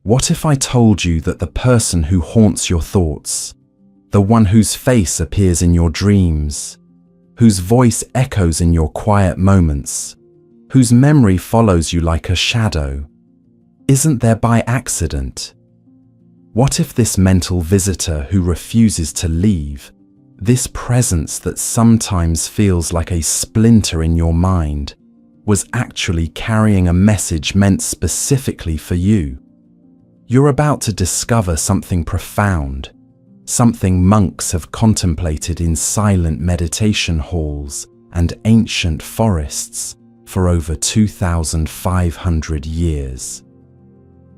What if I told you that the person who haunts your thoughts, the one whose face appears in your dreams, whose voice echoes in your quiet moments, whose memory follows you like a shadow, isn't there by accident? What if this mental visitor who refuses to leave, this presence that sometimes feels like a splinter in your mind, was actually carrying a message meant specifically for you? You're about to discover something profound, something monks have contemplated in silent meditation halls and ancient forests for over 2,500 years.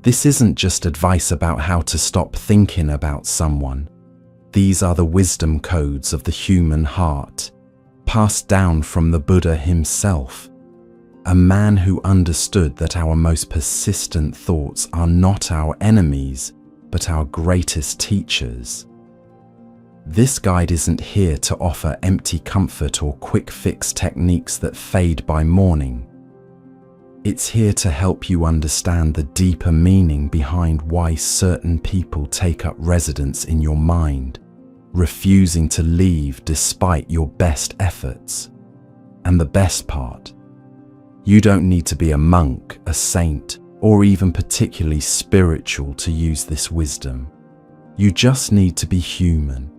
This isn't just advice about how to stop thinking about someone. These are the wisdom codes of the human heart, passed down from the Buddha himself, a man who understood that our most persistent thoughts are not our enemies, but our greatest teachers. This guide isn't here to offer empty comfort or quick-fix techniques that fade by morning. It's here to help you understand the deeper meaning behind why certain people take up residence in your mind, refusing to leave despite your best efforts. And the best part, you don't need to be a monk, a saint, or even particularly spiritual to use this wisdom. You just need to be human,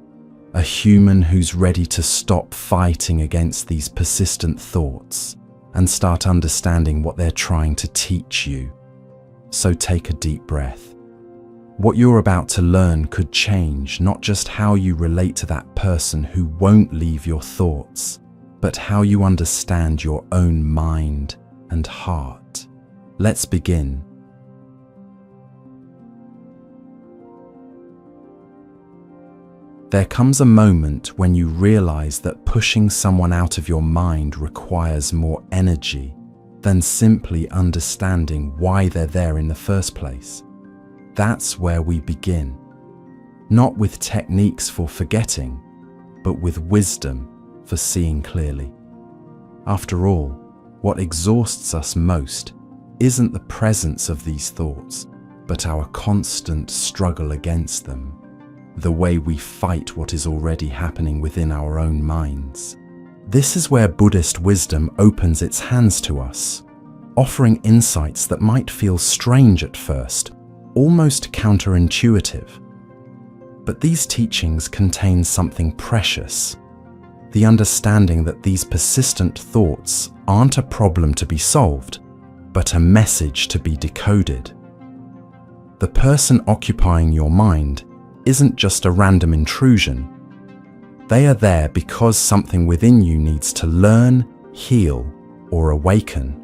a human who's ready to stop fighting against these persistent thoughts and start understanding what they're trying to teach you. So take a deep breath. What you're about to learn could change not just how you relate to that person who won't leave your thoughts, but how you understand your own mind and heart. Let's begin. There comes a moment when you realize that pushing someone out of your mind requires more energy than simply understanding why they're there in the first place. That's where we begin. Not with techniques for forgetting, but with wisdom for seeing clearly. After all, what exhausts us most isn't the presence of these thoughts, but our constant struggle against them. The way we fight what is already happening within our own minds. This is where Buddhist wisdom opens its hands to us, offering insights that might feel strange at first, almost counterintuitive. But these teachings contain something precious, the understanding that these persistent thoughts aren't a problem to be solved, but a message to be decoded. The person occupying your mind isn't just a random intrusion. They are there because something within you needs to learn, heal, or awaken.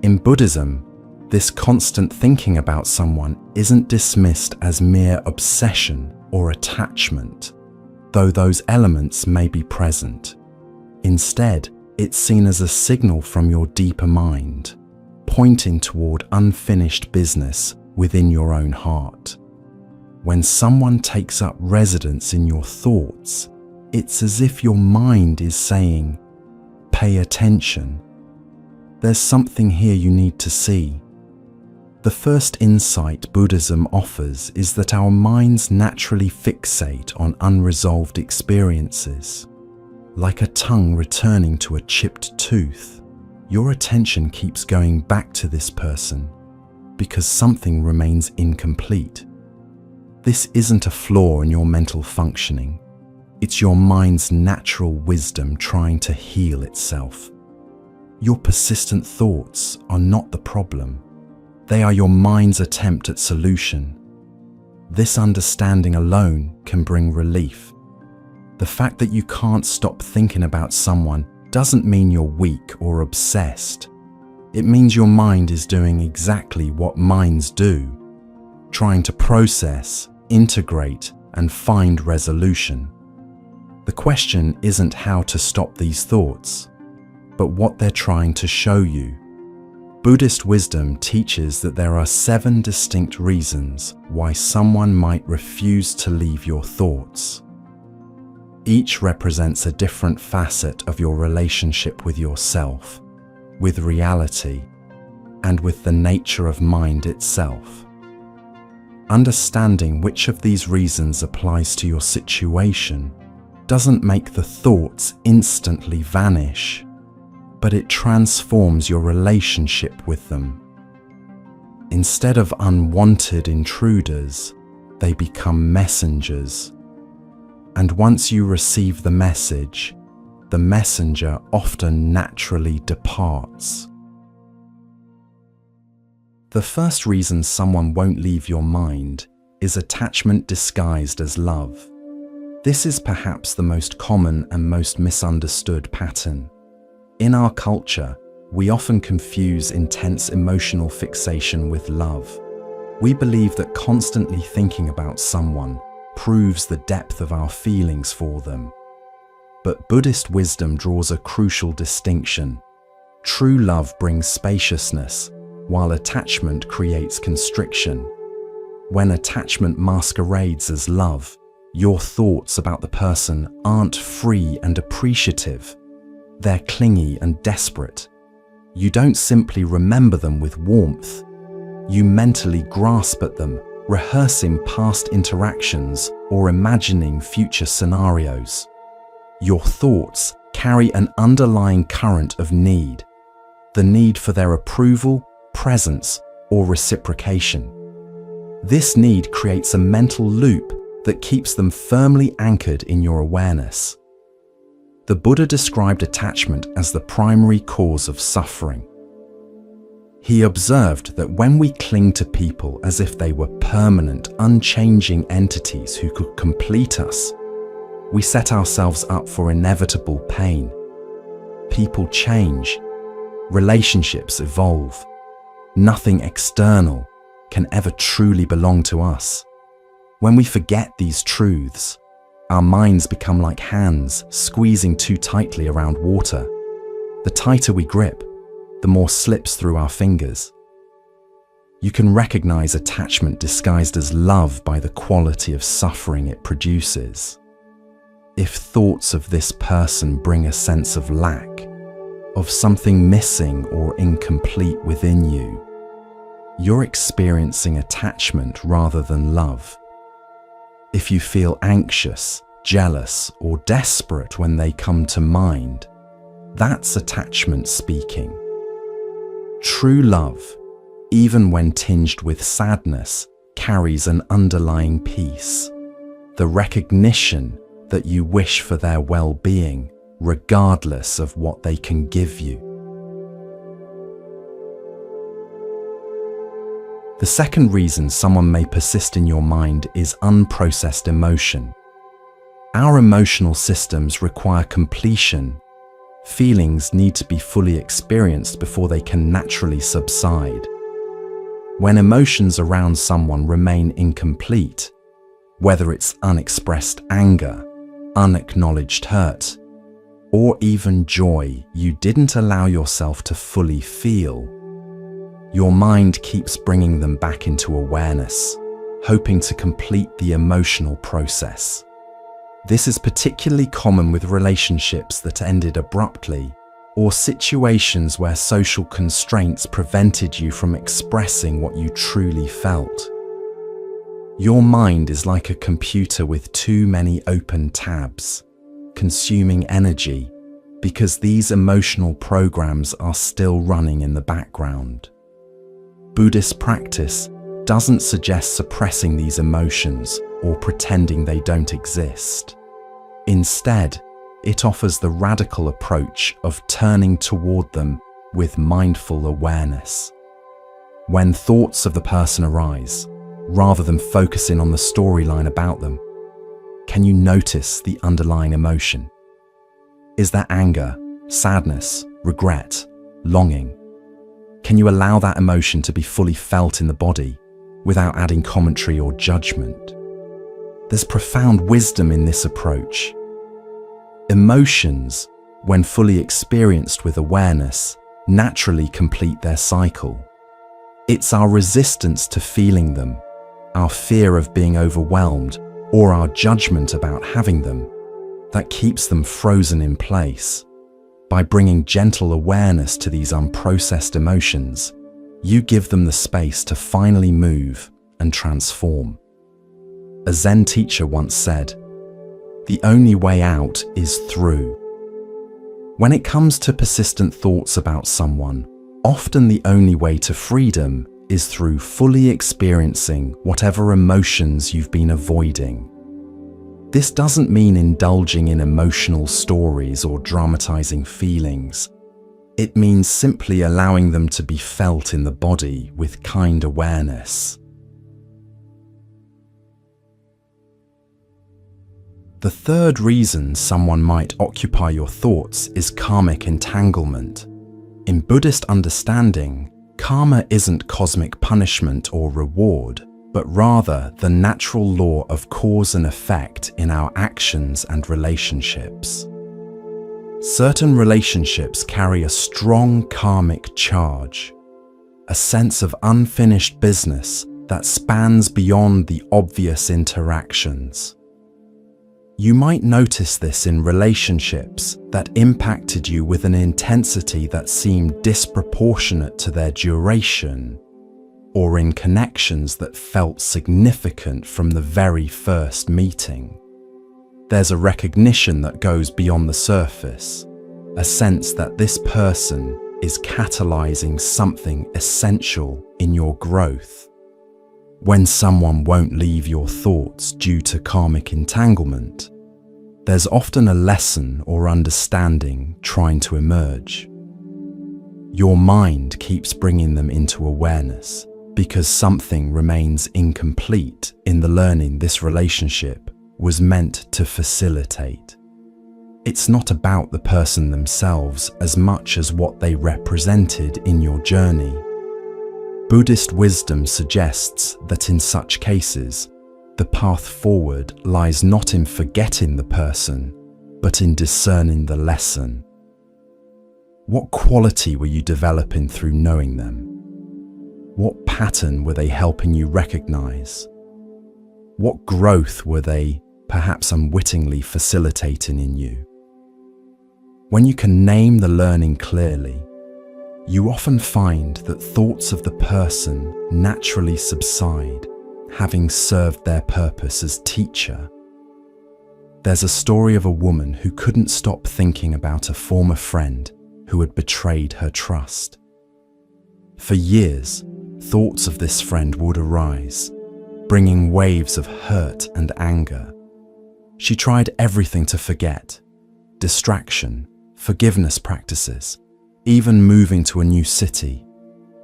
In Buddhism, this constant thinking about someone isn't dismissed as mere obsession or attachment, though those elements may be present. Instead, it's seen as a signal from your deeper mind, pointing toward unfinished business within your own heart. When someone takes up residence in your thoughts, it's as if your mind is saying, "Pay attention. There's something here you need to see." The first insight Buddhism offers is that our minds naturally fixate on unresolved experiences. Like a tongue returning to a chipped tooth, your attention keeps going back to this person because something remains incomplete. This isn't a flaw in your mental functioning. It's your mind's natural wisdom trying to heal itself. Your persistent thoughts are not the problem. They are your mind's attempt at solution. This understanding alone can bring relief. The fact that you can't stop thinking about someone doesn't mean you're weak or obsessed. It means your mind is doing exactly what minds do, trying to process, integrate, and find resolution. The question isn't how to stop these thoughts, but what they're trying to show you. Buddhist wisdom teaches that there are 7 distinct reasons why someone might refuse to leave your thoughts. Each represents a different facet of your relationship with yourself, with reality, and with the nature of mind itself. Understanding which of these reasons applies to your situation doesn't make the thoughts instantly vanish, but it transforms your relationship with them. Instead of unwanted intruders, they become messengers. And once you receive the message, the messenger often naturally departs. The first reason someone won't leave your mind is attachment disguised as love. This is perhaps the most common and most misunderstood pattern. In our culture, we often confuse intense emotional fixation with love. We believe that constantly thinking about someone proves the depth of our feelings for them. But Buddhist wisdom draws a crucial distinction. True love brings spaciousness, while attachment creates constriction. When attachment masquerades as love, your thoughts about the person aren't free and appreciative. They're clingy and desperate. You don't simply remember them with warmth. You mentally grasp at them, rehearsing past interactions or imagining future scenarios. Your thoughts carry an underlying current of need, the need for their approval, presence, or reciprocation. This need creates a mental loop that keeps them firmly anchored in your awareness. The Buddha described attachment as the primary cause of suffering. He observed that when we cling to people as if they were permanent, unchanging entities who could complete us, we set ourselves up for inevitable pain. People change, relationships evolve. Nothing external can ever truly belong to us. When we forget these truths, our minds become like hands squeezing too tightly around water. The tighter we grip, the more slips through our fingers. You can recognize attachment disguised as love by the quality of suffering it produces. If thoughts of this person bring a sense of lack, of something missing or incomplete within you, you're experiencing attachment rather than love. If you feel anxious, jealous, or desperate when they come to mind, that's attachment speaking. True love, even when tinged with sadness, carries an underlying peace, the recognition that you wish for their well-being, regardless of what they can give you. The second reason someone may persist in your mind is unprocessed emotion. Our emotional systems require completion. Feelings need to be fully experienced before they can naturally subside. When emotions around someone remain incomplete, whether it's unexpressed anger, unacknowledged hurt, or even joy you didn't allow yourself to fully feel, your mind keeps bringing them back into awareness, hoping to complete the emotional process. This is particularly common with relationships that ended abruptly, or situations where social constraints prevented you from expressing what you truly felt. Your mind is like a computer with too many open tabs, consuming energy because these emotional programs are still running in the background. Buddhist practice doesn't suggest suppressing these emotions or pretending they don't exist. Instead, it offers the radical approach of turning toward them with mindful awareness. When thoughts of the person arise, rather than focusing on the storyline about them, can you notice the underlying emotion? Is there anger, sadness, regret, longing? Can you allow that emotion to be fully felt in the body without adding commentary or judgment? There's profound wisdom in this approach. Emotions, when fully experienced with awareness, naturally complete their cycle. It's our resistance to feeling them, our fear of being overwhelmed, or our judgment about having them, that keeps them frozen in place. By bringing gentle awareness to these unprocessed emotions, you give them the space to finally move and transform. A Zen teacher once said, "The only way out is through." When it comes to persistent thoughts about someone, often the only way to freedom is through fully experiencing whatever emotions you've been avoiding. This doesn't mean indulging in emotional stories or dramatizing feelings. It means simply allowing them to be felt in the body with kind awareness. The third reason someone might occupy your thoughts is karmic entanglement. In Buddhist understanding, karma isn't cosmic punishment or reward, but rather the natural law of cause and effect in our actions and relationships. Certain relationships carry a strong karmic charge, a sense of unfinished business that spans beyond the obvious interactions. You might notice this in relationships that impacted you with an intensity that seemed disproportionate to their duration, or in connections that felt significant from the very first meeting. There's a recognition that goes beyond the surface, a sense that this person is catalyzing something essential in your growth. When someone won't leave your thoughts due to karmic entanglement, there's often a lesson or understanding trying to emerge. Your mind keeps bringing them into awareness because something remains incomplete in the learning this relationship was meant to facilitate. It's not about the person themselves as much as what they represented in your journey. Buddhist wisdom suggests that in such cases, the path forward lies not in forgetting the person, but in discerning the lesson. What quality were you developing through knowing them? What pattern were they helping you recognize? What growth were they perhaps unwittingly facilitating in you? When you can name the learning clearly, you often find that thoughts of the person naturally subside, having served their purpose as teacher. There's a story of a woman who couldn't stop thinking about a former friend who had betrayed her trust. For years, thoughts of this friend would arise, bringing waves of hurt and anger. She tried everything to forget: distraction, forgiveness practices, even moving to a new city.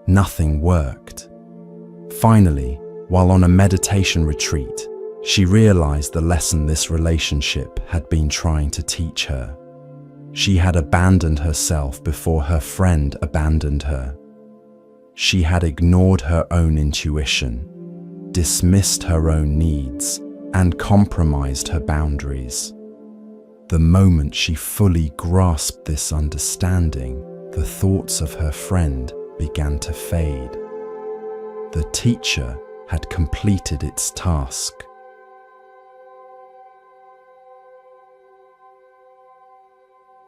Nothing worked. Finally, while on a meditation retreat, she realized the lesson this relationship had been trying to teach her. She had abandoned herself before her friend abandoned her. She had ignored her own intuition, dismissed her own needs, and compromised her boundaries. The moment she fully grasped this understanding, the thoughts of her friend began to fade. The teacher had completed its task.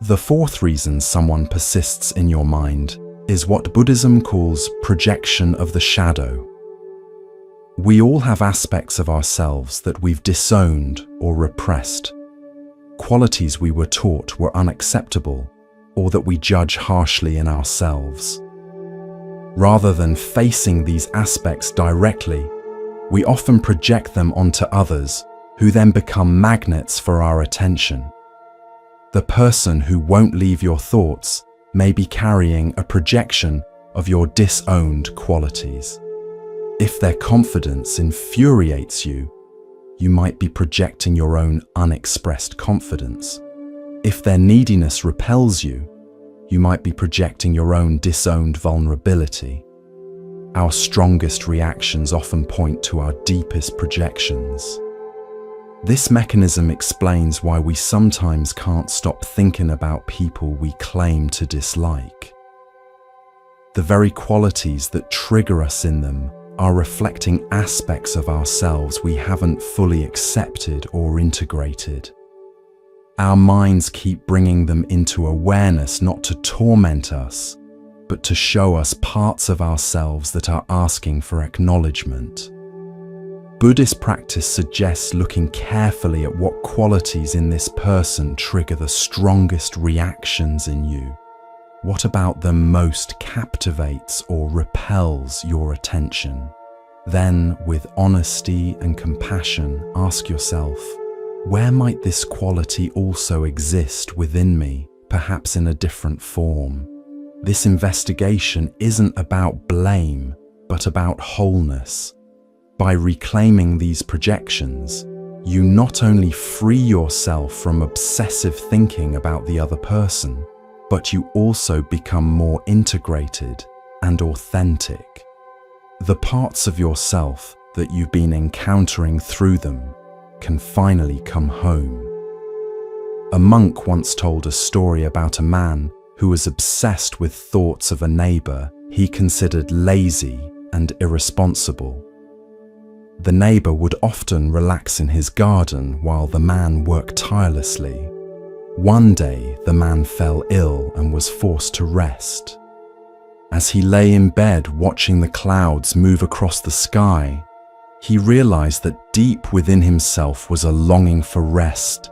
The fourth reason someone persists in your mind is what Buddhism calls projection of the shadow. We all have aspects of ourselves that we've disowned or repressed, qualities we were taught were unacceptable or that we judge harshly in ourselves. Rather than facing these aspects directly, we often project them onto others, who then become magnets for our attention. The person who won't leave your thoughts may be carrying a projection of your disowned qualities. If their confidence infuriates you, you might be projecting your own unexpressed confidence. If their neediness repels you, you might be projecting your own disowned vulnerability. Our strongest reactions often point to our deepest projections. This mechanism explains why we sometimes can't stop thinking about people we claim to dislike. The very qualities that trigger us in them are reflecting aspects of ourselves we haven't fully accepted or integrated. Our minds keep bringing them into awareness not to torment us, but to show us parts of ourselves that are asking for acknowledgement. Buddhist practice suggests looking carefully at what qualities in this person trigger the strongest reactions in you. What about them most captivates or repels your attention? Then, with honesty and compassion, ask yourself, where might this quality also exist within me, perhaps in a different form? This investigation isn't about blame, but about wholeness. By reclaiming these projections, you not only free yourself from obsessive thinking about the other person, but you also become more integrated and authentic. The parts of yourself that you've been encountering through them can finally come home. A monk once told a story about a man who was obsessed with thoughts of a neighbor he considered lazy and irresponsible. The neighbor would often relax in his garden while the man worked tirelessly. One day, the man fell ill and was forced to rest. As he lay in bed watching the clouds move across the sky, he realized that deep within himself was a longing for rest,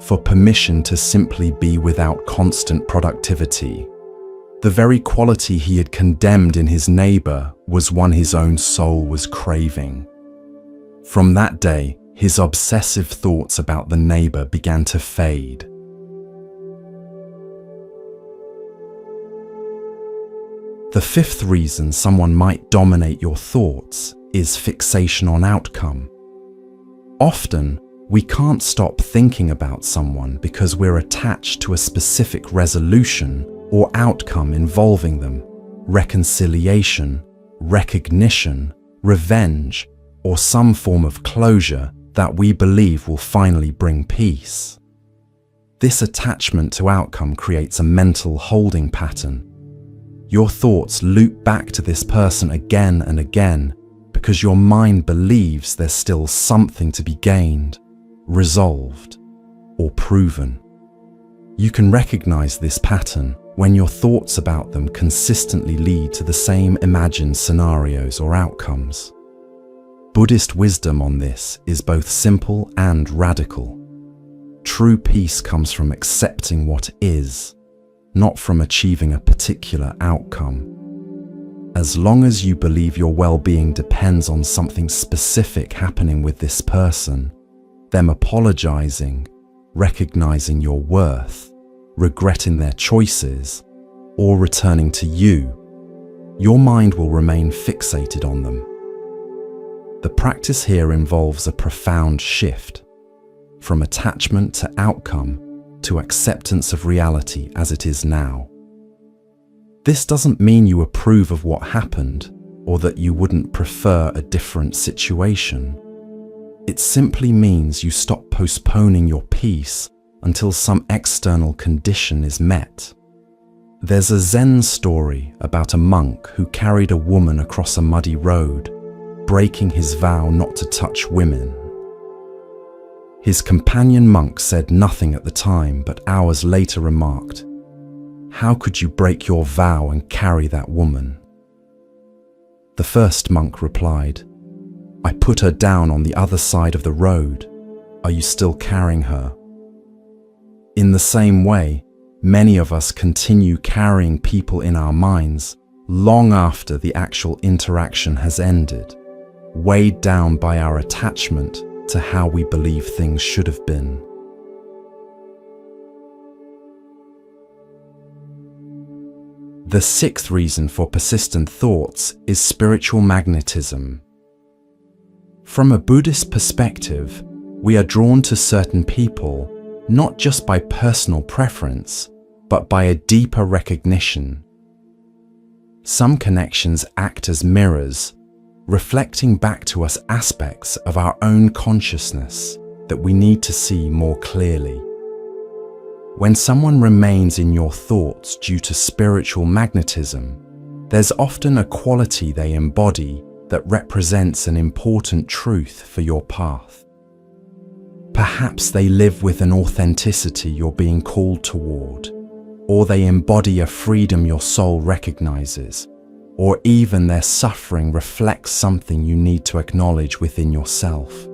for permission to simply be without constant productivity. The very quality he had condemned in his neighbor was one his own soul was craving. From that day, his obsessive thoughts about the neighbor began to fade. The fifth reason someone might dominate your thoughts is fixation on outcome. Often, we can't stop thinking about someone because we're attached to a specific resolution or outcome involving them: reconciliation, recognition, revenge, or some form of closure that we believe will finally bring peace. This attachment to outcome creates a mental holding pattern. Your thoughts loop back to this person again and again because your mind believes there's still something to be gained, resolved, or proven. You can recognize this pattern when your thoughts about them consistently lead to the same imagined scenarios or outcomes. Buddhist wisdom on this is both simple and radical. True peace comes from accepting what is, not from achieving a particular outcome. As long as you believe your well-being depends on something specific happening with this person, them apologizing, recognizing your worth, regretting their choices, or returning to you, your mind will remain fixated on them. The practice here involves a profound shift, from attachment to outcome to acceptance of reality as it is now. This doesn't mean you approve of what happened or that you wouldn't prefer a different situation. It simply means you stop postponing your peace until some external condition is met. There's a Zen story about a monk who carried a woman across a muddy road, breaking his vow not to touch women. His companion monk said nothing at the time, but hours later remarked, "How could you break your vow and carry that woman?" The first monk replied, "I put her down on the other side of the road. Are you still carrying her?" In the same way, many of us continue carrying people in our minds long after the actual interaction has ended, weighed down by our attachment to how we believe things should have been. The sixth reason for persistent thoughts is spiritual magnetism. From a Buddhist perspective, we are drawn to certain people not just by personal preference, but by a deeper recognition. Some connections act as mirrors, reflecting back to us aspects of our own consciousness that we need to see more clearly. When someone remains in your thoughts due to spiritual magnetism, there's often a quality they embody that represents an important truth for your path. Perhaps they live with an authenticity you're being called toward, or they embody a freedom your soul recognizes, or even their suffering reflects something you need to acknowledge within yourself.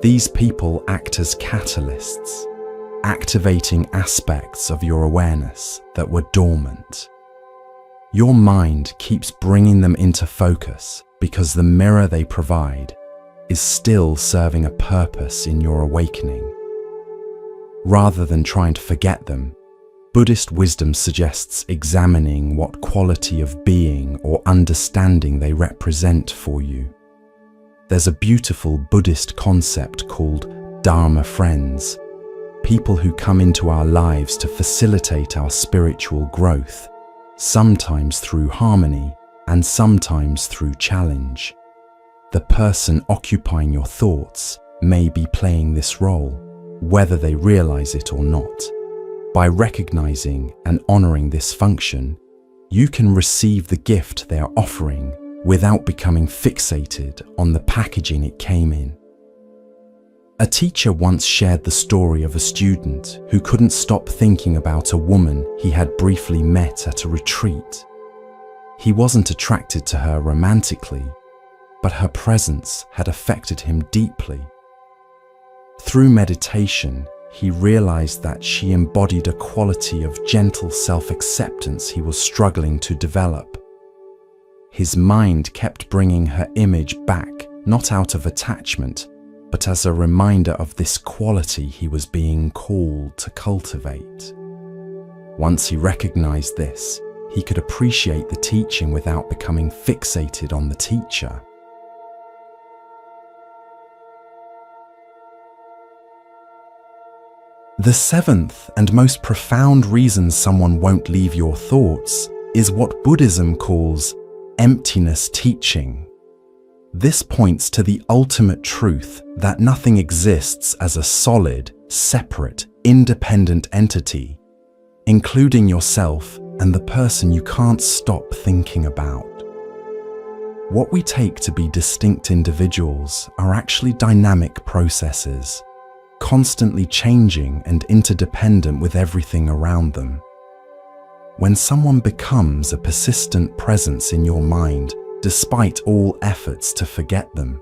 These people act as catalysts, activating aspects of your awareness that were dormant. Your mind keeps bringing them into focus because the mirror they provide is still serving a purpose in your awakening. Rather than trying to forget them, Buddhist wisdom suggests examining what quality of being or understanding they represent for you. There's a beautiful Buddhist concept called Dharma friends, people who come into our lives to facilitate our spiritual growth, sometimes through harmony and sometimes through challenge. The person occupying your thoughts may be playing this role, whether they realize it or not. By recognizing and honoring this function, you can receive the gift they are offering without becoming fixated on the packaging it came in. A teacher once shared the story of a student who couldn't stop thinking about a woman he had briefly met at a retreat. He wasn't attracted to her romantically, but her presence had affected him deeply. Through meditation, he realized that she embodied a quality of gentle self-acceptance he was struggling to develop. His mind kept bringing her image back, not out of attachment, but as a reminder of this quality he was being called to cultivate. Once he recognized this, he could appreciate the teaching without becoming fixated on the teacher. The seventh and most profound reason someone won't leave your thoughts is what Buddhism calls emptiness teaching. This points to the ultimate truth that nothing exists as a solid, separate, independent entity, including yourself and the person you can't stop thinking about. What we take to be distinct individuals are actually dynamic processes, constantly changing and interdependent with everything around them. When someone becomes a persistent presence in your mind, despite all efforts to forget them,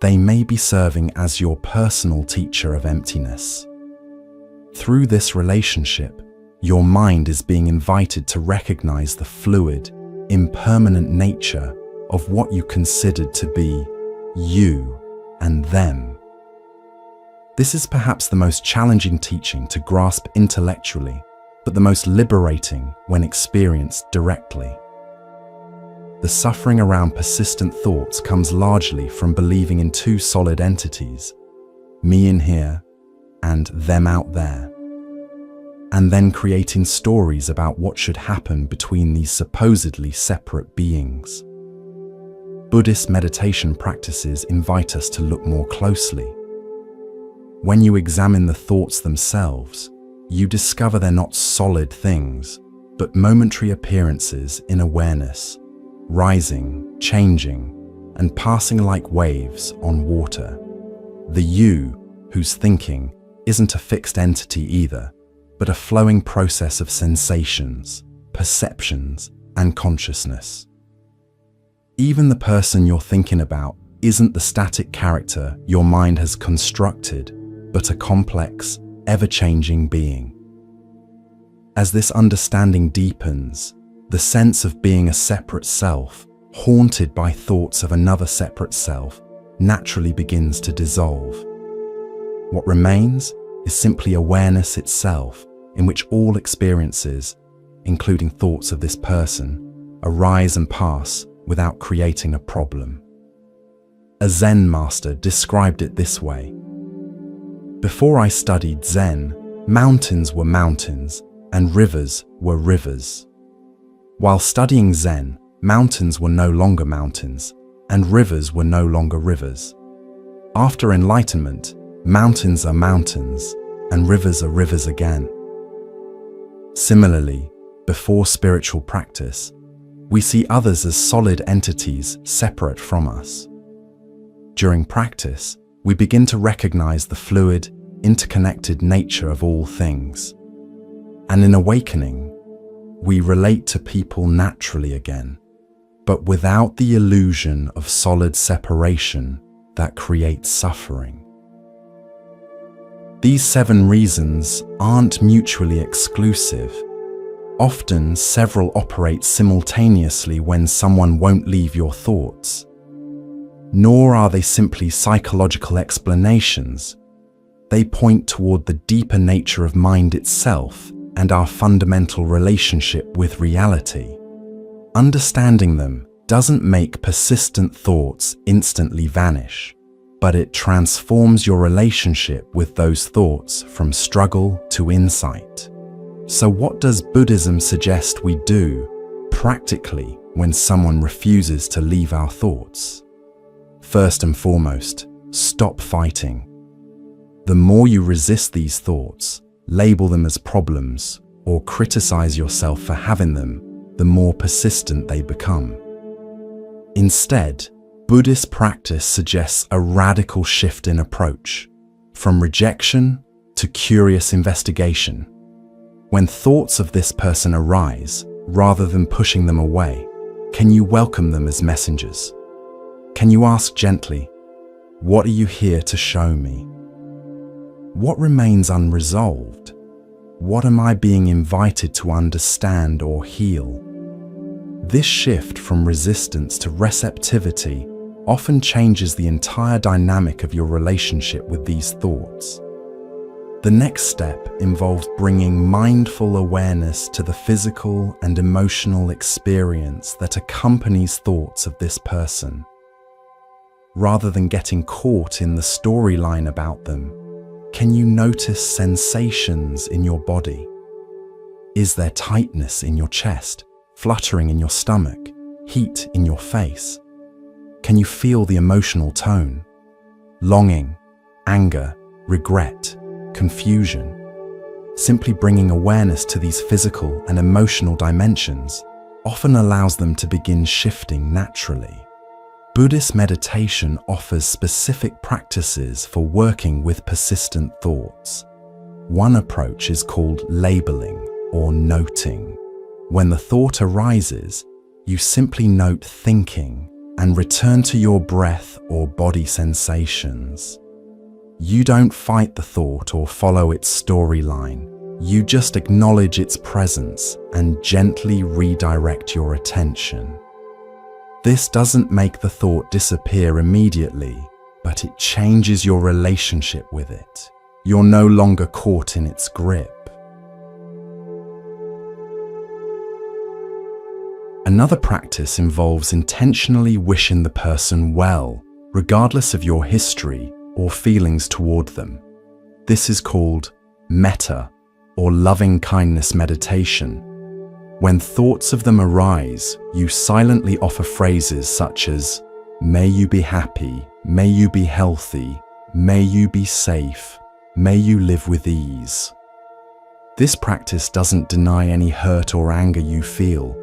they may be serving as your personal teacher of emptiness. Through this relationship, your mind is being invited to recognize the fluid, impermanent nature of what you considered to be you and them. This is perhaps the most challenging teaching to grasp intellectually, but the most liberating when experienced directly. The suffering around persistent thoughts comes largely from believing in two solid entities, me in here and them out there, and then creating stories about what should happen between these supposedly separate beings. Buddhist meditation practices invite us to look more closely. When you examine the thoughts themselves, you discover they're not solid things, but momentary appearances in awareness, rising, changing, and passing like waves on water. The you, who's thinking, isn't a fixed entity either, but a flowing process of sensations, perceptions, and consciousness. Even the person you're thinking about isn't the static character your mind has constructed, but a complex, ever-changing being. As this understanding deepens, the sense of being a separate self, haunted by thoughts of another separate self, naturally begins to dissolve. What remains is simply awareness itself, in which all experiences, including thoughts of this person, arise and pass without creating a problem. A Zen master described it this way: "Before I studied Zen, mountains were mountains and rivers were rivers. While studying Zen, mountains were no longer mountains and rivers were no longer rivers. After enlightenment, mountains are mountains and rivers are rivers again." Similarly, before spiritual practice, we see others as solid entities separate from us. During practice, we begin to recognize the fluid, interconnected nature of all things. And in awakening, We relate to people naturally again, but without the illusion of solid separation that creates suffering. These 7 reasons aren't mutually exclusive. Often, several operate simultaneously when someone won't leave your thoughts. Nor are they simply psychological explanations. They point toward the deeper nature of mind itself and our fundamental relationship with reality. Understanding them doesn't make persistent thoughts instantly vanish, but it transforms your relationship with those thoughts from struggle to insight. So what does Buddhism suggest we do practically when someone refuses to leave our thoughts? First and foremost, stop fighting. The more you resist these thoughts, label them as problems, or criticize yourself for having them, the more persistent they become. Instead, Buddhist practice suggests a radical shift in approach, from rejection to curious investigation. When thoughts of this person arise, rather than pushing them away, can you welcome them as messengers? Can you ask gently, "What are you here to show me? What remains unresolved? What am I being invited to understand or heal?" This shift from resistance to receptivity often changes the entire dynamic of your relationship with these thoughts. The next step involves bringing mindful awareness to the physical and emotional experience that accompanies thoughts of this person. Rather than getting caught in the storyline about them, can you notice sensations in your body? Is there tightness in your chest, fluttering in your stomach, heat in your face? Can you feel the emotional tone? Longing, anger, regret, confusion? Simply bringing awareness to these physical and emotional dimensions often allows them to begin shifting naturally. Buddhist meditation offers specific practices for working with persistent thoughts. One approach is called labeling or noting. When the thought arises, you simply note thinking and return to your breath or body sensations. You don't fight the thought or follow its storyline. You just acknowledge its presence and gently redirect your attention. This doesn't make the thought disappear immediately, but it changes your relationship with it. You're no longer caught in its grip. Another practice involves intentionally wishing the person well, regardless of your history or feelings toward them. This is called metta, or loving kindness meditation. When thoughts of them arise, you silently offer phrases such as, "May you be happy, may you be healthy, may you be safe, may you live with ease." This practice doesn't deny any hurt or anger you feel.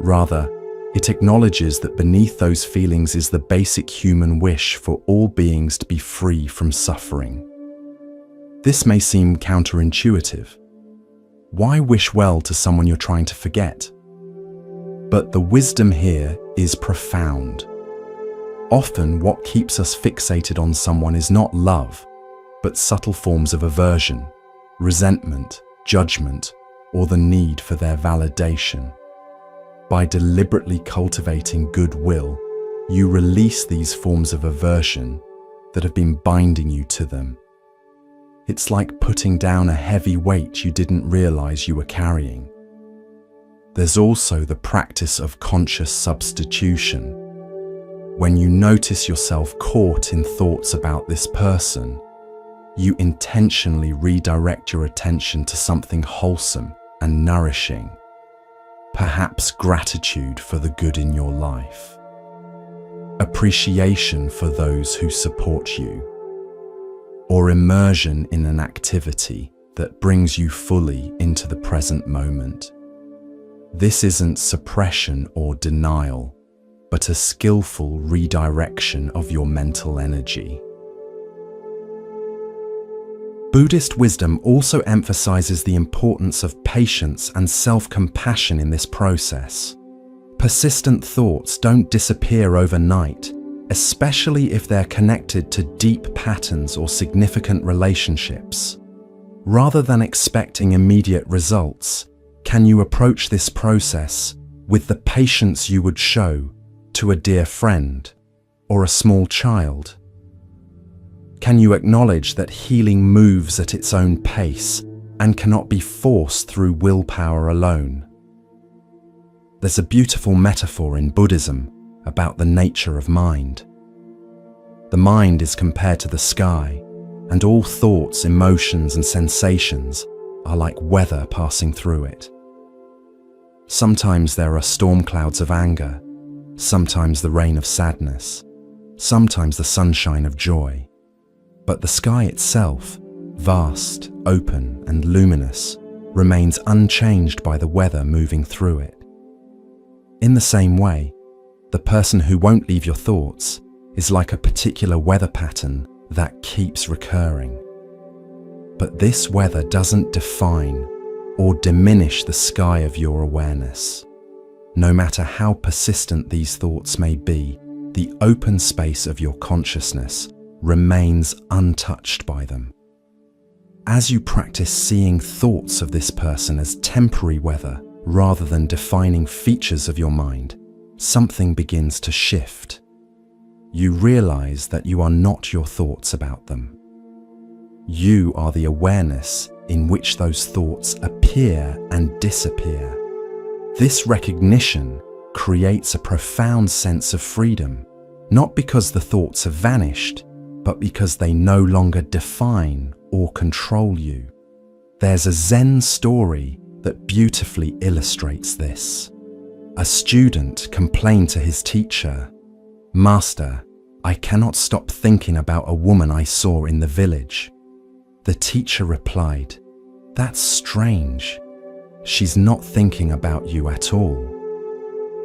Rather, it acknowledges that beneath those feelings is the basic human wish for all beings to be free from suffering. This may seem counterintuitive. Why wish well to someone you're trying to forget? But the wisdom here is profound. Often, what keeps us fixated on someone is not love, but subtle forms of aversion, resentment, judgment, or the need for their validation. By deliberately cultivating goodwill, you release these forms of aversion that have been binding you to them. It's like putting down a heavy weight you didn't realize you were carrying. There's also the practice of conscious substitution. When you notice yourself caught in thoughts about this person, you intentionally redirect your attention to something wholesome and nourishing. Perhaps gratitude for the good in your life, appreciation for those who support you, or immersion in an activity that brings you fully into the present moment. This isn't suppression or denial, but a skillful redirection of your mental energy. Buddhist wisdom also emphasizes the importance of patience and self-compassion in this process. Persistent thoughts don't disappear overnight, especially if they're connected to deep patterns or significant relationships. Rather than expecting immediate results, can you approach this process with the patience you would show to a dear friend or a small child? Can you acknowledge that healing moves at its own pace and cannot be forced through willpower alone? There's a beautiful metaphor in Buddhism about the nature of mind. The mind is compared to the sky, and all thoughts, emotions, and sensations are like weather passing through it. Sometimes there are storm clouds of anger, sometimes the rain of sadness, sometimes the sunshine of joy. But the sky itself, vast, open, and luminous, remains unchanged by the weather moving through it. In the same way, the person who won't leave your thoughts is like a particular weather pattern that keeps recurring. But this weather doesn't define or diminish the sky of your awareness. No matter how persistent these thoughts may be, the open space of your consciousness remains untouched by them. As you practice seeing thoughts of this person as temporary weather rather than defining features of your mind, something begins to shift. You realize that you are not your thoughts about them. You are the awareness in which those thoughts appear and disappear. This recognition creates a profound sense of freedom, not because the thoughts have vanished, but because they no longer define or control you. There's a Zen story that beautifully illustrates this. A student complained to his teacher, "Master, I cannot stop thinking about a woman I saw in the village." The teacher replied, "That's strange. She's not thinking about you at all."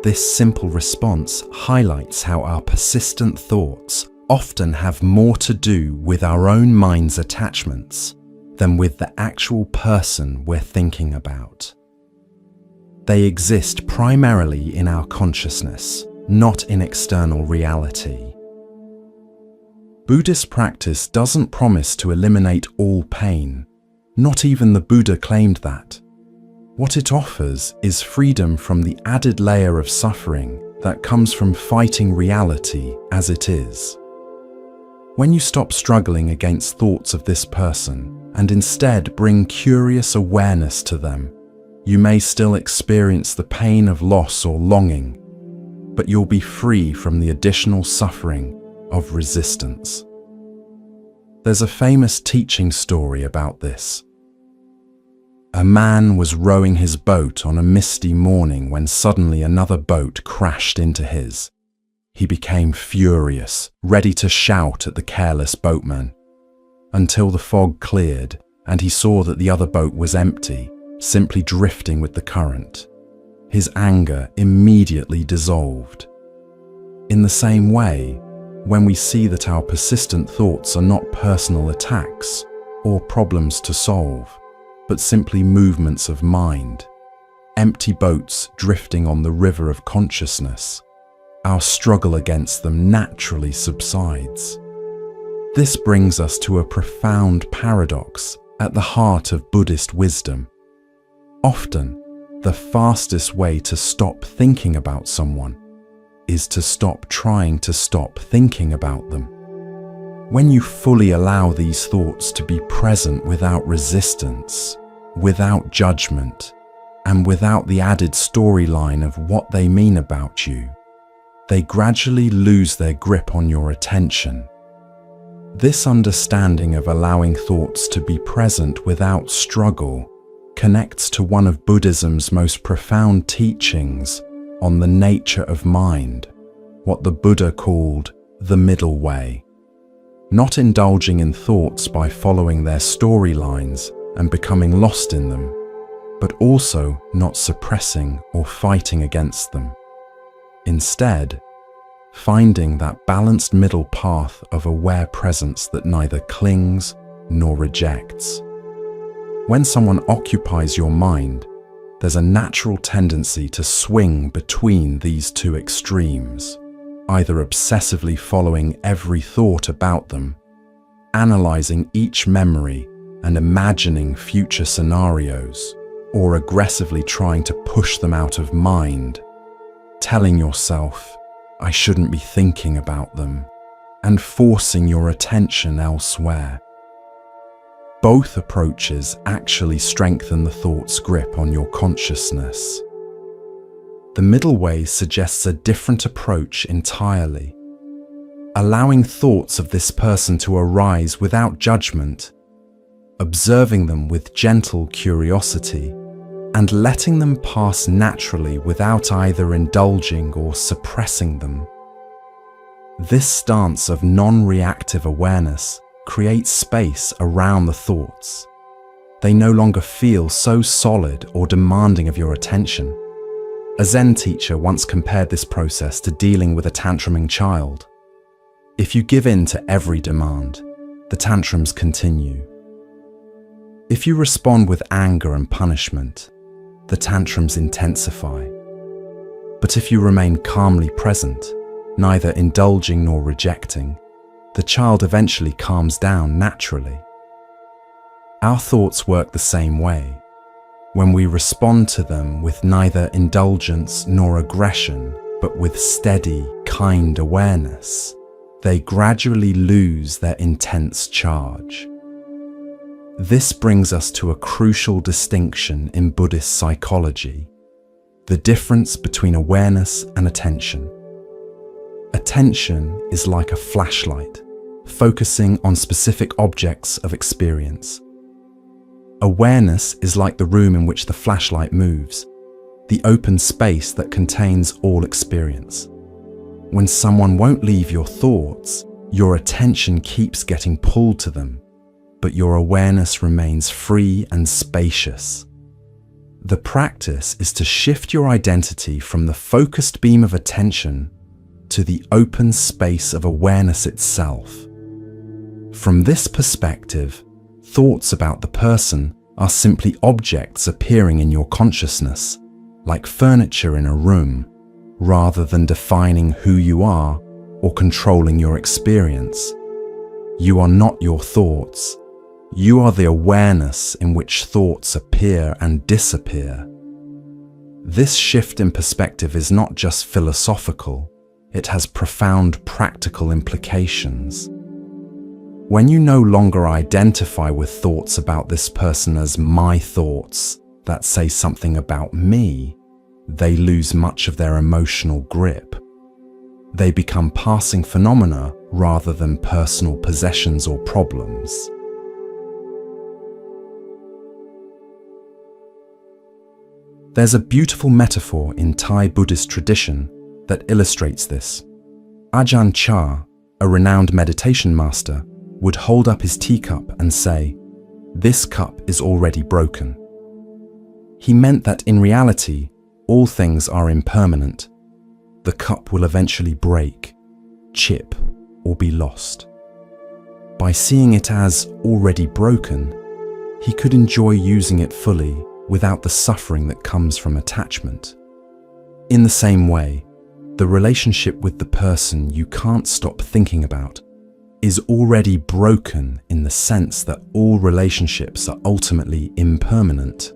This simple response highlights how our persistent thoughts often have more to do with our own mind's attachments than with the actual person we're thinking about. They exist primarily in our consciousness, not in external reality. Buddhist practice doesn't promise to eliminate all pain. Not even the Buddha claimed that. What it offers is freedom from the added layer of suffering that comes from fighting reality as it is. When you stop struggling against thoughts of this person and instead bring curious awareness to them, you may still experience the pain of loss or longing, but you'll be free from the additional suffering of resistance. There's a famous teaching story about this. A man was rowing his boat on a misty morning when suddenly another boat crashed into his. He became furious, ready to shout at the careless boatman, until the fog cleared and he saw that the other boat was empty, simply drifting with the current. His anger immediately dissolved. In the same way, when we see that our persistent thoughts are not personal attacks or problems to solve, but simply movements of mind, empty boats drifting on the river of consciousness, our struggle against them naturally subsides. This brings us to a profound paradox at the heart of Buddhist wisdom. Often, the fastest way to stop thinking about someone is to stop trying to stop thinking about them. When you fully allow these thoughts to be present without resistance, without judgment, and without the added storyline of what they mean about you, they gradually lose their grip on your attention. This understanding of allowing thoughts to be present without struggle connects to one of Buddhism's most profound teachings on the nature of mind, what the Buddha called the middle way. Not indulging in thoughts by following their storylines and becoming lost in them, but also not suppressing or fighting against them. Instead, finding that balanced middle path of aware presence that neither clings nor rejects. When someone occupies your mind, there's a natural tendency to swing between these two extremes, either obsessively following every thought about them, analyzing each memory and imagining future scenarios, or aggressively trying to push them out of mind, telling yourself, "I shouldn't be thinking about them," and forcing your attention elsewhere. Both approaches actually strengthen the thought's grip on your consciousness. The middle way suggests a different approach entirely, allowing thoughts of this person to arise without judgment, observing them with gentle curiosity, and letting them pass naturally without either indulging or suppressing them. This stance of non-reactive awareness creates space around the thoughts. They no longer feel so solid or demanding of your attention. A Zen teacher once compared this process to dealing with a tantruming child. If you give in to every demand, the tantrums continue. If you respond with anger and punishment, the tantrums intensify. But if you remain calmly present, neither indulging nor rejecting, the child eventually calms down naturally. Our thoughts work the same way. When we respond to them with neither indulgence nor aggression, but with steady, kind awareness, they gradually lose their intense charge. This brings us to a crucial distinction in Buddhist psychology: the difference between awareness and attention. Attention is like a flashlight, focusing on specific objects of experience. Awareness is like the room in which the flashlight moves, the open space that contains all experience. When someone won't leave your thoughts, your attention keeps getting pulled to them, but your awareness remains free and spacious. The practice is to shift your identity from the focused beam of attention to the open space of awareness itself. From this perspective, thoughts about the person are simply objects appearing in your consciousness, like furniture in a room, rather than defining who you are or controlling your experience. You are not your thoughts. You are the awareness in which thoughts appear and disappear. This shift in perspective is not just philosophical, it has profound practical implications. When you no longer identify with thoughts about this person as my thoughts that say something about me, they lose much of their emotional grip. They become passing phenomena rather than personal possessions or problems. There's a beautiful metaphor in Thai Buddhist tradition that illustrates this. Ajahn Chah, a renowned meditation master, would hold up his teacup and say, "This cup is already broken." He meant that in reality, all things are impermanent. The cup will eventually break, chip, or be lost. By seeing it as already broken, he could enjoy using it fully without the suffering that comes from attachment. In the same way, the relationship with the person you can't stop thinking about is already broken in the sense that all relationships are ultimately impermanent.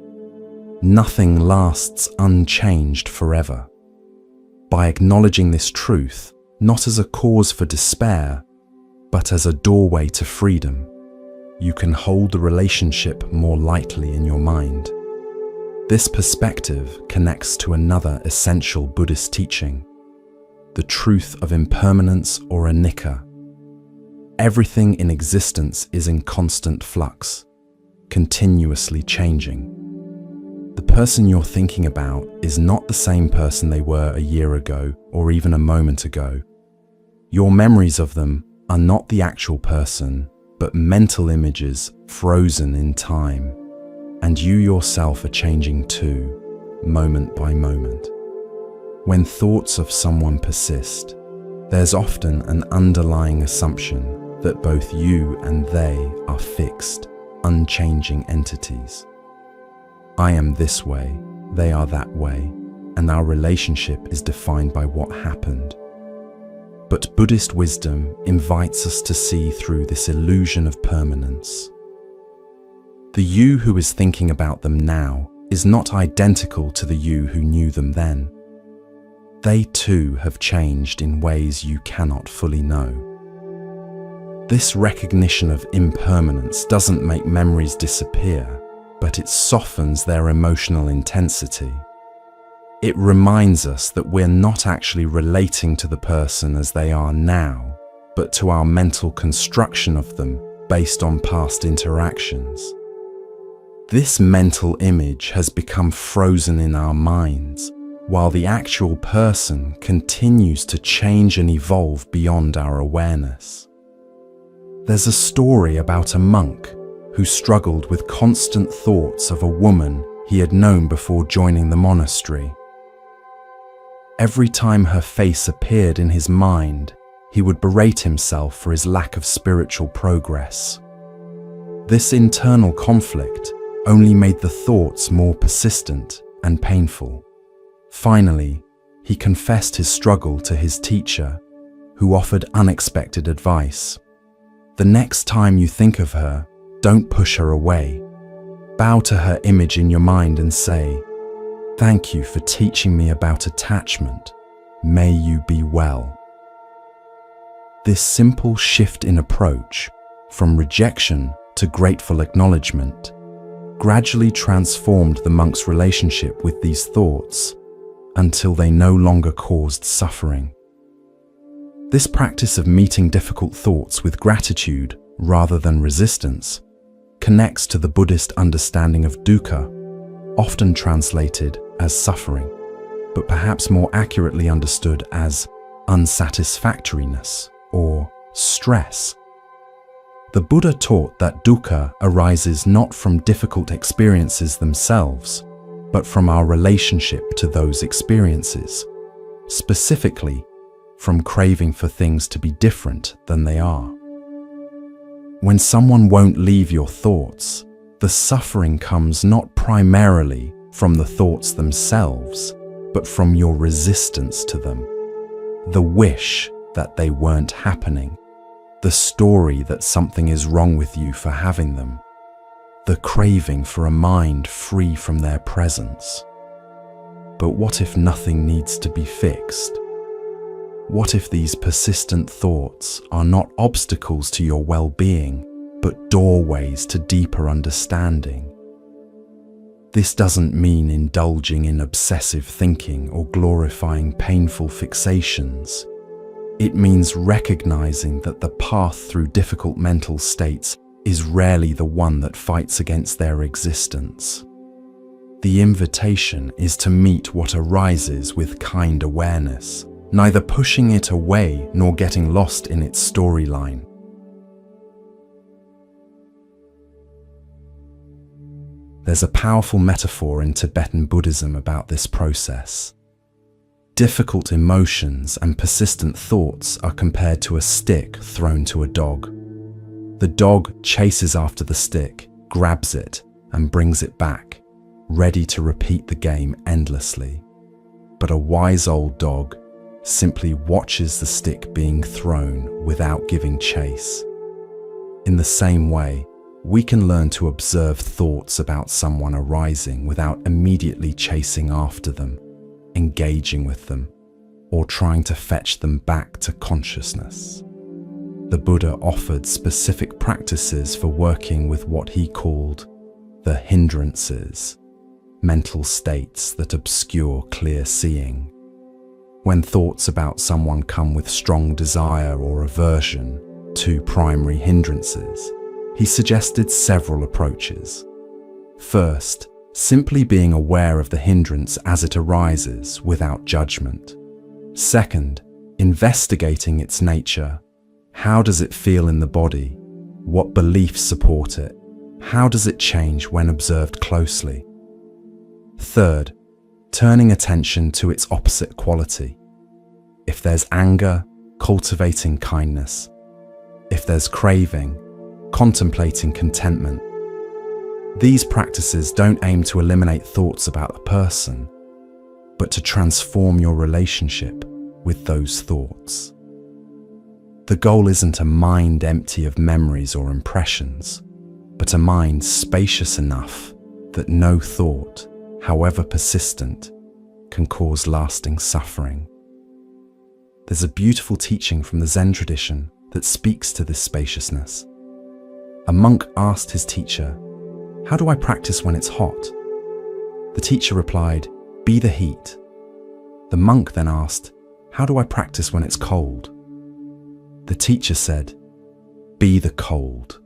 Nothing lasts unchanged forever. By acknowledging this truth, not as a cause for despair, but as a doorway to freedom, you can hold the relationship more lightly in your mind. This perspective connects to another essential Buddhist teaching, the truth of impermanence or anicca. Everything in existence is in constant flux, continuously changing. The person you're thinking about is not the same person they were a year ago or even a moment ago. Your memories of them are not the actual person, but mental images frozen in time. And you yourself are changing too, moment by moment. When thoughts of someone persist, there's often an underlying assumption that both you and they are fixed, unchanging entities. I am this way, they are that way, and our relationship is defined by what happened. But Buddhist wisdom invites us to see through this illusion of permanence. The you who is thinking about them now is not identical to the you who knew them then. They too have changed in ways you cannot fully know. This recognition of impermanence doesn't make memories disappear, but it softens their emotional intensity. It reminds us that we're not actually relating to the person as they are now, but to our mental construction of them based on past interactions. This mental image has become frozen in our minds, while the actual person continues to change and evolve beyond our awareness. There's a story about a monk who struggled with constant thoughts of a woman he had known before joining the monastery. Every time her face appeared in his mind, he would berate himself for his lack of spiritual progress. This internal conflict only made the thoughts more persistent and painful. Finally, he confessed his struggle to his teacher, who offered unexpected advice. The next time you think of her, don't push her away. Bow to her image in your mind and say, "Thank you for teaching me about attachment. May you be well." This simple shift in approach, from rejection to grateful acknowledgement, gradually transformed the monk's relationship with these thoughts until they no longer caused suffering. This practice of meeting difficult thoughts with gratitude rather than resistance connects to the Buddhist understanding of dukkha, often translated as suffering, but perhaps more accurately understood as unsatisfactoriness or stress. The Buddha taught that dukkha arises not from difficult experiences themselves, but from our relationship to those experiences, specifically from craving for things to be different than they are. When someone won't leave your thoughts, the suffering comes not primarily from the thoughts themselves, but from your resistance to them, the wish that they weren't happening, the story that something is wrong with you for having them, the craving for a mind free from their presence. But what if nothing needs to be fixed? What if these persistent thoughts are not obstacles to your well-being, but doorways to deeper understanding? This doesn't mean indulging in obsessive thinking or glorifying painful fixations. It means recognizing that the path through difficult mental states is rarely the one that fights against their existence. The invitation is to meet what arises with kind awareness, neither pushing it away nor getting lost in its storyline. There's a powerful metaphor in Tibetan Buddhism about this process. Difficult emotions and persistent thoughts are compared to a stick thrown to a dog. The dog chases after the stick, grabs it, and brings it back, ready to repeat the game endlessly. But a wise old dog simply watches the stick being thrown without giving chase. In the same way, we can learn to observe thoughts about someone arising without immediately chasing after them, engaging with them, or trying to fetch them back to consciousness. The Buddha offered specific practices for working with what he called the hindrances, mental states that obscure clear seeing. When thoughts about someone come with strong desire or aversion, two primary hindrances, he suggested several approaches. First, simply being aware of the hindrance as it arises without judgment. Second, investigating its nature. How does it feel in the body? What beliefs support it? How does it change when observed closely? Third, turning attention to its opposite quality. If there's anger, cultivating kindness. if there's craving, contemplating contentment. These practices don't aim to eliminate thoughts about the person, but to transform your relationship with those thoughts. The goal isn't a mind empty of memories or impressions, but a mind spacious enough that no thought, however persistent, can cause lasting suffering. There's a beautiful teaching from the Zen tradition that speaks to this spaciousness. A monk asked his teacher, "How do I practice when it's hot?" The teacher replied, "Be the heat." The monk then asked, "How do I practice when it's cold?" The teacher said, "Be the cold."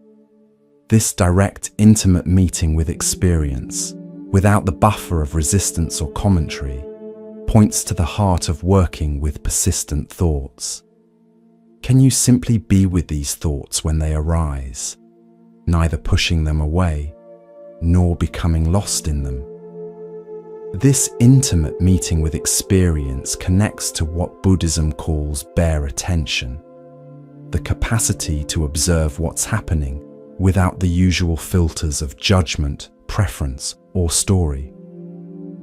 This direct, intimate meeting with experience, without the buffer of resistance or commentary, points to the heart of working with persistent thoughts. Can you simply be with these thoughts when they arise, neither pushing them away, nor becoming lost in them? This intimate meeting with experience connects to what Buddhism calls bare attention, the capacity to observe what's happening without the usual filters of judgment, preference, or story.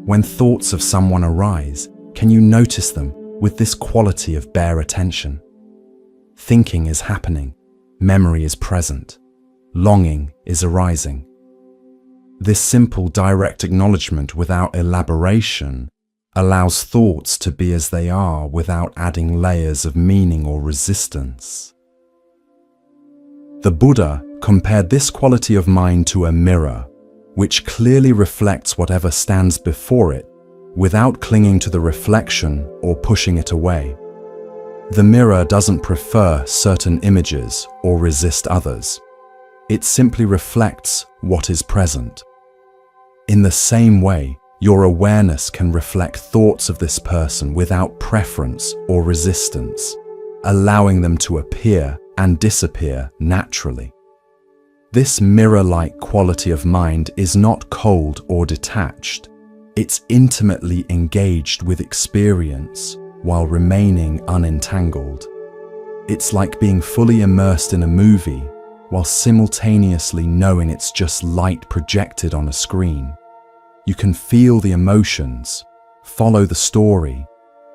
When thoughts of someone arise, can you notice them with this quality of bare attention? Thinking is happening, memory is present, longing is arising. This simple, direct acknowledgement without elaboration allows thoughts to be as they are without adding layers of meaning or resistance. The Buddha compared this quality of mind to a mirror, which clearly reflects whatever stands before it without clinging to the reflection or pushing it away. The mirror doesn't prefer certain images or resist others. It simply reflects what is present. In the same way, your awareness can reflect thoughts of this person without preference or resistance, allowing them to appear and disappear naturally. This mirror-like quality of mind is not cold or detached. It's intimately engaged with experience while remaining unentangled. It's like being fully immersed in a movie while simultaneously knowing it's just light projected on a screen. You can feel the emotions, follow the story,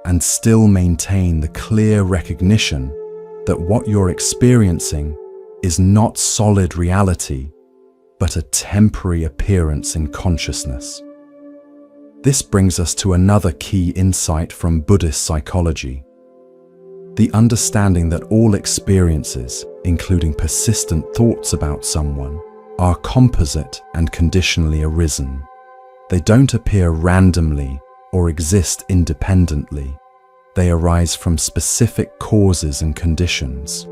and still maintain the clear recognition that what you're experiencing is not solid reality, but a temporary appearance in consciousness. This brings us to another key insight from Buddhist psychology: the understanding that all experiences, including persistent thoughts about someone, are composite and conditionally arisen. They don't appear randomly or exist independently. They arise from specific causes and conditions.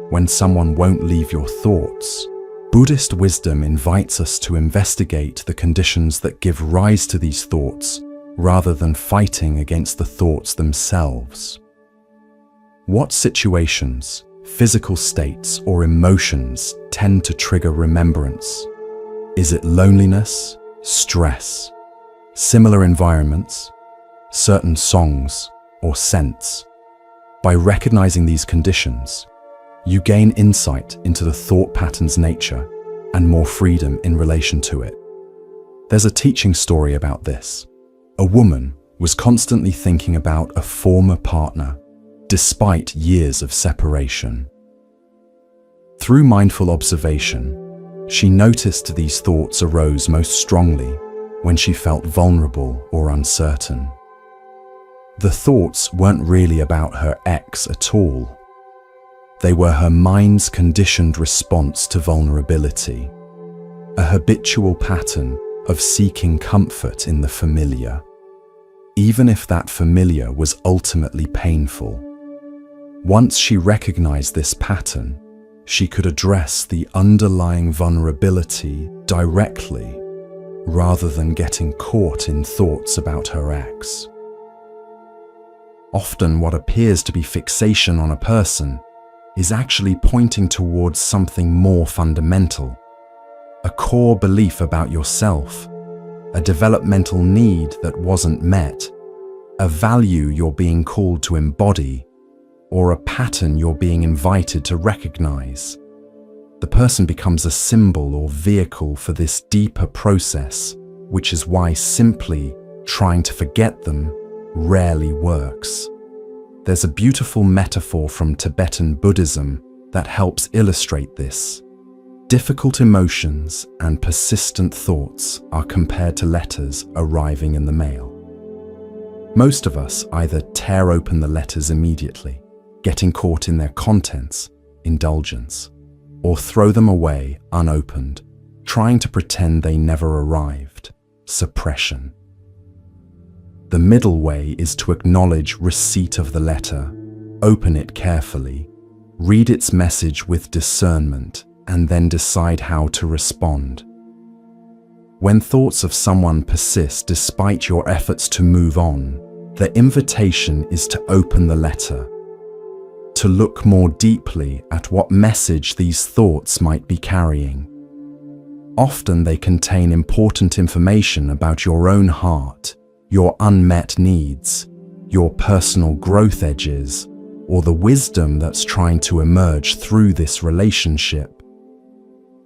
When someone won't leave your thoughts, Buddhist wisdom invites us to investigate the conditions that give rise to these thoughts rather than fighting against the thoughts themselves. What situations, physical states, or emotions tend to trigger remembrance? Is it loneliness, stress, similar environments, certain songs, or scents? By recognizing these conditions, you gain insight into the thought pattern's nature and more freedom in relation to it. There's a teaching story about this. A woman was constantly thinking about a former partner, despite years of separation. Through mindful observation, she noticed these thoughts arose most strongly when she felt vulnerable or uncertain. The thoughts weren't really about her ex at all. They were her mind's conditioned response to vulnerability, a habitual pattern of seeking comfort in the familiar, even if that familiar was ultimately painful. Once she recognized this pattern, she could address the underlying vulnerability directly, rather than getting caught in thoughts about her ex. Often what appears to be fixation on a person is actually pointing towards something more fundamental, a core belief about yourself, a developmental need that wasn't met, a value you're being called to embody, or a pattern you're being invited to recognize. The person becomes a symbol or vehicle for this deeper process, which is why simply trying to forget them rarely works. There's a beautiful metaphor from Tibetan Buddhism that helps illustrate this. Difficult emotions and persistent thoughts are compared to letters arriving in the mail. Most of us either tear open the letters immediately, getting caught in their contents, indulgence, or throw them away unopened, trying to pretend they never arrived, suppression. The middle way is to acknowledge receipt of the letter, open it carefully, read its message with discernment, and then decide how to respond. When thoughts of someone persist despite your efforts to move on, the invitation is to open the letter, to look more deeply at what message these thoughts might be carrying. Often they contain important information about your own heart, your unmet needs, your personal growth edges, or the wisdom that's trying to emerge through this relationship.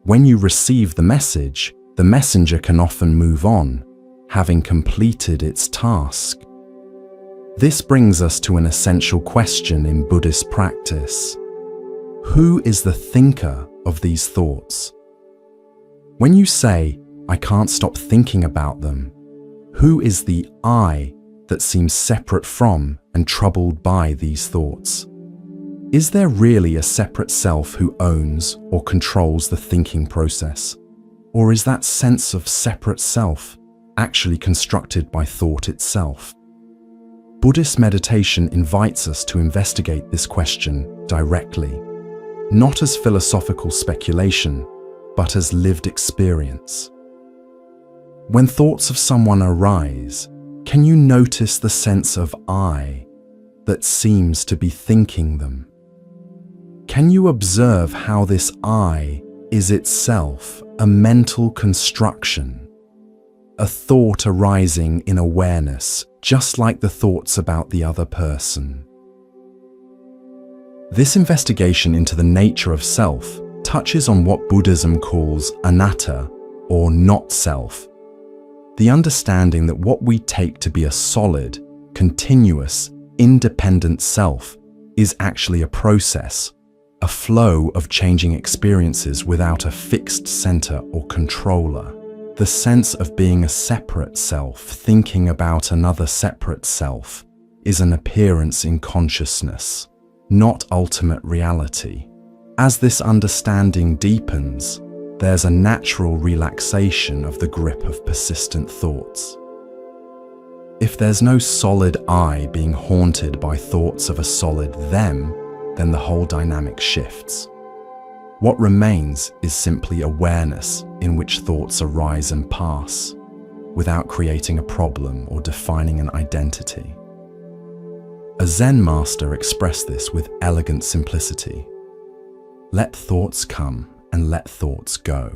When you receive the message, the messenger can often move on, having completed its task. This brings us to an essential question in Buddhist practice. Who is the thinker of these thoughts? When you say, "I can't stop thinking about them," who is the I that seems separate from and troubled by these thoughts? Is there really a separate self who owns or controls the thinking process? Or is that sense of separate self actually constructed by thought itself? Buddhist meditation invites us to investigate this question directly, not as philosophical speculation, but as lived experience. When thoughts of someone arise, can you notice the sense of I that seems to be thinking them? Can you observe how this I is itself a mental construction, a thought arising in awareness, just like the thoughts about the other person? This investigation into the nature of self touches on what Buddhism calls anatta, or not self, the understanding that what we take to be a solid, continuous, independent self is actually a process, a flow of changing experiences without a fixed center or controller. The sense of being a separate self, thinking about another separate self, is an appearance in consciousness, not ultimate reality. As this understanding deepens, there's a natural relaxation of the grip of persistent thoughts. If there's no solid I being haunted by thoughts of a solid them, then the whole dynamic shifts. What remains is simply awareness in which thoughts arise and pass, without creating a problem or defining an identity. A Zen master expressed this with elegant simplicity. Let thoughts come and let thoughts go.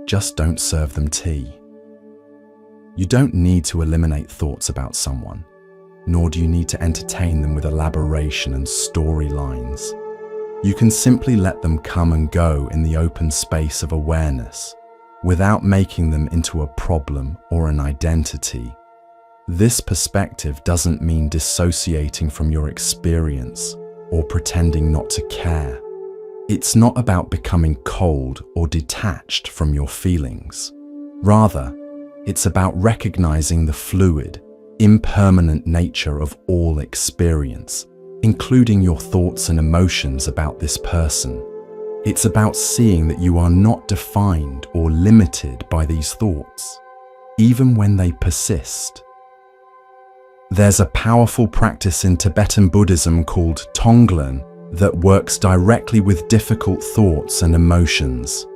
Just don't serve them tea. You don't need to eliminate thoughts about someone, nor do you need to entertain them with elaboration and storylines. You can simply let them come and go in the open space of awareness, without making them into a problem or an identity. This perspective doesn't mean dissociating from your experience or pretending not to care. It's not about becoming cold or detached from your feelings. Rather, it's about recognizing the fluid, impermanent nature of all experience, including your thoughts and emotions about this person. It's about seeing that you are not defined or limited by these thoughts, even when they persist. There's a powerful practice in Tibetan Buddhism called Tonglen that works directly with difficult thoughts and emotions.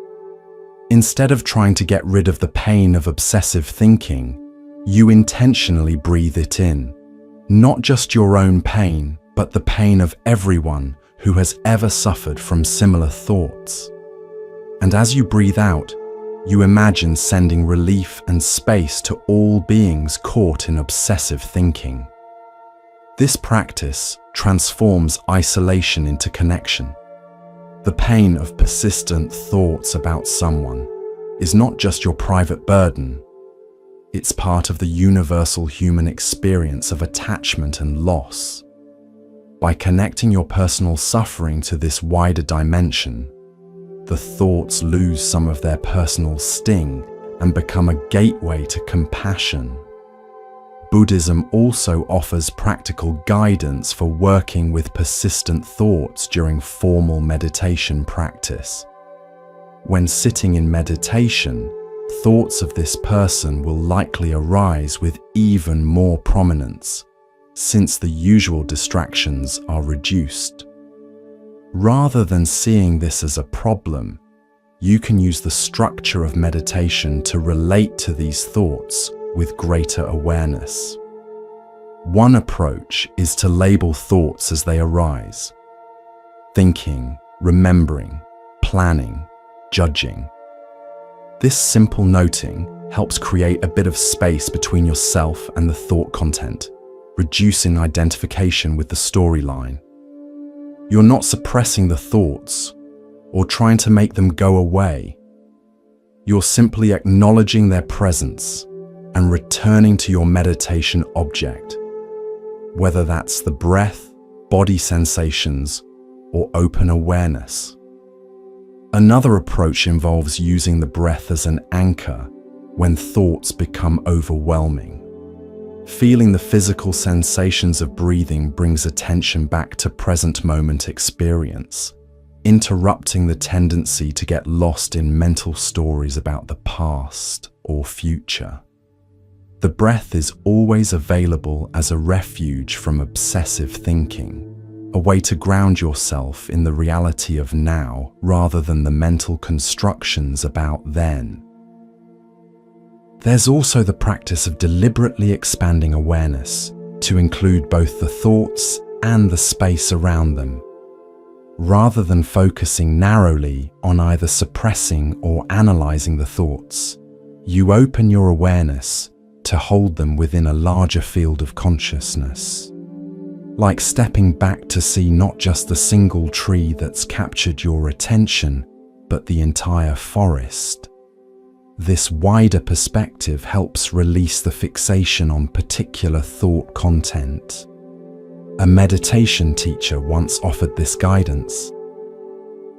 Instead of trying to get rid of the pain of obsessive thinking, you intentionally breathe it in. Not just your own pain, but the pain of everyone who has ever suffered from similar thoughts. And as you breathe out, you imagine sending relief and space to all beings caught in obsessive thinking. This practice transforms isolation into connection. The pain of persistent thoughts about someone is not just your private burden. It's part of the universal human experience of attachment and loss. By connecting your personal suffering to this wider dimension, the thoughts lose some of their personal sting and become a gateway to compassion. Buddhism also offers practical guidance for working with persistent thoughts during formal meditation practice. When sitting in meditation, thoughts of this person will likely arise with even more prominence, since the usual distractions are reduced. Rather than seeing this as a problem, you can use the structure of meditation to relate to these thoughts with greater awareness. One approach is to label thoughts as they arise: thinking, remembering, planning, judging. This simple noting helps create a bit of space between yourself and the thought content, reducing identification with the storyline. You're not suppressing the thoughts or trying to make them go away. You're simply acknowledging their presence and returning to your meditation object, whether that's the breath, body sensations, or open awareness. Another approach involves using the breath as an anchor when thoughts become overwhelming. Feeling the physical sensations of breathing brings attention back to present moment experience, interrupting the tendency to get lost in mental stories about the past or future. The breath is always available as a refuge from obsessive thinking, a way to ground yourself in the reality of now rather than the mental constructions about then. There's also the practice of deliberately expanding awareness to include both the thoughts and the space around them. Rather than focusing narrowly on either suppressing or analyzing the thoughts, you open your awareness to hold them within a larger field of consciousness. Like stepping back to see not just the single tree that's captured your attention, but the entire forest. This wider perspective helps release the fixation on particular thought content. A meditation teacher once offered this guidance: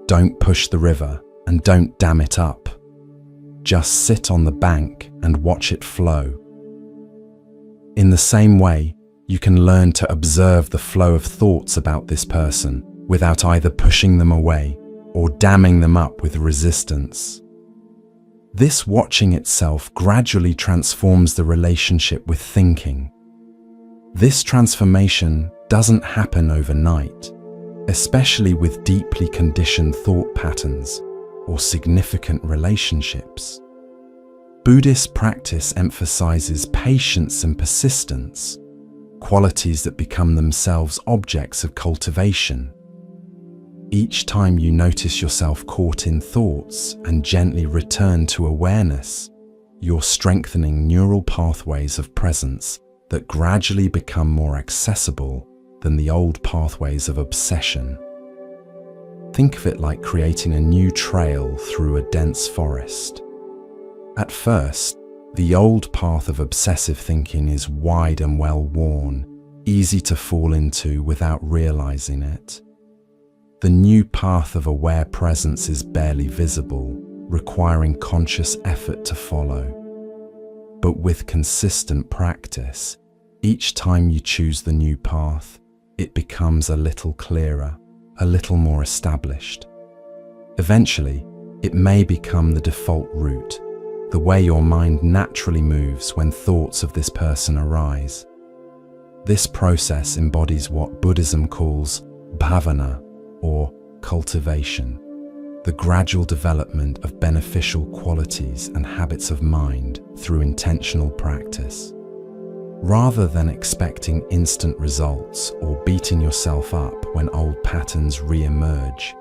don't push the river and don't dam it up. Just sit on the bank and watch it flow. In the same way, you can learn to observe the flow of thoughts about this person without either pushing them away or damming them up with resistance. This watching itself gradually transforms the relationship with thinking. This transformation doesn't happen overnight, especially with deeply conditioned thought patterns or significant relationships. Buddhist practice emphasizes patience and persistence, qualities that become themselves objects of cultivation. Each time you notice yourself caught in thoughts and gently return to awareness, you're strengthening neural pathways of presence that gradually become more accessible than the old pathways of obsession. Think of it like creating a new trail through a dense forest. At first, the old path of obsessive thinking is wide and well-worn, easy to fall into without realizing it. The new path of aware presence is barely visible, requiring conscious effort to follow. But with consistent practice, each time you choose the new path, it becomes a little clearer, a little more established. Eventually, it may become the default route, the way your mind naturally moves when thoughts of this person arise. This process embodies what Buddhism calls bhavana, or cultivation, the gradual development of beneficial qualities and habits of mind through intentional practice. Rather than expecting instant results or beating yourself up when old patterns re-emerge,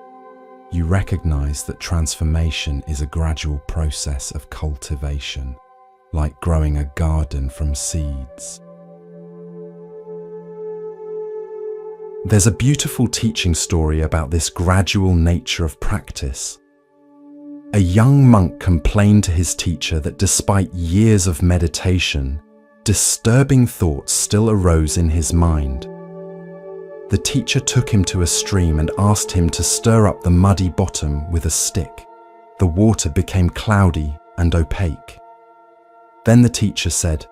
you recognize that transformation is a gradual process of cultivation, like growing a garden from seeds. There's a beautiful teaching story about this gradual nature of practice. A young monk complained to his teacher that despite years of meditation, disturbing thoughts still arose in his mind. The teacher took him to a stream and asked him to stir up the muddy bottom with a stick. The water became cloudy and opaque. Then the teacher said,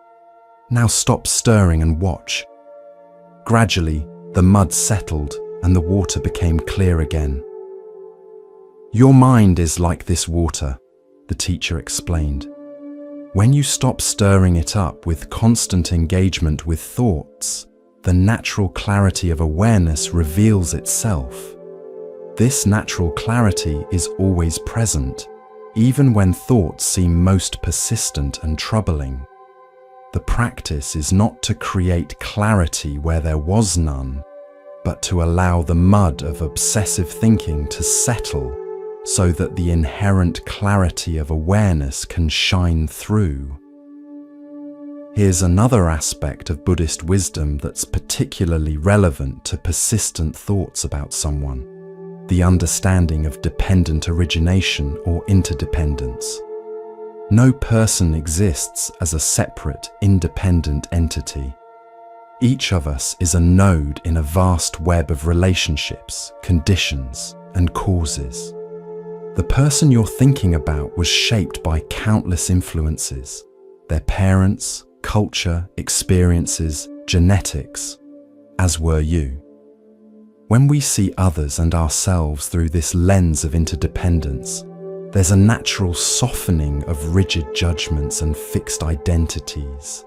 "Now stop stirring and watch." Gradually, the mud settled and the water became clear again. "Your mind is like this water," the teacher explained. "When you stop stirring it up with constant engagement with thoughts, the natural clarity of awareness reveals itself. This natural clarity is always present, even when thoughts seem most persistent and troubling. The practice is not to create clarity where there was none, but to allow the mud of obsessive thinking to settle so that the inherent clarity of awareness can shine through. Here's another aspect of Buddhist wisdom that's particularly relevant to persistent thoughts about someone: the understanding of dependent origination or interdependence. No person exists as a separate, independent entity. Each of us is a node in a vast web of relationships, conditions, and causes. The person you're thinking about was shaped by countless influences: their parents, culture, experiences, genetics, as were you. When we see others and ourselves through this lens of interdependence, there's a natural softening of rigid judgments and fixed identities.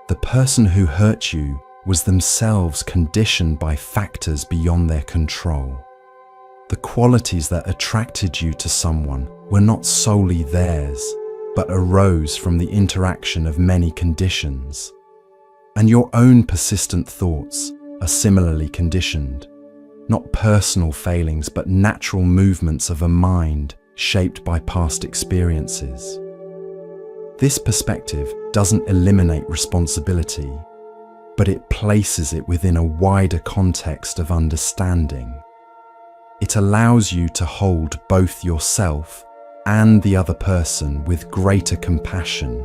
The person who hurt you was themselves conditioned by factors beyond their control. The qualities that attracted you to someone were not solely theirs, but arose from the interaction of many conditions. And your own persistent thoughts are similarly conditioned, not personal failings, but natural movements of a mind shaped by past experiences. This perspective doesn't eliminate responsibility, but it places it within a wider context of understanding. It allows you to hold both yourself and the other person with greater compassion,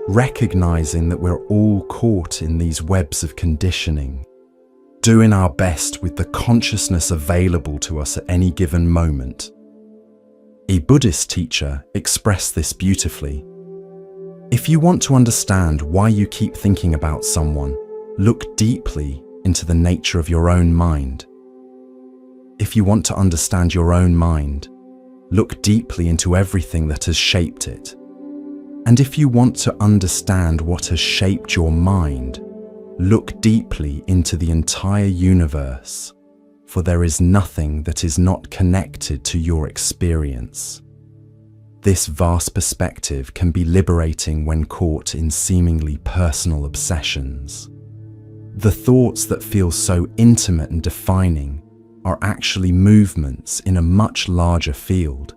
recognizing that we're all caught in these webs of conditioning, doing our best with the consciousness available to us at any given moment. A Buddhist teacher expressed this beautifully. If you want to understand why you keep thinking about someone, look deeply into the nature of your own mind. If you want to understand your own mind, look deeply into everything that has shaped it. And if you want to understand what has shaped your mind, look deeply into the entire universe, for there is nothing that is not connected to your experience. This vast perspective can be liberating when caught in seemingly personal obsessions. The thoughts that feel so intimate and defining are actually movements in a much larger field,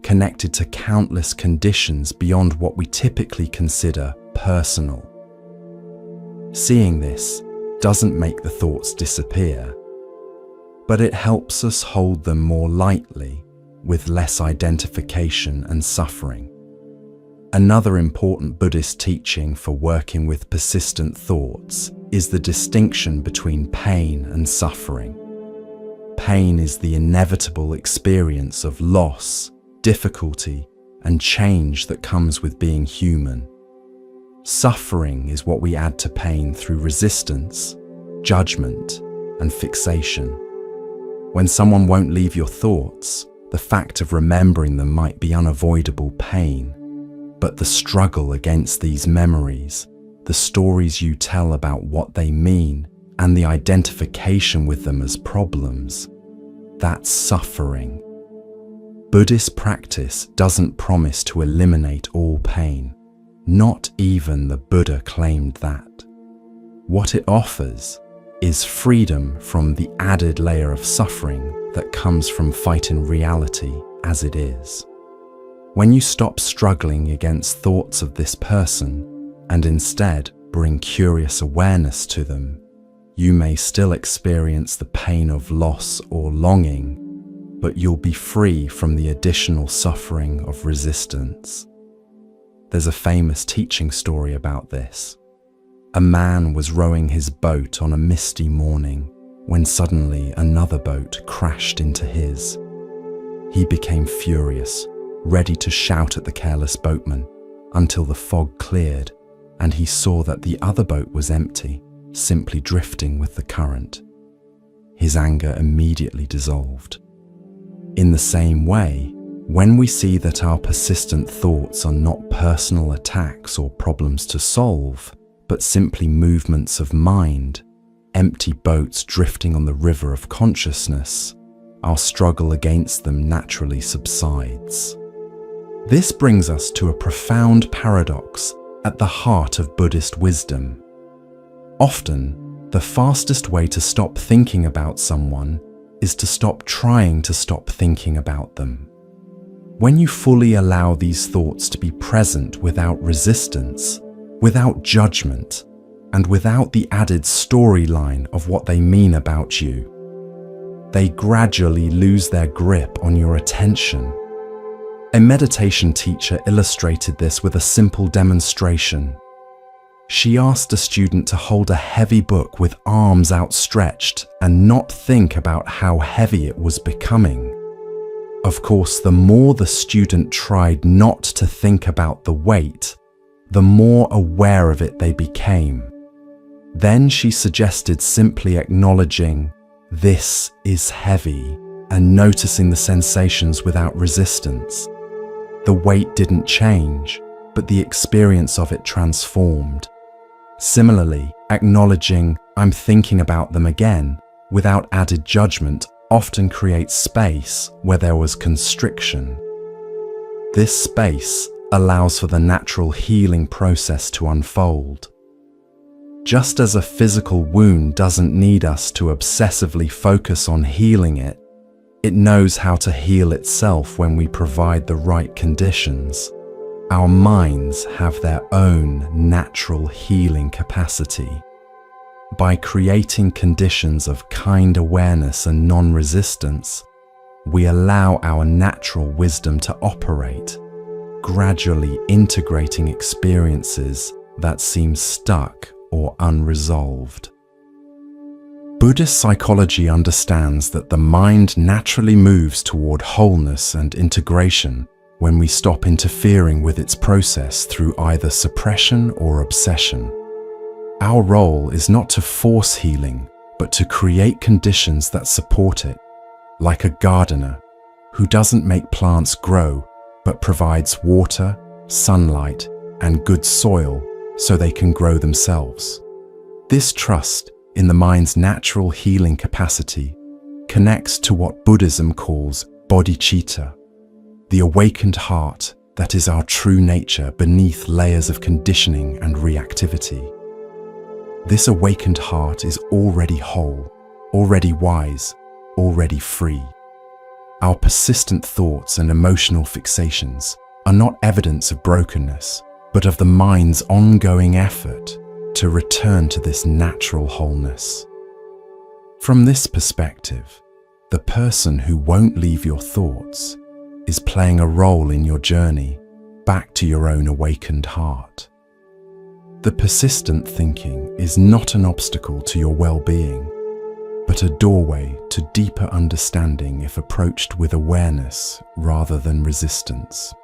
connected to countless conditions beyond what we typically consider personal. Seeing this doesn't make the thoughts disappear, but it helps us hold them more lightly, with less identification and suffering. Another important Buddhist teaching for working with persistent thoughts is the distinction between pain and suffering. Pain is the inevitable experience of loss, difficulty, and change that comes with being human. Suffering is what we add to pain through resistance, judgment, and fixation. When someone won't leave your thoughts, the fact of remembering them might be unavoidable pain, but the struggle against these memories, the stories you tell about what they mean, and the identification with them as problems, that's suffering. Buddhist practice doesn't promise to eliminate all pain. Not even the Buddha claimed that. What it offers is freedom from the added layer of suffering that comes from fighting reality as it is. When you stop struggling against thoughts of this person and instead bring curious awareness to them, You may still experience the pain of loss or longing, but you'll be free from the additional suffering of resistance. There's a famous teaching story about this. A man was rowing his boat on a misty morning when suddenly another boat crashed into his. He became furious, ready to shout at the careless boatman, until the fog cleared and he saw that the other boat was empty, simply drifting with the current. His anger immediately dissolved. In the same way, when we see that our persistent thoughts are not personal attacks or problems to solve, but simply movements of mind, empty boats drifting on the river of consciousness, our struggle against them naturally subsides. This brings us to a profound paradox at the heart of Buddhist wisdom. Often, the fastest way to stop thinking about someone is to stop trying to stop thinking about them. When you fully allow these thoughts to be present without resistance, without judgment, and without the added storyline of what they mean about you, they gradually lose their grip on your attention. A meditation teacher illustrated this with a simple demonstration. She asked a student to hold a heavy book with arms outstretched and not think about how heavy it was becoming. Of course, the more the student tried not to think about the weight, the more aware of it they became. Then she suggested simply acknowledging, "This is heavy," and noticing the sensations without resistance. The weight didn't change, but the experience of it transformed. Similarly, acknowledging, "I'm thinking about them again," without added judgment often creates space where there was constriction. This space allows for the natural healing process to unfold. Just as a physical wound doesn't need us to obsessively focus on healing it, it knows how to heal itself when we provide the right conditions. Our minds have their own natural healing capacity. By creating conditions of kind awareness and non-resistance, we allow our natural wisdom to operate, gradually integrating experiences that seem stuck or unresolved. Buddhist psychology understands that the mind naturally moves toward wholeness and integration when we stop interfering with its process through either suppression or obsession. Our role is not to force healing, but to create conditions that support it, like a gardener who doesn't make plants grow, but provides water, sunlight, and good soil so they can grow themselves. This trust in the mind's natural healing capacity connects to what Buddhism calls bodhicitta, the awakened heart that is our true nature beneath layers of conditioning and reactivity. This awakened heart is already whole, already wise, already free. Our persistent thoughts and emotional fixations are not evidence of brokenness, but of the mind's ongoing effort to return to this natural wholeness. From this perspective, the person who won't leave your thoughts is playing a role in your journey back to your own awakened heart. The persistent thinking is not an obstacle to your well-being, but a doorway to deeper understanding if approached with awareness rather than resistance.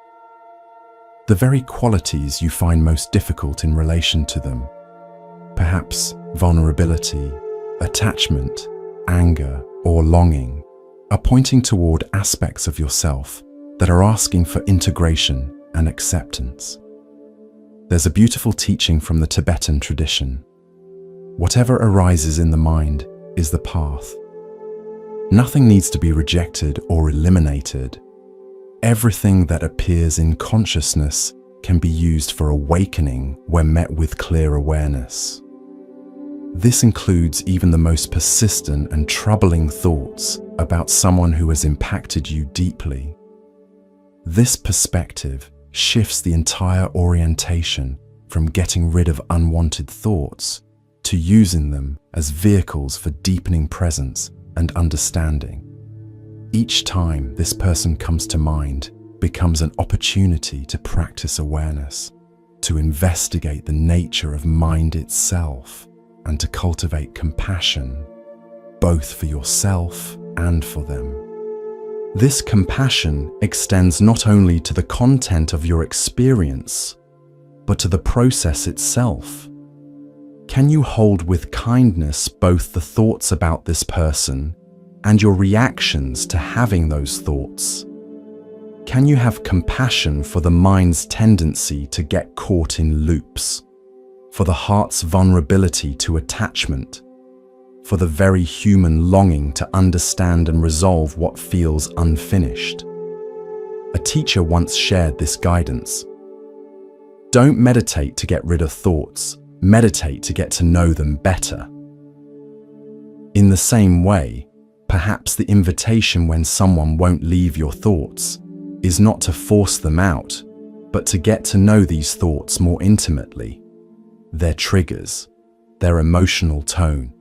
The very qualities you find most difficult in relation to them, perhaps vulnerability, attachment, anger, or longing, are pointing toward aspects of yourself that are asking for integration and acceptance. There's a beautiful teaching from the Tibetan tradition. Whatever arises in the mind is the path. Nothing needs to be rejected or eliminated. Everything that appears in consciousness can be used for awakening when met with clear awareness. This includes even the most persistent and troubling thoughts about someone who has impacted you deeply. This perspective shifts the entire orientation from getting rid of unwanted thoughts to using them as vehicles for deepening presence and understanding. Each time this person comes to mind becomes an opportunity to practice awareness, to investigate the nature of mind itself, and to cultivate compassion, both for yourself and for them. This compassion extends not only to the content of your experience, but to the process itself. Can you hold with kindness both the thoughts about this person and your reactions to having those thoughts? Can you have compassion for the mind's tendency to get caught in loops, for the heart's vulnerability to attachment, for the very human longing to understand and resolve what feels unfinished? A teacher once shared this guidance. Don't meditate to get rid of thoughts, meditate to get to know them better. In the same way, perhaps the invitation when someone won't leave your thoughts is not to force them out, but to get to know these thoughts more intimately. Their triggers, their emotional tone,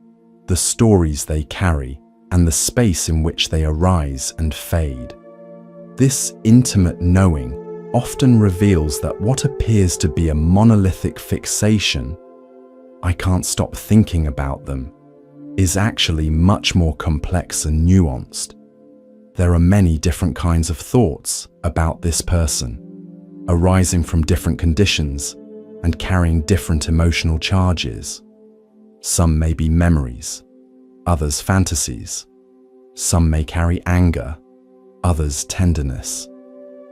the stories they carry, and the space in which they arise and fade. This intimate knowing often reveals that what appears to be a monolithic fixation, "I can't stop thinking about them," is actually much more complex and nuanced. There are many different kinds of thoughts about this person, arising from different conditions and carrying different emotional charges. Some may be memories, others fantasies. Some may carry anger, others tenderness.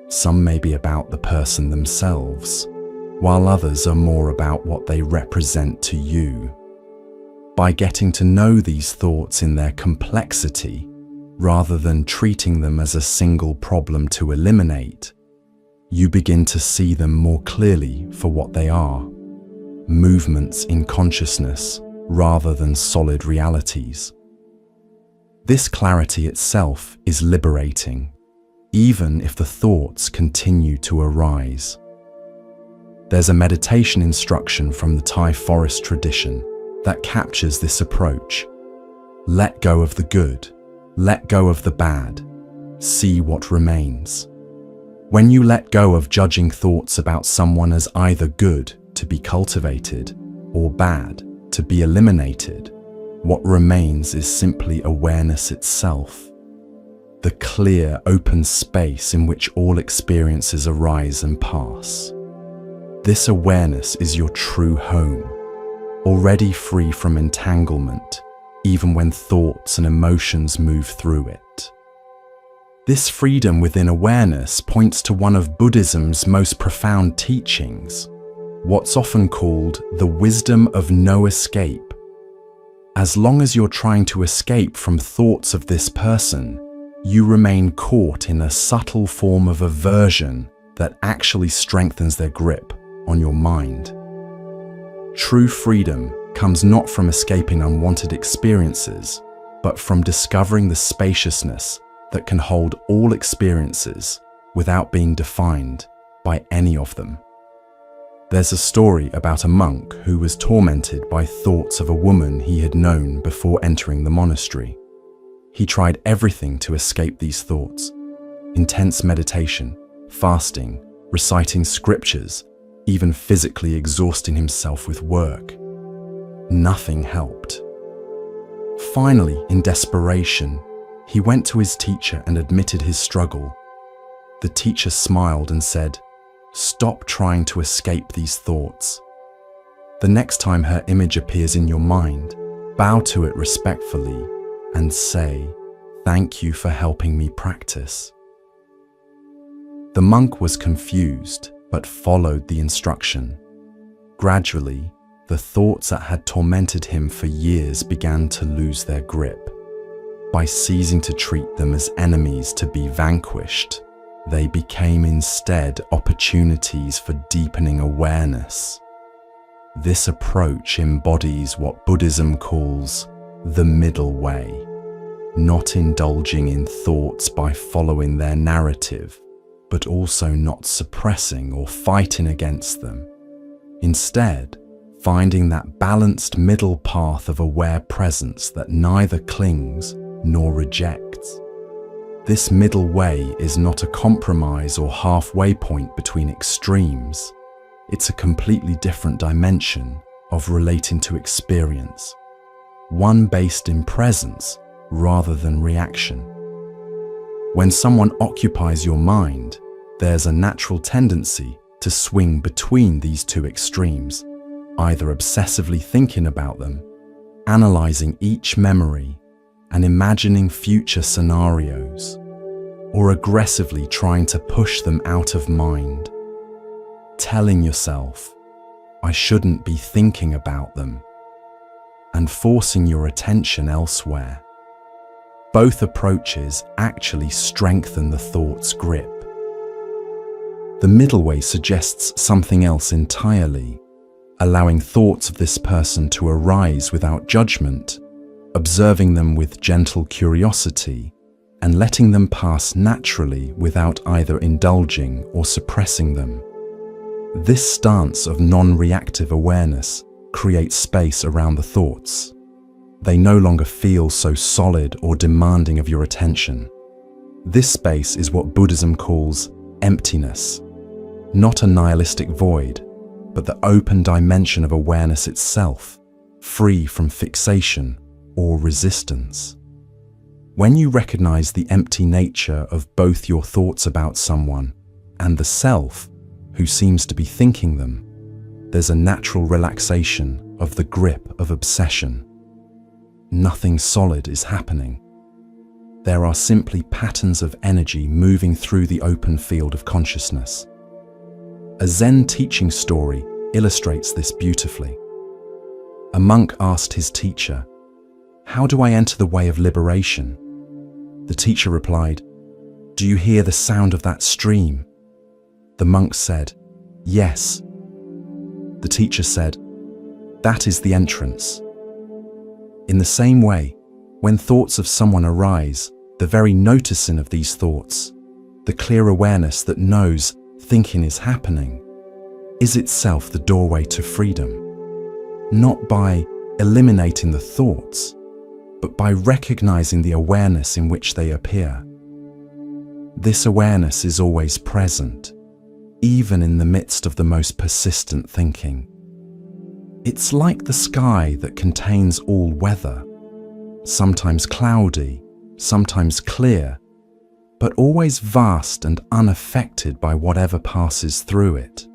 Some may be about the person themselves, while others are more about what they represent to you. By getting to know these thoughts in their complexity, rather than treating them as a single problem to eliminate, you begin to see them more clearly for what they are, movements in consciousness rather than solid realities. This clarity itself is liberating, even if the thoughts continue to arise. There's a meditation instruction from the Thai forest tradition that captures this approach. Let go of the good, let go of the bad, see what remains. When you let go of judging thoughts about someone as either good to be cultivated or bad to be eliminated, what remains is simply awareness itself, the clear, open space in which all experiences arise and pass. This awareness is your true home, already free from entanglement, even when thoughts and emotions move through it. This freedom within awareness points to one of Buddhism's most profound teachings, what's often called the wisdom of no escape. As long as you're trying to escape from thoughts of this person, you remain caught in a subtle form of aversion that actually strengthens their grip on your mind. True freedom comes not from escaping unwanted experiences, but from discovering the spaciousness that can hold all experiences without being defined by any of them. There's a story about a monk who was tormented by thoughts of a woman he had known before entering the monastery. He tried everything to escape these thoughts: intense meditation, fasting, reciting scriptures, even physically exhausting himself with work. Nothing helped. Finally, in desperation, he went to his teacher and admitted his struggle. The teacher smiled and said, "Stop trying to escape these thoughts. The next time her image appears in your mind, bow to it respectfully and say, 'Thank you for helping me practice.'" The monk was confused, but followed the instruction. Gradually, the thoughts that had tormented him for years began to lose their grip. By ceasing to treat them as enemies to be vanquished, they became instead opportunities for deepening awareness. This approach embodies what Buddhism calls the middle way, not indulging in thoughts by following their narrative, but also not suppressing or fighting against them. Instead, finding that balanced middle path of aware presence that neither clings nor rejects. This middle way is not a compromise or halfway point between extremes. It's a completely different dimension of relating to experience, one based in presence rather than reaction. When someone occupies your mind, there's a natural tendency to swing between these two extremes, either obsessively thinking about them, analyzing each memory, and imagining future scenarios, or aggressively trying to push them out of mind, telling yourself, "I shouldn't be thinking about them," and forcing your attention elsewhere. Both approaches actually strengthen the thought's grip. The middle way suggests something else entirely, allowing thoughts of this person to arise without judgment, observing them with gentle curiosity, and letting them pass naturally without either indulging or suppressing them. This stance of non-reactive awareness creates space around the thoughts. They no longer feel so solid or demanding of your attention. This space is what Buddhism calls emptiness, not a nihilistic void, but the open dimension of awareness itself, free from fixation or resistance. When you recognize the empty nature of both your thoughts about someone and the self who seems to be thinking them, there's a natural relaxation of the grip of obsession. Nothing solid is happening. There are simply patterns of energy moving through the open field of consciousness. A Zen teaching story illustrates this beautifully. A monk asked his teacher, "How do I enter the way of liberation?" The teacher replied, "Do you hear the sound of that stream?" The monk said, "Yes." The teacher said, "That is the entrance." In the same way, when thoughts of someone arise, the very noticing of these thoughts, the clear awareness that knows thinking is happening, is itself the doorway to freedom. Not by eliminating the thoughts, but by recognizing the awareness in which they appear. This awareness is always present, even in the midst of the most persistent thinking. It's like the sky that contains all weather, sometimes cloudy, sometimes clear, but always vast and unaffected by whatever passes through it.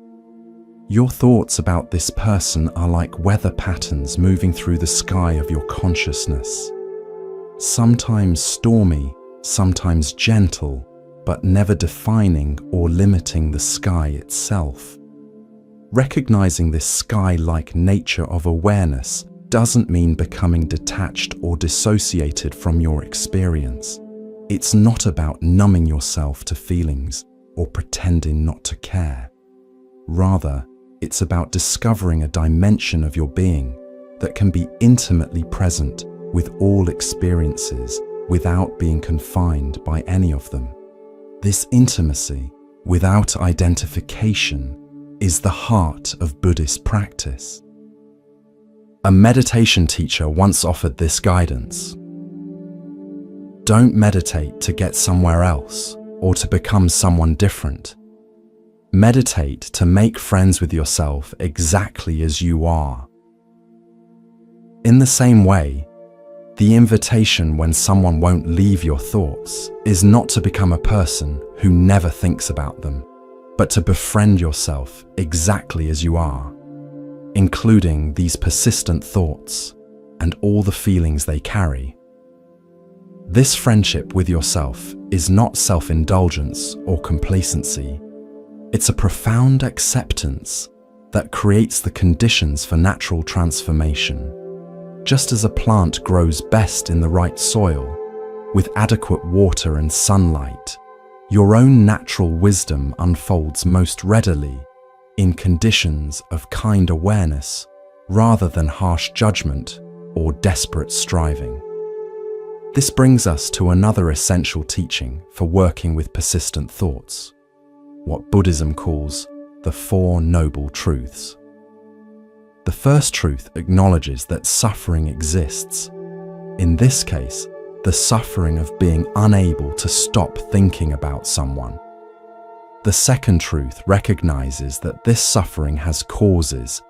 Your thoughts about this person are like weather patterns moving through the sky of your consciousness. Sometimes stormy, sometimes gentle, but never defining or limiting the sky itself. Recognizing this sky-like nature of awareness doesn't mean becoming detached or dissociated from your experience. It's not about numbing yourself to feelings or pretending not to care. Rather, it's about discovering a dimension of your being that can be intimately present with all experiences without being confined by any of them. This intimacy, without identification, is the heart of Buddhist practice. A meditation teacher once offered this guidance. Don't meditate to get somewhere else or to become someone different. Meditate to make friends with yourself exactly as you are. In the same way, the invitation when someone won't leave your thoughts is not to become a person who never thinks about them, but to befriend yourself exactly as you are, including these persistent thoughts and all the feelings they carry. This friendship with yourself is not self-indulgence or complacency. It's a profound acceptance that creates the conditions for natural transformation. Just as a plant grows best in the right soil, with adequate water and sunlight, your own natural wisdom unfolds most readily in conditions of kind awareness rather than harsh judgment or desperate striving. This brings us to another essential teaching for working with persistent thoughts, what Buddhism calls the Four Noble Truths. The The first truth acknowledges that suffering exists. In this case, the suffering of being unable to stop thinking about someone. The second truth recognizes that this suffering has causes,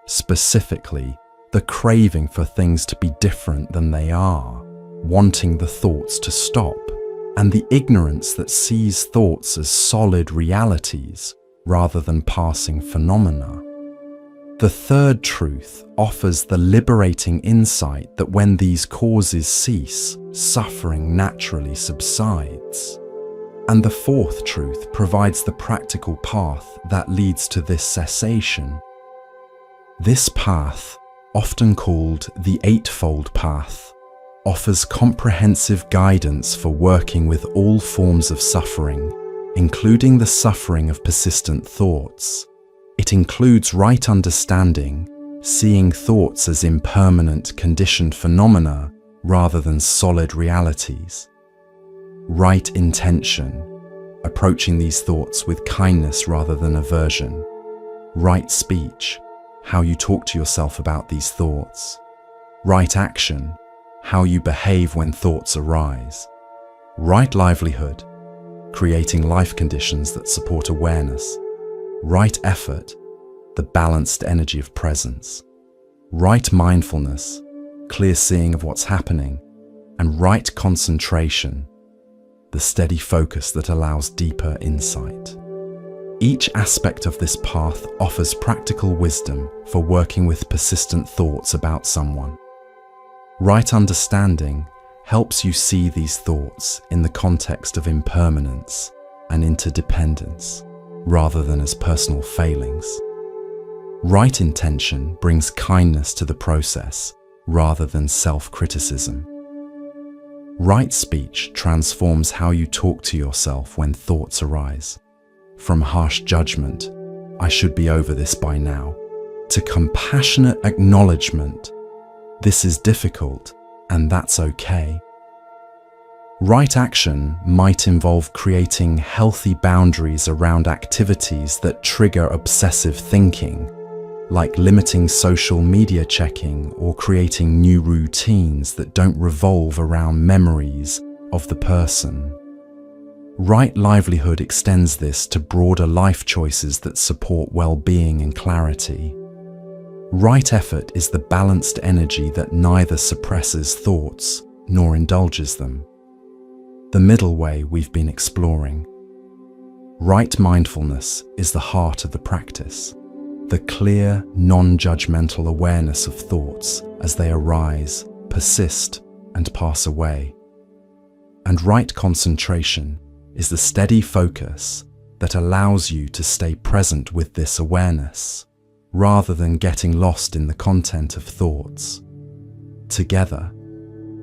specifically the craving for things to be different than they are, wanting the thoughts to stop, and the ignorance that sees thoughts as solid realities rather than passing phenomena. The third truth offers the liberating insight that when these causes cease, suffering naturally subsides. And the fourth truth provides the practical path that leads to this cessation. This path, often called the Eightfold Path, offers comprehensive guidance for working with all forms of suffering, including the suffering of persistent thoughts. It includes right understanding, seeing thoughts as impermanent conditioned phenomena rather than solid realities. Right intention, approaching these thoughts with kindness rather than aversion. Right speech, how you talk to yourself about these thoughts. Right action, how you behave when thoughts arise. Right livelihood, creating life conditions that support awareness. Right effort, the balanced energy of presence. Right mindfulness, clear seeing of what's happening. And right concentration, the steady focus that allows deeper insight. Each aspect of this path offers practical wisdom for working with persistent thoughts about someone. Right understanding helps you see these thoughts in the context of impermanence and interdependence, rather than as personal failings. Right intention brings kindness to the process, rather than self-criticism. Right speech transforms how you talk to yourself when thoughts arise. From harsh judgment, I should be over this by now, to compassionate acknowledgement, this is difficult and that's okay. Right action might involve creating healthy boundaries around activities that trigger obsessive thinking, like limiting social media checking or creating new routines that don't revolve around memories of the person. Right livelihood extends this to broader life choices that support well-being and clarity. Right effort is the balanced energy that neither suppresses thoughts nor indulges them. The middle way we've been exploring. Right mindfulness is the heart of the practice, the clear, non-judgmental awareness of thoughts as they arise, persist, and pass away. And right concentration is the steady focus that allows you to stay present with this awareness, rather than getting lost in the content of thoughts. Together,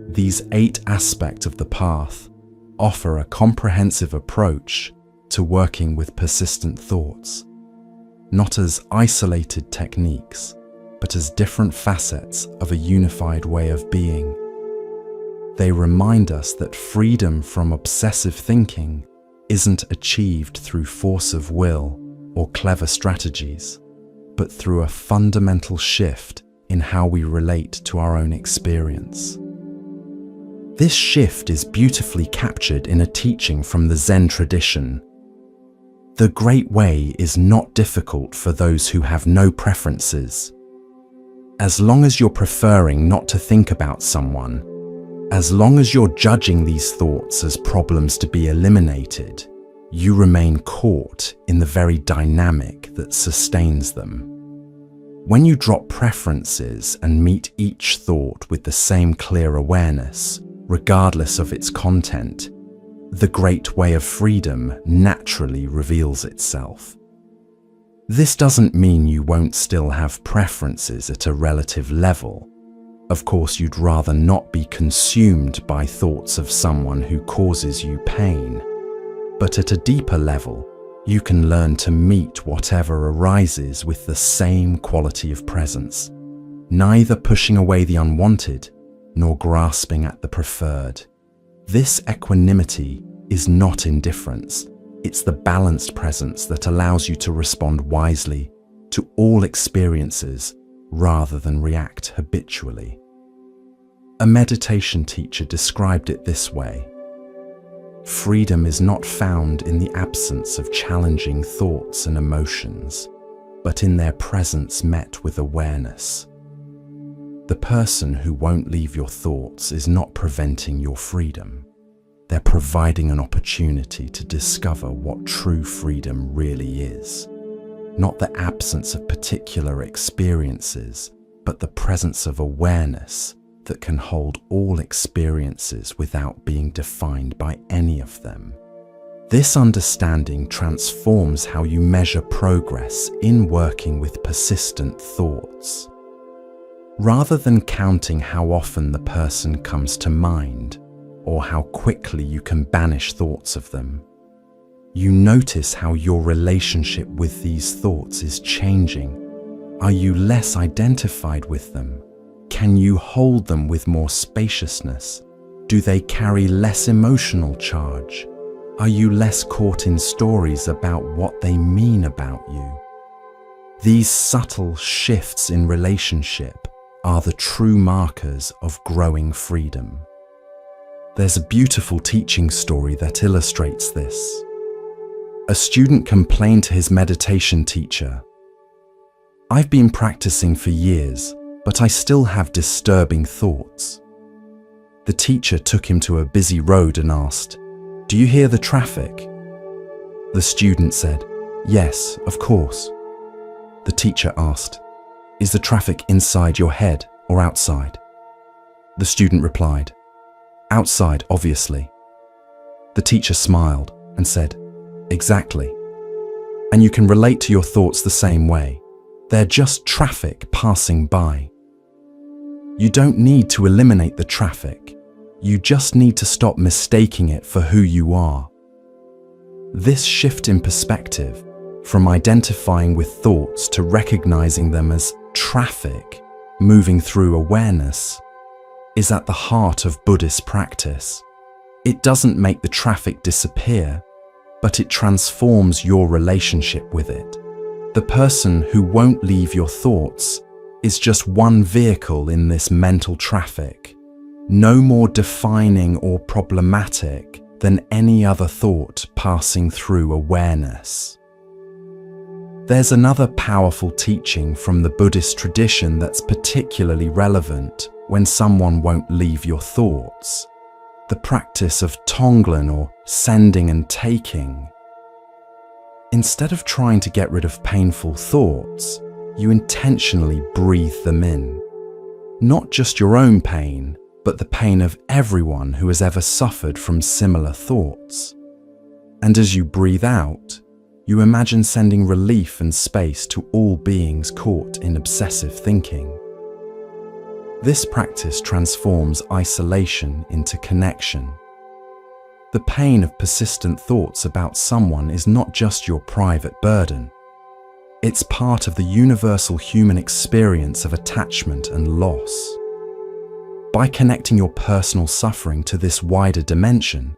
these 8 aspects of the path offer a comprehensive approach to working with persistent thoughts, not as isolated techniques, but as different facets of a unified way of being. They remind us that freedom from obsessive thinking isn't achieved through force of will or clever strategies, but through a fundamental shift in how we relate to our own experience. This shift is beautifully captured in a teaching from the Zen tradition. The Great Way is not difficult for those who have no preferences. As long as you're preferring not to think about someone, as long as you're judging these thoughts as problems to be eliminated, you remain caught in the very dynamic that sustains them. When you drop preferences and meet each thought with the same clear awareness, regardless of its content, the great way of freedom naturally reveals itself. This doesn't mean you won't still have preferences at a relative level. Of course, you'd rather not be consumed by thoughts of someone who causes you pain. But at a deeper level, you can learn to meet whatever arises with the same quality of presence, neither pushing away the unwanted nor grasping at the preferred. This equanimity is not indifference. It's the balanced presence that allows you to respond wisely to all experiences rather than react habitually. A meditation teacher described it this way: freedom is not found in the absence of challenging thoughts and emotions, but in their presence met with awareness. The person who won't leave your thoughts is not preventing your freedom. They're providing an opportunity to discover what true freedom really is. Not the absence of particular experiences, but the presence of awareness that can hold all experiences without being defined by any of them. This understanding transforms how you measure progress in working with persistent thoughts. Rather than counting how often the person comes to mind, or how quickly you can banish thoughts of them, you notice how your relationship with these thoughts is changing. Are you less identified with them? Can you hold them with more spaciousness? Do they carry less emotional charge? Are you less caught in stories about what they mean about you? These subtle shifts in relationship are the true markers of growing freedom. There's a beautiful teaching story that illustrates this. A student complained to his meditation teacher, "I've been practicing for years, but I still have disturbing thoughts." The teacher took him to a busy road and asked, "Do you hear the traffic?" The student said, "Yes, of course." The teacher asked, "Is the traffic inside your head or outside?" The student replied, "Outside, obviously." The teacher smiled and said, "Exactly. And you can relate to your thoughts the same way. They're just traffic passing by. You don't need to eliminate the traffic. You just need to stop mistaking it for who you are." This shift in perspective, from identifying with thoughts to recognizing them as traffic moving through awareness, is at the heart of Buddhist practice. It doesn't make the traffic disappear, but it transforms your relationship with it. The person who won't leave your thoughts is just one vehicle in this mental traffic, no more defining or problematic than any other thought passing through awareness. There's another powerful teaching from the Buddhist tradition that's particularly relevant when someone won't leave your thoughts: the practice of Tonglen, or sending and taking. Instead of trying to get rid of painful thoughts, you intentionally breathe them in. Not just your own pain, but the pain of everyone who has ever suffered from similar thoughts. And as you breathe out, you imagine sending relief and space to all beings caught in obsessive thinking. This practice transforms isolation into connection. The pain of persistent thoughts about someone is not just your private burden. It's part of the universal human experience of attachment and loss. By connecting your personal suffering to this wider dimension,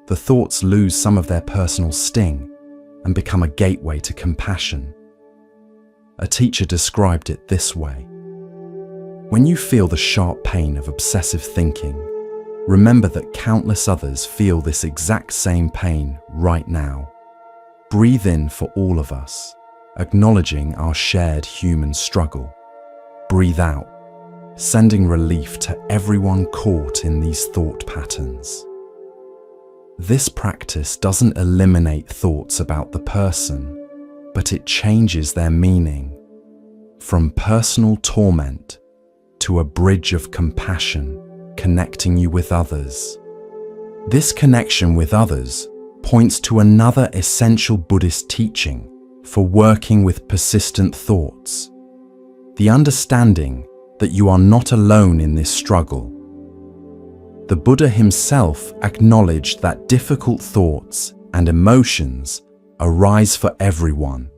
the thoughts lose some of their personal sting and become a gateway to compassion. A teacher described it this way: when you feel the sharp pain of obsessive thinking, remember that countless others feel this exact same pain right now. Breathe in for all of us, acknowledging our shared human struggle. Breathe out, sending relief to everyone caught in these thought patterns. This practice doesn't eliminate thoughts about the person, but it changes their meaning. From personal torment to a bridge of compassion, connecting you with others. This connection with others points to another essential Buddhist teaching for working with persistent thoughts: the understanding that you are not alone in this struggle. The Buddha himself acknowledged that difficult thoughts and emotions arise for everyone,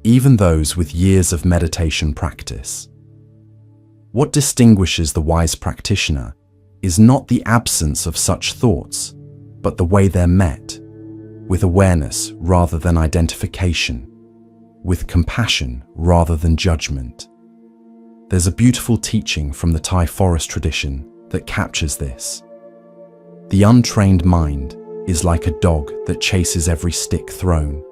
even those with years of meditation practice. What distinguishes the wise practitioner is not the absence of such thoughts, but the way they're met, with awareness rather than identification, with compassion rather than judgment. There's a beautiful teaching from the Thai forest tradition that captures this. The untrained mind is like a dog that chases every stick thrown.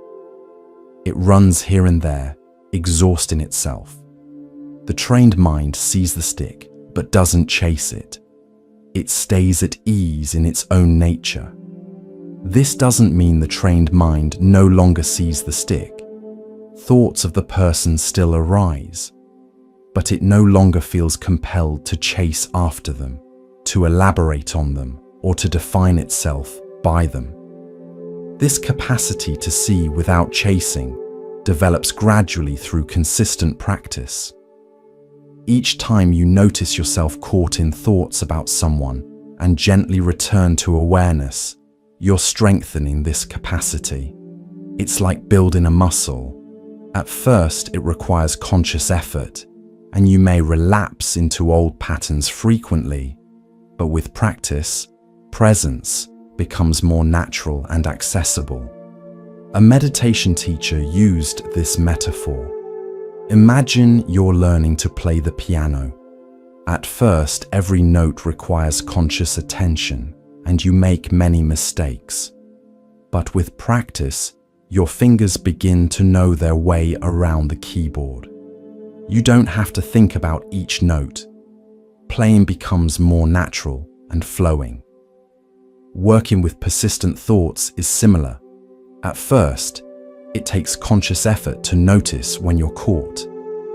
It runs here and there, exhausting itself. The trained mind sees the stick, but doesn't chase it. It stays at ease in its own nature. This doesn't mean the trained mind no longer sees the stick. Thoughts of the person still arise, but it no longer feels compelled to chase after them, to elaborate on them, or to define itself by them. This capacity to see without chasing develops gradually through consistent practice. Each time you notice yourself caught in thoughts about someone and gently return to awareness, you're strengthening this capacity. It's like building a muscle. At first, it requires conscious effort, and you may relapse into old patterns frequently, but with practice, presence becomes more natural and accessible. A meditation teacher used this metaphor. Imagine you're learning to play the piano. At first, every note requires conscious attention, and you make many mistakes. But with practice, your fingers begin to know their way around the keyboard. You don't have to think about each note. Playing becomes more natural and flowing. Working with persistent thoughts is similar. At first, it takes conscious effort to notice when you're caught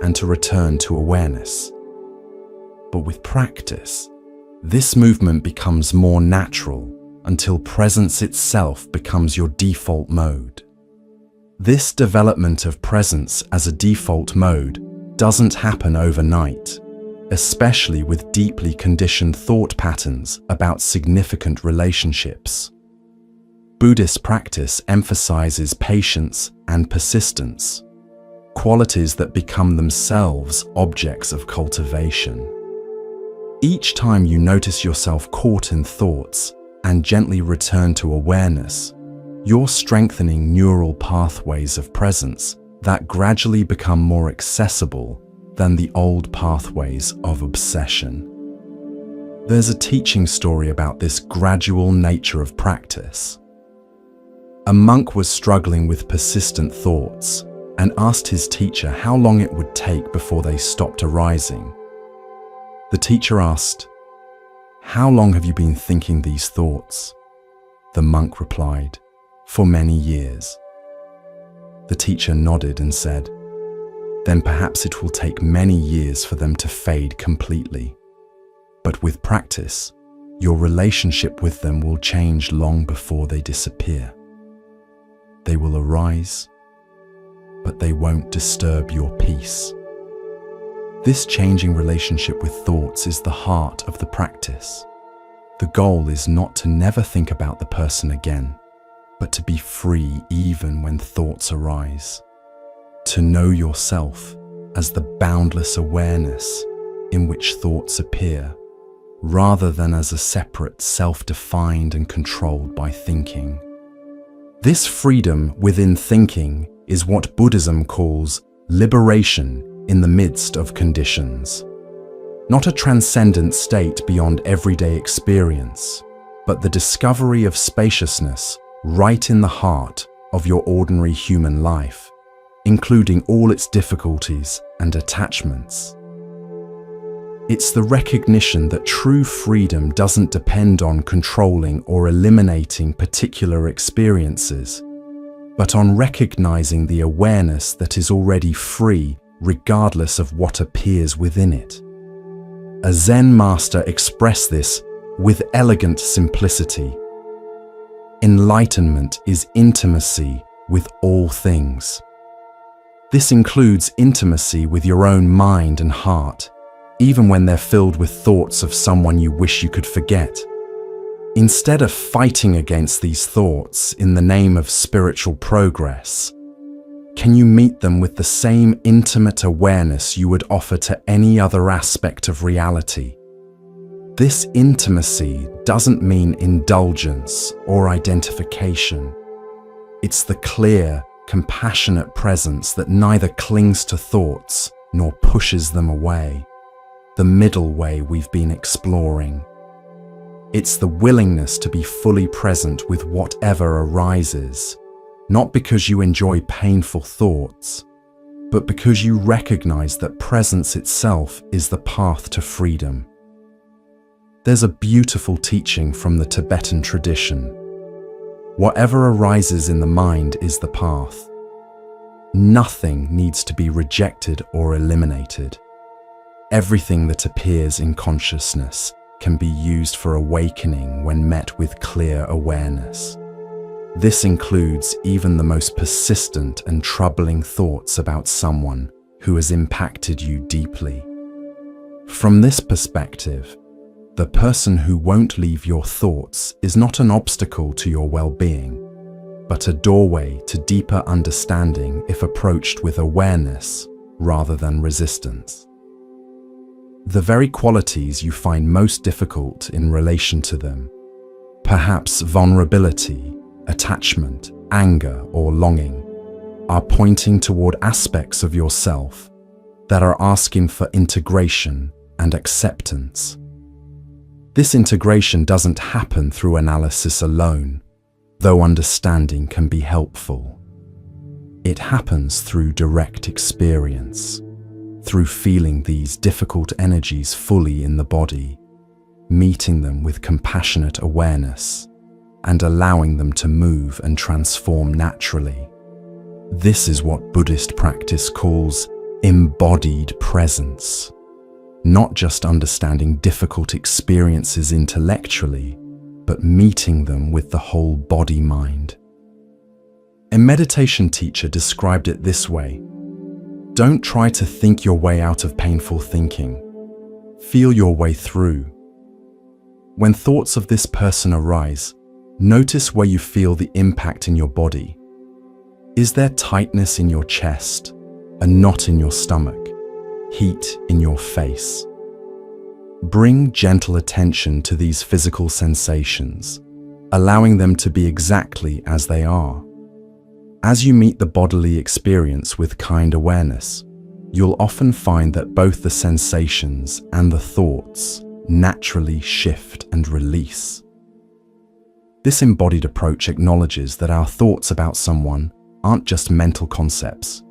and to return to awareness. But with practice, this movement becomes more natural until presence itself becomes your default mode. This development of presence as a default mode doesn't happen overnight, especially with deeply conditioned thought patterns about significant relationships. Buddhist practice emphasizes patience and persistence, qualities that become themselves objects of cultivation. Each time you notice yourself caught in thoughts and gently return to awareness, you're strengthening neural pathways of presence that gradually become more accessible than the old pathways of obsession. There's a teaching story about this gradual nature of practice. A monk was struggling with persistent thoughts and asked his teacher how long it would take before they stopped arising. The teacher asked, "How long have you been thinking these thoughts?" The monk replied, "For many years." The teacher nodded and said, "Then perhaps it will take many years for them to fade completely. But with practice, your relationship with them will change long before they disappear. They will arise, but they won't disturb your peace." This changing relationship with thoughts is the heart of the practice. The goal is not to never think about the person again, but to be free even when thoughts arise. To know yourself as the boundless awareness in which thoughts appear, rather than as a separate, self-defined and controlled by thinking. This freedom within thinking is what Buddhism calls liberation in the midst of conditions. Not a transcendent state beyond everyday experience, but the discovery of spaciousness right in the heart of your ordinary human life, including all its difficulties and attachments. It's the recognition that true freedom doesn't depend on controlling or eliminating particular experiences, but on recognizing the awareness that is already free regardless of what appears within it. A Zen master expressed this with elegant simplicity. Enlightenment is intimacy with all things. This includes intimacy with your own mind and heart, even when they're filled with thoughts of someone you wish you could forget. Instead of fighting against these thoughts in the name of spiritual progress, can you meet them with the same intimate awareness you would offer to any other aspect of reality? This intimacy doesn't mean indulgence or identification. It's the clear, compassionate presence that neither clings to thoughts nor pushes them away. the middle way we've been exploring. It's the willingness to be fully present with whatever arises, not because you enjoy painful thoughts, but because you recognize that presence itself is the path to freedom. There's a beautiful teaching from the Tibetan tradition. Whatever arises in the mind is the path. Nothing needs to be rejected or eliminated. Everything that appears in consciousness can be used for awakening when met with clear awareness. This includes even the most persistent and troubling thoughts about someone who has impacted you deeply. From this perspective, the person who won't leave your thoughts is not an obstacle to your well-being, but a doorway to deeper understanding if approached with awareness rather than resistance. The very qualities you find most difficult in relation to them, perhaps vulnerability, attachment, anger, or longing, are pointing toward aspects of yourself that are asking for integration and acceptance. This integration doesn't happen through analysis alone, though understanding can be helpful. It happens through direct experience, through feeling these difficult energies fully in the body, meeting them with compassionate awareness, and allowing them to move and transform naturally. This is what Buddhist practice calls embodied presence, not just understanding difficult experiences intellectually, but meeting them with the whole body-mind. A meditation teacher described it this way: don't try to think your way out of painful thinking. Feel your way through. When thoughts of this person arise, notice where you feel the impact in your body. Is there tightness in your chest, a knot in your stomach, heat in your face? Bring gentle attention to these physical sensations, allowing them to be exactly as they are. As you meet the bodily experience with kind awareness, you'll often find that both the sensations and the thoughts naturally shift and release. This embodied approach acknowledges that our thoughts about someone aren't just mental concepts,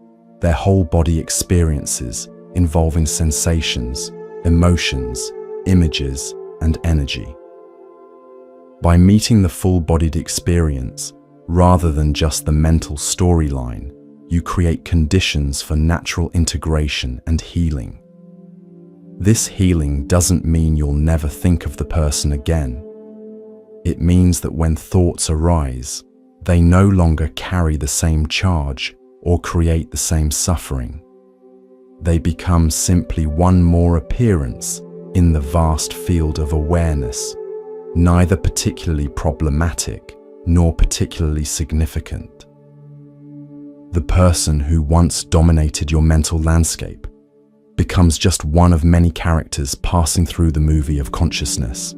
they're whole body experiences involving sensations, emotions, images, and energy. By meeting the full-bodied experience, rather than just the mental storyline, you create conditions for natural integration and healing. This healing doesn't mean you'll never think of the person again. It means that when thoughts arise, they no longer carry the same charge or create the same suffering. They become simply one more appearance in the vast field of awareness, neither particularly problematic nor particularly significant. The person who once dominated your mental landscape becomes just one of many characters passing through the movie of consciousness.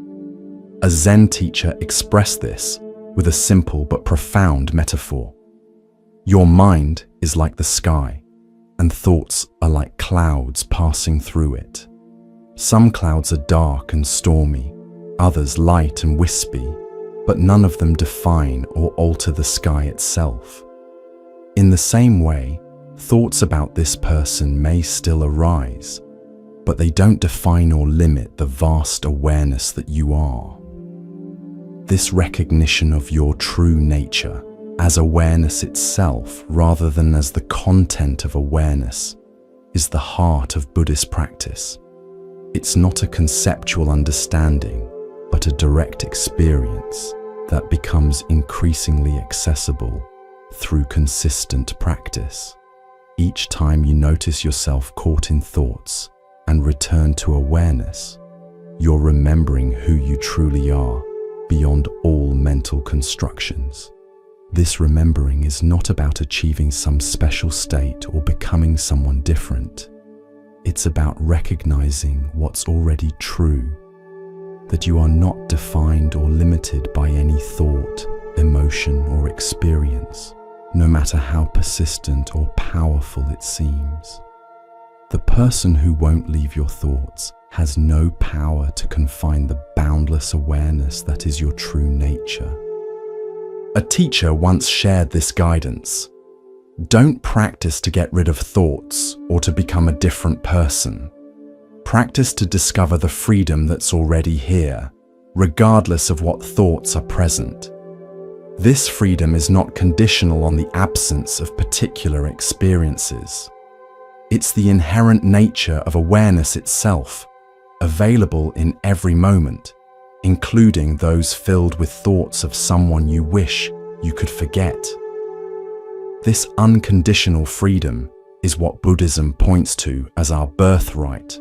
A Zen teacher expressed this with a simple but profound metaphor. Your mind is like the sky, and thoughts are like clouds passing through it. Some clouds are dark and stormy, others light and wispy, but none of them define or alter the sky itself. In the same way, thoughts about this person may still arise, but they don't define or limit the vast awareness that you are. This recognition of your true nature as awareness itself rather than as the content of awareness is the heart of Buddhist practice. It's not a conceptual understanding, but a direct experience that becomes increasingly accessible through consistent practice. Each time you notice yourself caught in thoughts and return to awareness, you're remembering who you truly are beyond all mental constructions. This remembering is not about achieving some special state or becoming someone different. It's about recognizing what's already true, that you are not defined or limited by any thought, emotion, or experience, no matter how persistent or powerful it seems. The person who won't leave your thoughts has no power to confine the boundless awareness that is your true nature. A teacher once shared this guidance. Don't practice to get rid of thoughts or to become a different person. Practice to discover the freedom that's already here, regardless of what thoughts are present. This freedom is not conditional on the absence of particular experiences. It's the inherent nature of awareness itself, available in every moment, including those filled with thoughts of someone you wish you could forget. This unconditional freedom is what Buddhism points to as our birthright,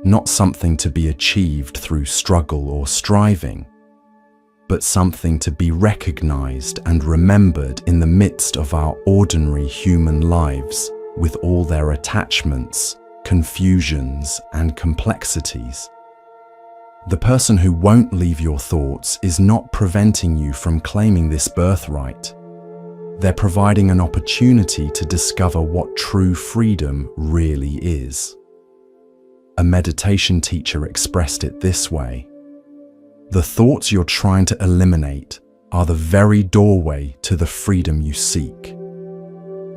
not something to be achieved through struggle or striving, but something to be recognized and remembered in the midst of our ordinary human lives, with all their attachments, confusions, and complexities. The person who won't leave your thoughts is not preventing you from claiming this birthright. They're providing an opportunity to discover what true freedom really is. A meditation teacher expressed it this way: the thoughts you're trying to eliminate are the very doorway to the freedom you seek.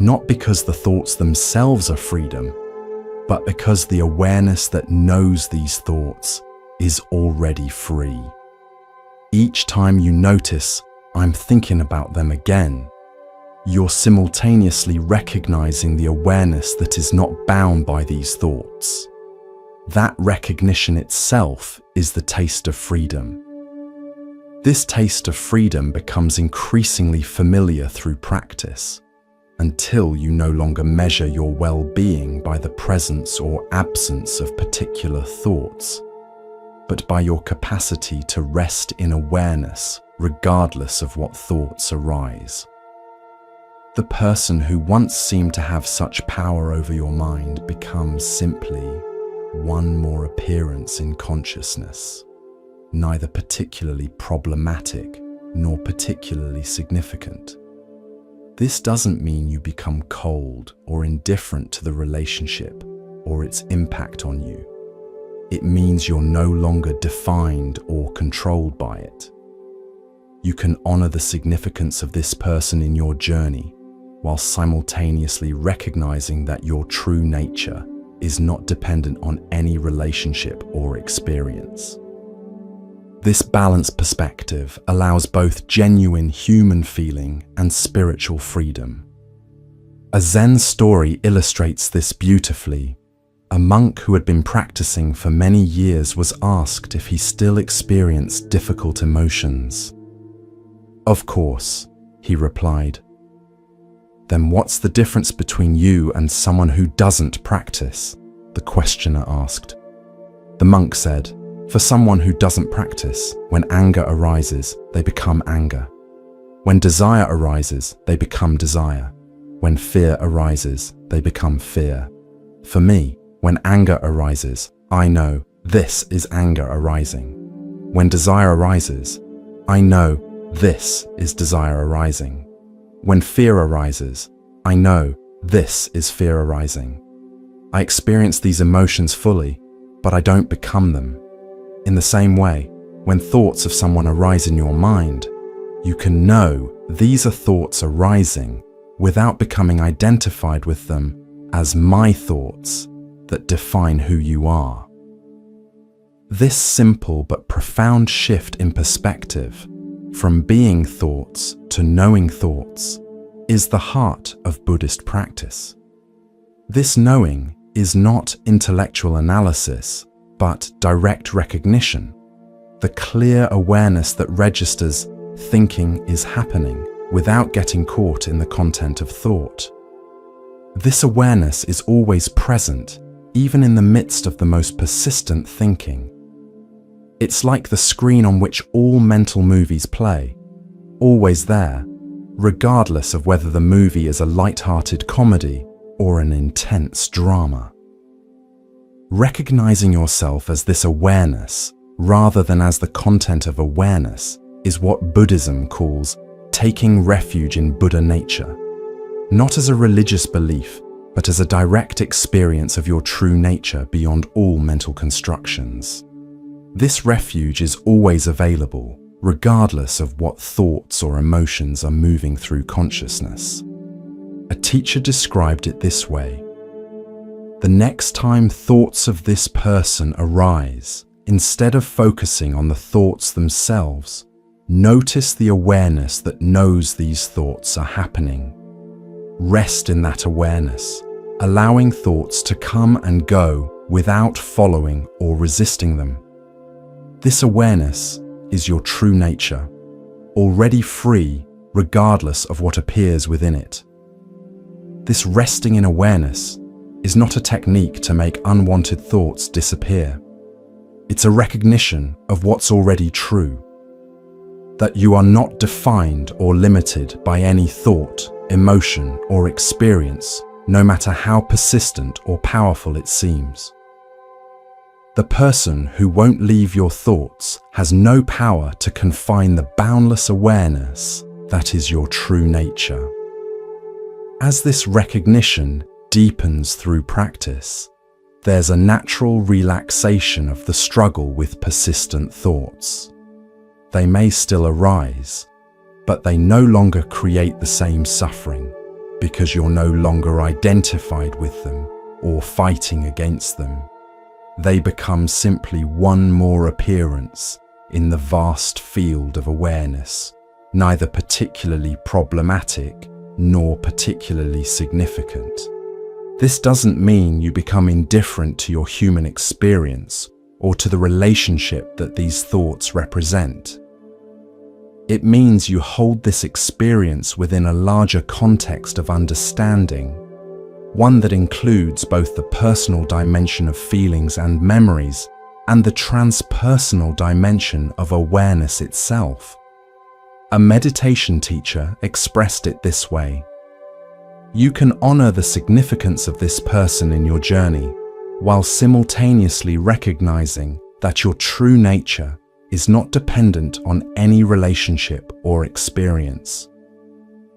Not because the thoughts themselves are freedom, but because the awareness that knows these thoughts is already free. Each time you notice, "I'm thinking about them again," you're simultaneously recognizing the awareness that is not bound by these thoughts. That recognition itself is the taste of freedom. This taste of freedom becomes increasingly familiar through practice, until you no longer measure your well-being by the presence or absence of particular thoughts, but by your capacity to rest in awareness regardless of what thoughts arise. The person who once seemed to have such power over your mind becomes simply one more appearance in consciousness, neither particularly problematic nor particularly significant. This doesn't mean you become cold or indifferent to the relationship or its impact on you. It means you're no longer defined or controlled by it. You can honor the significance of this person in your journey, while simultaneously recognizing that your true nature is not dependent on any relationship or experience. This balanced perspective allows both genuine human feeling and spiritual freedom. A Zen story illustrates this beautifully. A monk who had been practicing for many years was asked if he still experienced difficult emotions. "Of course," he replied. "Then what's the difference between you and someone who doesn't practice?" the questioner asked. The monk said, "For someone who doesn't practice, when anger arises, they become anger. When desire arises, they become desire. When fear arises, they become fear. For me, when anger arises, I know this is anger arising. When desire arises, I know this is desire arising. When fear arises, I know this is fear arising. I experience these emotions fully, but I don't become them. In the same way, when thoughts of someone arise in your mind, you can know these are thoughts arising without becoming identified with them as my thoughts that define who you are." This simple but profound shift in perspective, from being thoughts to knowing thoughts, is the heart of Buddhist practice. This knowing is not intellectual analysis, but direct recognition, the clear awareness that registers thinking is happening without getting caught in the content of thought. This awareness is always present, even in the midst of the most persistent thinking. It's like the screen on which all mental movies play, always there, regardless of whether the movie is a light-hearted comedy or an intense drama. Recognizing yourself as this awareness, rather than as the content of awareness, is what Buddhism calls taking refuge in Buddha nature. Not as a religious belief, but as a direct experience of your true nature beyond all mental constructions. This refuge is always available, regardless of what thoughts or emotions are moving through consciousness. A teacher described it this way: the next time thoughts of this person arise, instead of focusing on the thoughts themselves, notice the awareness that knows these thoughts are happening. Rest in that awareness, allowing thoughts to come and go without following or resisting them. This awareness is your true nature, already free regardless of what appears within it. This resting in awareness is not a technique to make unwanted thoughts disappear. It's a recognition of what's already true, that you are not defined or limited by any thought, emotion, or experience, no matter how persistent or powerful it seems. The person who won't leave your thoughts has no power to confine the boundless awareness that is your true nature. As this recognition deepens through practice, there's a natural relaxation of the struggle with persistent thoughts. They may still arise, but they no longer create the same suffering because you're no longer identified with them or fighting against them. They become simply one more appearance in the vast field of awareness, neither particularly problematic nor particularly significant. This doesn't mean you become indifferent to your human experience or to the relationship that these thoughts represent. It means you hold this experience within a larger context of understanding, one that includes both the personal dimension of feelings and memories and the transpersonal dimension of awareness itself. A meditation teacher expressed it this way: you can honor the significance of this person in your journey while simultaneously recognizing that your true nature is not dependent on any relationship or experience.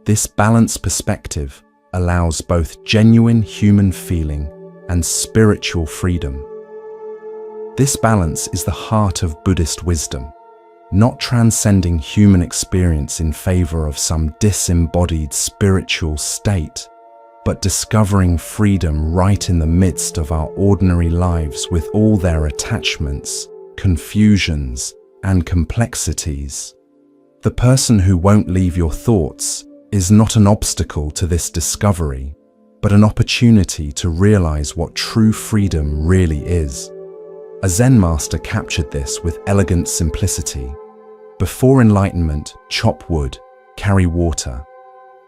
This balanced perspective allows both genuine human feeling and spiritual freedom. This balance is the heart of Buddhist wisdom, not transcending human experience in favor of some disembodied spiritual state, but discovering freedom right in the midst of our ordinary lives with all their attachments, confusions, and complexities. The person who won't leave your thoughts is not an obstacle to this discovery, but an opportunity to realize what true freedom really is. A Zen master captured this with elegant simplicity. Before enlightenment, chop wood, carry water.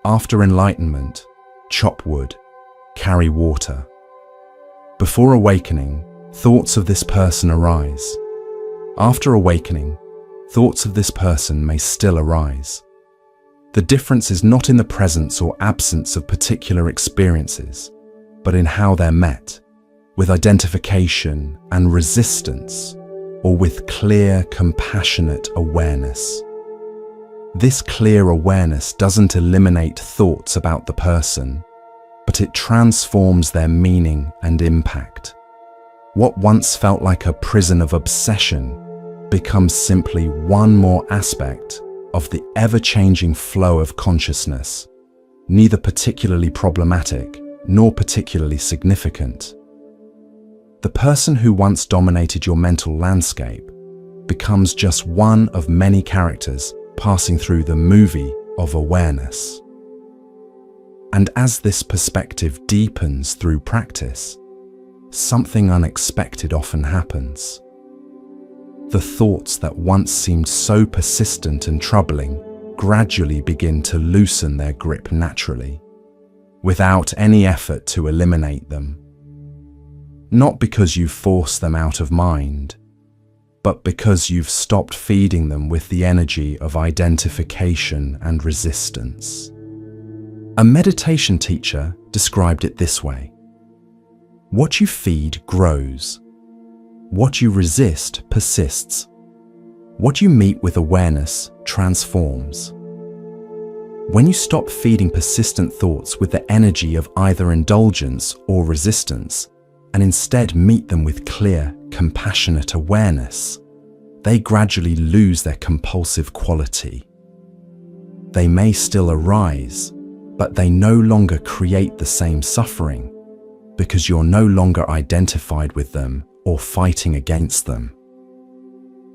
After enlightenment, chop wood, carry water. Before awakening, thoughts of this person arise. After awakening, thoughts of this person may still arise. The difference is not in the presence or absence of particular experiences, but in how they're met, with identification and resistance, or with clear, compassionate awareness. This clear awareness doesn't eliminate thoughts about the person, but it transforms their meaning and impact. What once felt like a prison of obsession becomes simply one more aspect of the ever-changing flow of consciousness, neither particularly problematic nor particularly significant. The person who once dominated your mental landscape becomes just one of many characters passing through the movie of awareness. And as this perspective deepens through practice, something unexpected often happens. The thoughts that once seemed so persistent and troubling gradually begin to loosen their grip naturally, without any effort to eliminate them. Not because you force them out of mind, but because you've stopped feeding them with the energy of identification and resistance. A meditation teacher described it this way: what you feed grows. What you resist persists. What you meet with awareness transforms. When you stop feeding persistent thoughts with the energy of either indulgence or resistance, and instead meet them with clear, compassionate awareness, they gradually lose their compulsive quality. They may still arise, but they no longer create the same suffering, because you're no longer identified with them or fighting against them.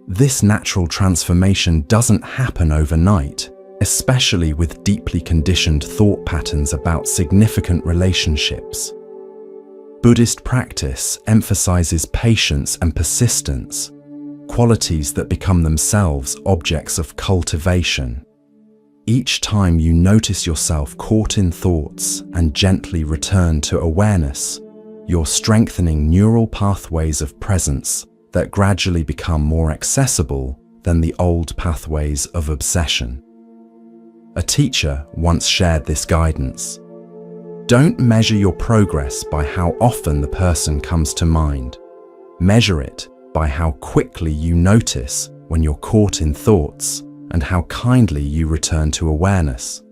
This natural transformation doesn't happen overnight, especially with deeply conditioned thought patterns about significant relationships. Buddhist practice emphasizes patience and persistence, qualities that become themselves objects of cultivation. Each time you notice yourself caught in thoughts and gently return to awareness, you're strengthening neural pathways of presence that gradually become more accessible than the old pathways of obsession. A teacher once shared this guidance. Don't measure your progress by how often the person comes to mind. Measure it by how quickly you notice when you're caught in thoughts and how kindly you return to awareness.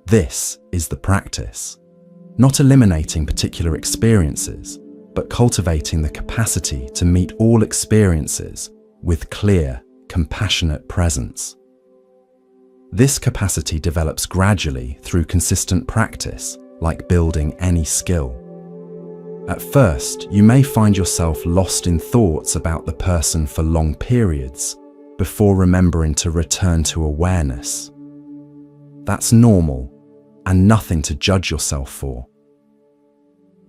This is the practice. Not eliminating particular experiences, but cultivating the capacity to meet all experiences with clear, compassionate presence. This capacity develops gradually through consistent practice, like building any skill. At first, you may find yourself lost in thoughts about the person for long periods, before remembering to return to awareness. That's normal, and nothing to judge yourself for.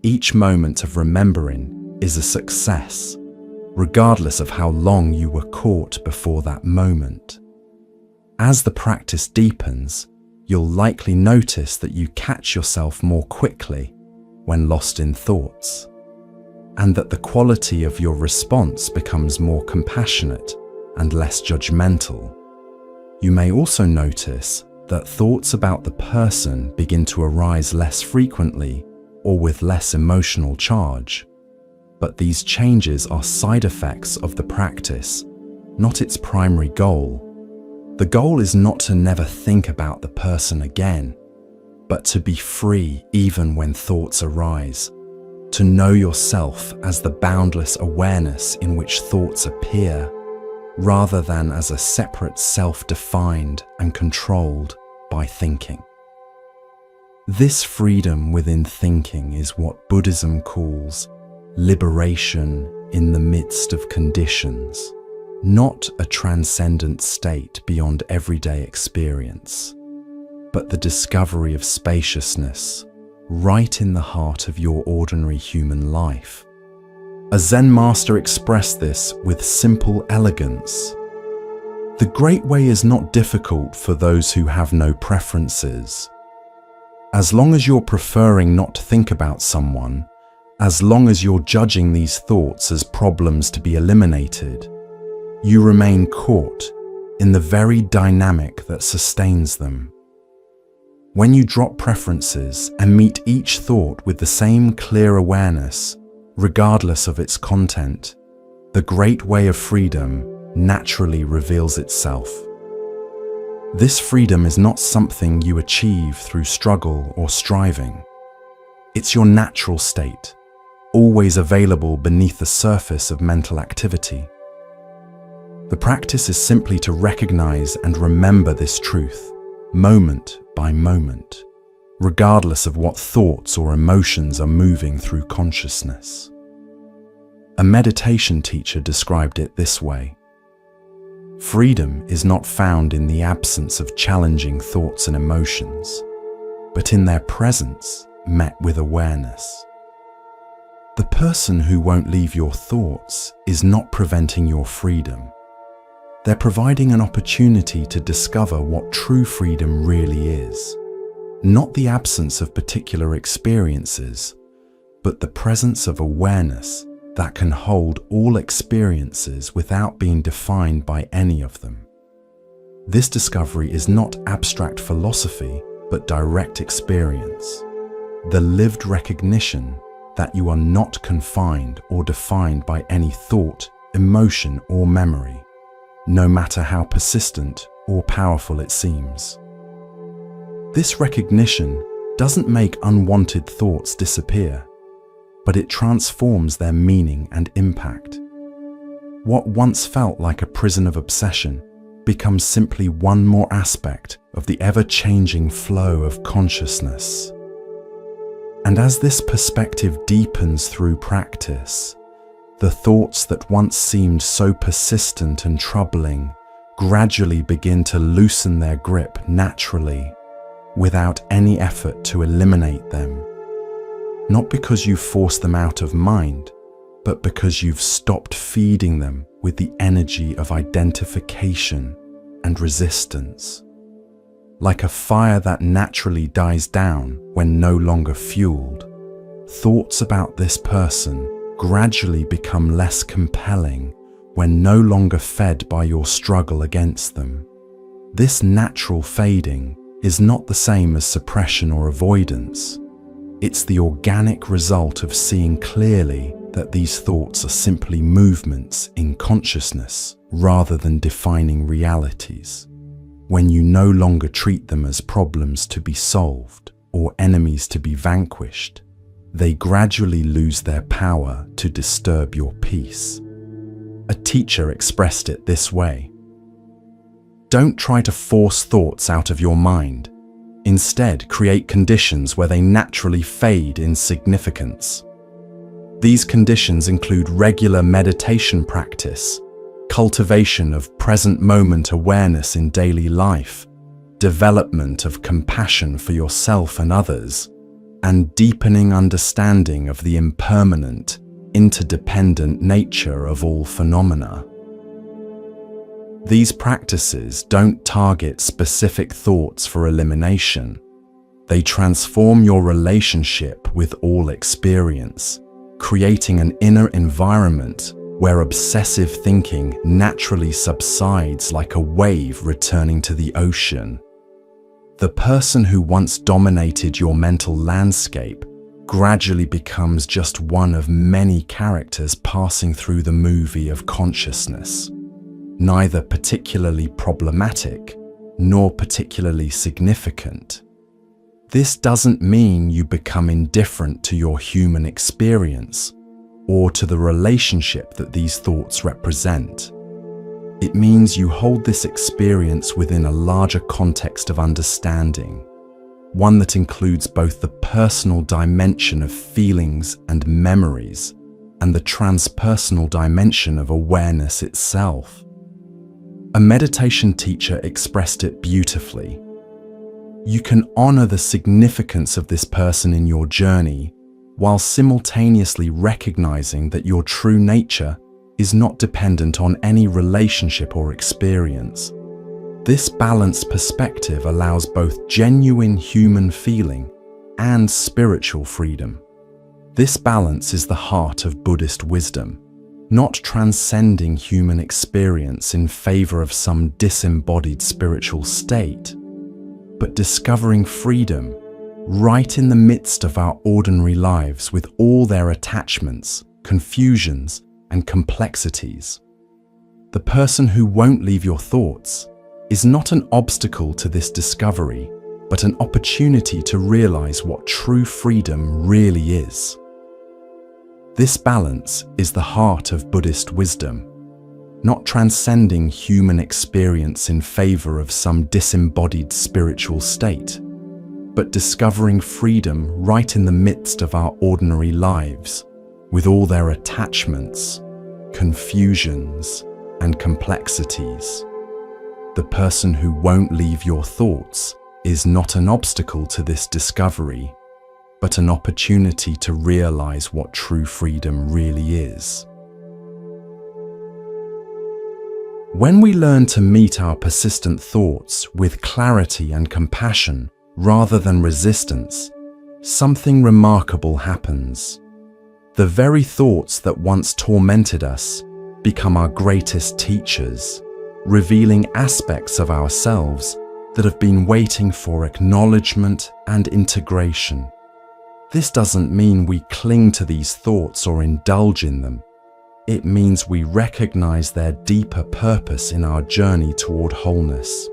Each moment of remembering is a success, regardless of how long you were caught before that moment. As the practice deepens, you'll likely notice that you catch yourself more quickly when lost in thoughts, and that the quality of your response becomes more compassionate and less judgmental. You may also notice that thoughts about the person begin to arise less frequently or with less emotional charge. But these changes are side effects of the practice, not its primary goal. The goal is not to never think about the person again, but to be free even when thoughts arise, to know yourself as the boundless awareness in which thoughts appear, rather than as a separate self-defined and controlled by thinking. This freedom within thinking is what Buddhism calls liberation in the midst of conditions, not a transcendent state beyond everyday experience, but the discovery of spaciousness right in the heart of your ordinary human life. A Zen master expressed this with simple elegance. The great way is not difficult for those who have no preferences. As long as you're preferring not to think about someone, as long as you're judging these thoughts as problems to be eliminated, you remain caught in the very dynamic that sustains them. When you drop preferences and meet each thought with the same clear awareness, regardless of its content, the great way of freedom naturally reveals itself. This freedom is not something you achieve through struggle or striving. It's your natural state, always available beneath the surface of mental activity. The practice is simply to recognize and remember this truth, moment by moment, regardless of what thoughts or emotions are moving through consciousness. A meditation teacher described it this way: freedom is not found in the absence of challenging thoughts and emotions, but in their presence met with awareness. The person who won't leave your thoughts is not preventing your freedom. They're providing an opportunity to discover what true freedom really is. Not the absence of particular experiences, but the presence of awareness that can hold all experiences without being defined by any of them. This discovery is not abstract philosophy, but direct experience. The lived recognition that you are not confined or defined by any thought, emotion, or memory, no matter how persistent or powerful it seems. This recognition doesn't make unwanted thoughts disappear, but it transforms their meaning and impact. What once felt like a prison of obsession becomes simply one more aspect of the ever-changing flow of consciousness. And as this perspective deepens through practice, the thoughts that once seemed so persistent and troubling gradually begin to loosen their grip naturally, without any effort to eliminate them. Not because you force them out of mind, but because you've stopped feeding them with the energy of identification and resistance. Like a fire that naturally dies down when no longer fueled, thoughts about this person gradually become less compelling when no longer fed by your struggle against them. This natural fading is not the same as suppression or avoidance. It's the organic result of seeing clearly that these thoughts are simply movements in consciousness rather than defining realities. When you no longer treat them as problems to be solved or enemies to be vanquished, they gradually lose their power to disturb your peace. A teacher expressed it this way: don't try to force thoughts out of your mind. Instead, create conditions where they naturally fade in significance. These conditions include regular meditation practice, cultivation of present moment awareness in daily life, development of compassion for yourself and others, and deepening understanding of the impermanent, interdependent nature of all phenomena. These practices don't target specific thoughts for elimination. They transform your relationship with all experience, creating an inner environment where obsessive thinking naturally subsides like a wave returning to the ocean. The person who once dominated your mental landscape gradually becomes just one of many characters passing through the movie of consciousness, neither particularly problematic nor particularly significant. This doesn't mean you become indifferent to your human experience or to the relationship that these thoughts represent. It means you hold this experience within a larger context of understanding, one that includes both the personal dimension of feelings and memories and the transpersonal dimension of awareness itself. A meditation teacher expressed it beautifully. You can honor the significance of this person in your journey while simultaneously recognizing that your true nature is not dependent on any relationship or experience. This balanced perspective allows both genuine human feeling and spiritual freedom. This balance is the heart of Buddhist wisdom, not transcending human experience in favor of some disembodied spiritual state, but discovering freedom right in the midst of our ordinary lives with all their attachments, confusions, and complexities. The person who won't leave your thoughts is not an obstacle to this discovery, but an opportunity to realize what true freedom really is. This balance is the heart of Buddhist wisdom, not transcending human experience in favor of some disembodied spiritual state, but discovering freedom right in the midst of our ordinary lives, with all their attachments, confusions, and complexities. The person who won't leave your thoughts is not an obstacle to this discovery, but an opportunity to realize what true freedom really is. When we learn to meet our persistent thoughts with clarity and compassion rather than resistance, something remarkable happens. The very thoughts that once tormented us become our greatest teachers, revealing aspects of ourselves that have been waiting for acknowledgement and integration. This doesn't mean we cling to these thoughts or indulge in them. It means we recognize their deeper purpose in our journey toward wholeness.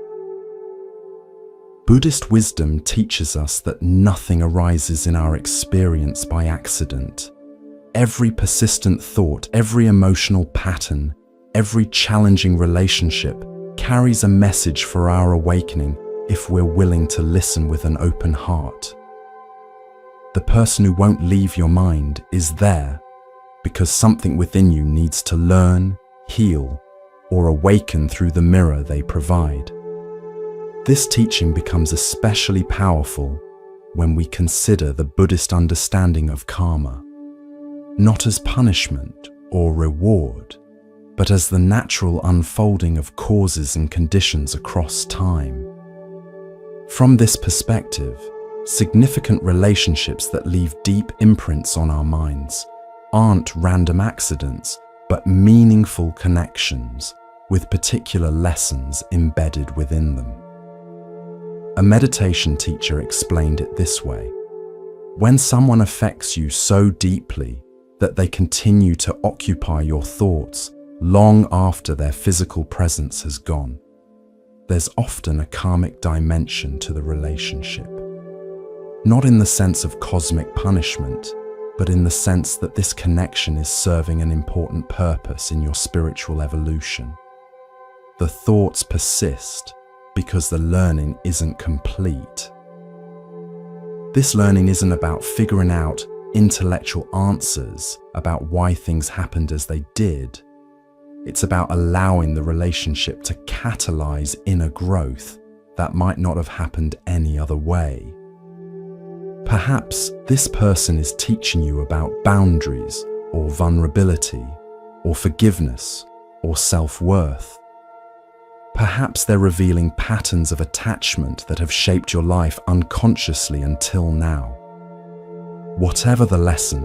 Buddhist wisdom teaches us that nothing arises in our experience by accident. Every persistent thought, every emotional pattern, every challenging relationship carries a message for our awakening if we're willing to listen with an open heart. The person who won't leave your mind is there because something within you needs to learn, heal, or awaken through the mirror they provide. This teaching becomes especially powerful when we consider the Buddhist understanding of karma, not as punishment or reward, but as the natural unfolding of causes and conditions across time. From this perspective, significant relationships that leave deep imprints on our minds aren't random accidents, but meaningful connections with particular lessons embedded within them. A meditation teacher explained it this way: when someone affects you so deeply that they continue to occupy your thoughts long after their physical presence has gone, there's often a karmic dimension to the relationship. Not in the sense of cosmic punishment, but in the sense that this connection is serving an important purpose in your spiritual evolution. The thoughts persist because the learning isn't complete. This learning isn't about figuring out intellectual answers about why things happened as they did. It's about allowing the relationship to catalyze inner growth that might not have happened any other way. Perhaps this person is teaching you about boundaries or vulnerability or forgiveness or self-worth. Perhaps they're revealing patterns of attachment that have shaped your life unconsciously until now. Whatever the lesson,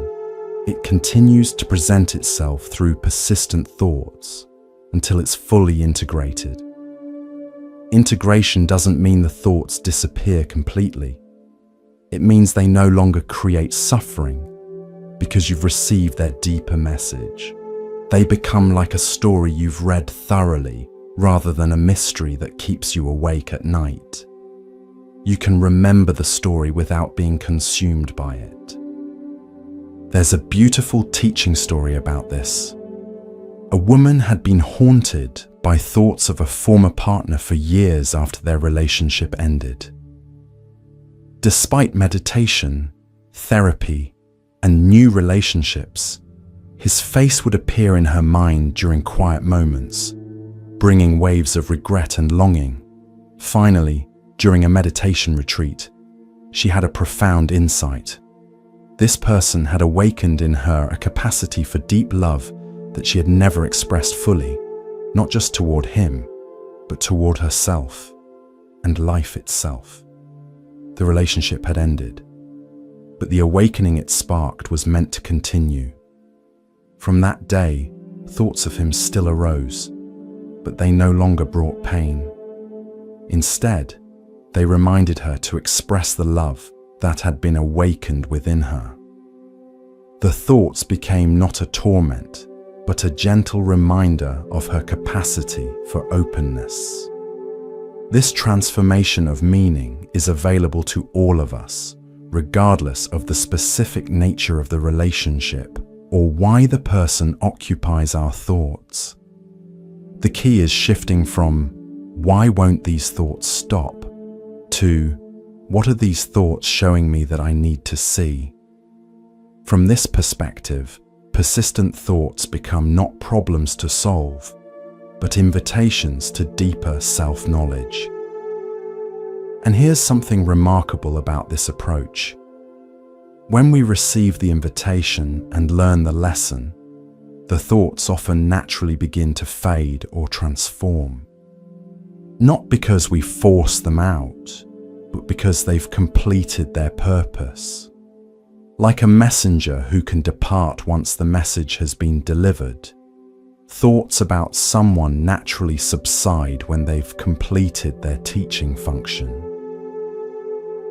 it continues to present itself through persistent thoughts until it's fully integrated. Integration doesn't mean the thoughts disappear completely. It means they no longer create suffering because you've received their deeper message. They become like a story you've read thoroughly, rather than a mystery that keeps you awake at night. You can remember the story without being consumed by it. There's a beautiful teaching story about this. A woman had been haunted by thoughts of a former partner for years after their relationship ended. Despite meditation, therapy, and new relationships, his face would appear in her mind during quiet moments, bringing waves of regret and longing. Finally, during a meditation retreat, she had a profound insight. This person had awakened in her a capacity for deep love that she had never expressed fully, not just toward him, but toward herself and life itself. The relationship had ended, but the awakening it sparked was meant to continue. From that day, thoughts of him still arose, but they no longer brought pain. Instead, they reminded her to express the love that had been awakened within her. The thoughts became not a torment, but a gentle reminder of her capacity for openness. This transformation of meaning is available to all of us, regardless of the specific nature of the relationship or why the person occupies our thoughts. The key is shifting from, "Why won't these thoughts stop?" to, "What are these thoughts showing me that I need to see?" From this perspective, persistent thoughts become not problems to solve, but invitations to deeper self-knowledge. And here's something remarkable about this approach. When we receive the invitation and learn the lesson, the thoughts often naturally begin to fade or transform. Not because we force them out, but because they've completed their purpose. Like a messenger who can depart once the message has been delivered, thoughts about someone naturally subside when they've completed their teaching function.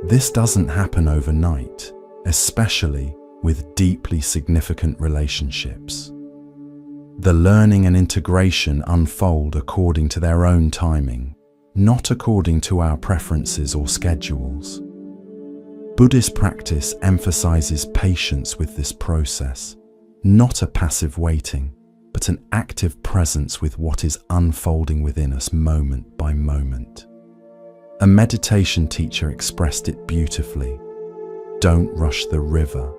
This doesn't happen overnight, especially with deeply significant relationships. The learning and integration unfold according to their own timing, not according to our preferences or schedules. Buddhist practice emphasizes patience with this process, not a passive waiting, but an active presence with what is unfolding within us moment by moment. A meditation teacher expressed it beautifully. Don't rush the river.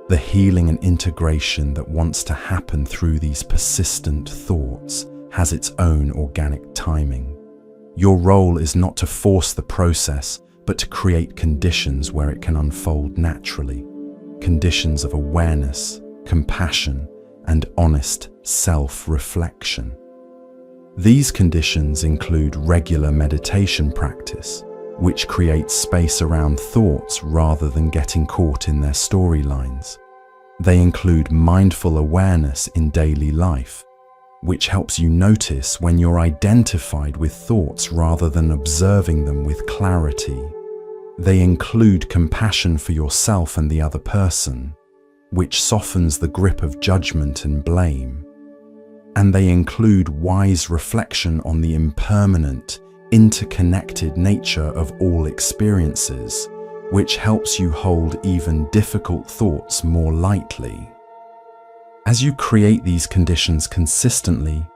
The healing and integration that wants to happen through these persistent thoughts has its own organic timing. Your role is not to force the process, but to create conditions where it can unfold naturally. Conditions of awareness, compassion, and honest self-reflection. These conditions include regular meditation practice, which creates space around thoughts rather than getting caught in their storylines. They include mindful awareness in daily life, which helps you notice when you're identified with thoughts rather than observing them with clarity. They include compassion for yourself and the other person, which softens the grip of judgment and blame. And they include wise reflection on the impermanent, interconnected nature of all experiences, which helps you hold even difficult thoughts more lightly. As you create these conditions consistently,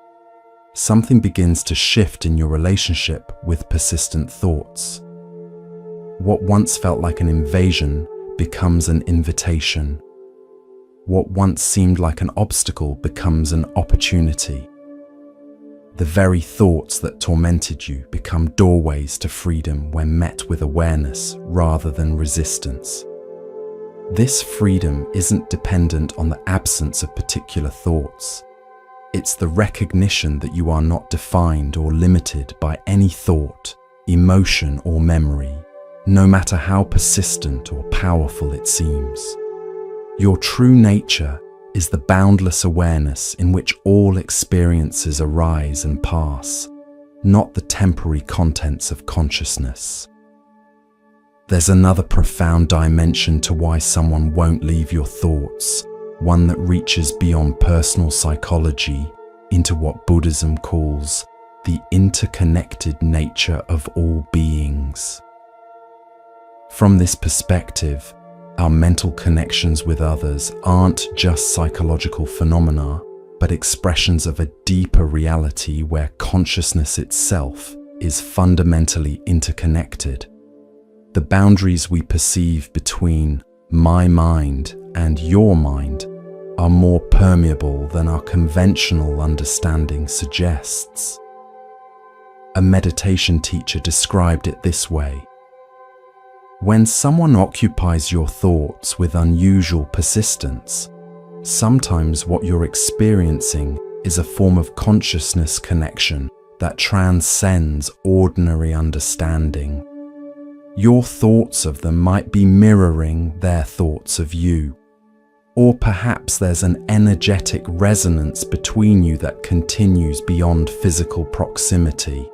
something begins to shift in your relationship with persistent thoughts. What once felt like an invasion becomes an invitation. What once seemed like an obstacle becomes an opportunity. The very thoughts that tormented you become doorways to freedom when met with awareness rather than resistance. This freedom isn't dependent on the absence of particular thoughts. It's the recognition that you are not defined or limited by any thought, emotion, or memory, no matter how persistent or powerful it seems. Your true nature is the boundless awareness in which all experiences arise and pass, not the temporary contents of consciousness. There's another profound dimension to why someone won't leave your thoughts, one that reaches beyond personal psychology into what Buddhism calls the interconnected nature of all beings. From this perspective, our mental connections with others aren't just psychological phenomena, but expressions of a deeper reality where consciousness itself is fundamentally interconnected. The boundaries we perceive between my mind and your mind are more permeable than our conventional understanding suggests. A meditation teacher described it this way: when someone occupies your thoughts with unusual persistence, sometimes what you're experiencing is a form of consciousness connection that transcends ordinary understanding. Your thoughts of them might be mirroring their thoughts of you, or perhaps there's an energetic resonance between you that continues beyond physical proximity.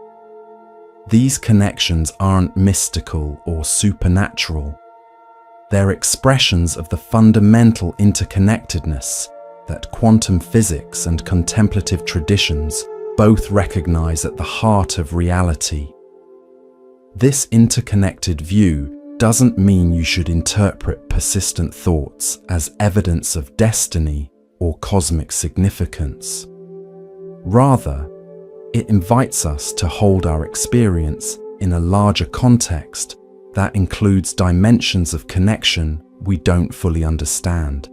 These connections aren't mystical or supernatural. They're expressions of the fundamental interconnectedness that quantum physics and contemplative traditions both recognize at the heart of reality. This interconnected view doesn't mean you should interpret persistent thoughts as evidence of destiny or cosmic significance. Rather, it invites us to hold our experience in a larger context that includes dimensions of connection we don't fully understand.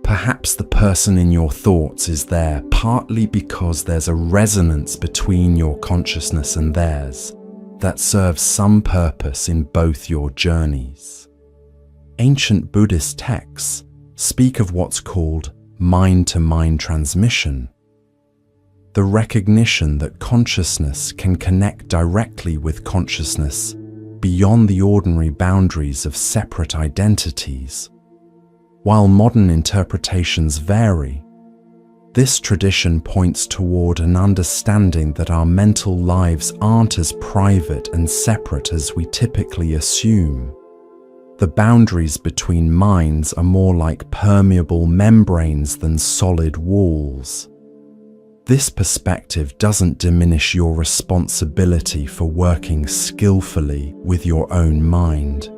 Perhaps the person in your thoughts is there partly because there's a resonance between your consciousness and theirs that serves some purpose in both your journeys. Ancient Buddhist texts speak of what's called mind-to-mind transmission, the recognition that consciousness can connect directly with consciousness beyond the ordinary boundaries of separate identities. While modern interpretations vary, this tradition points toward an understanding that our mental lives aren't as private and separate as we typically assume. The boundaries between minds are more like permeable membranes than solid walls. This perspective doesn't diminish your responsibility for working skillfully with your own mind,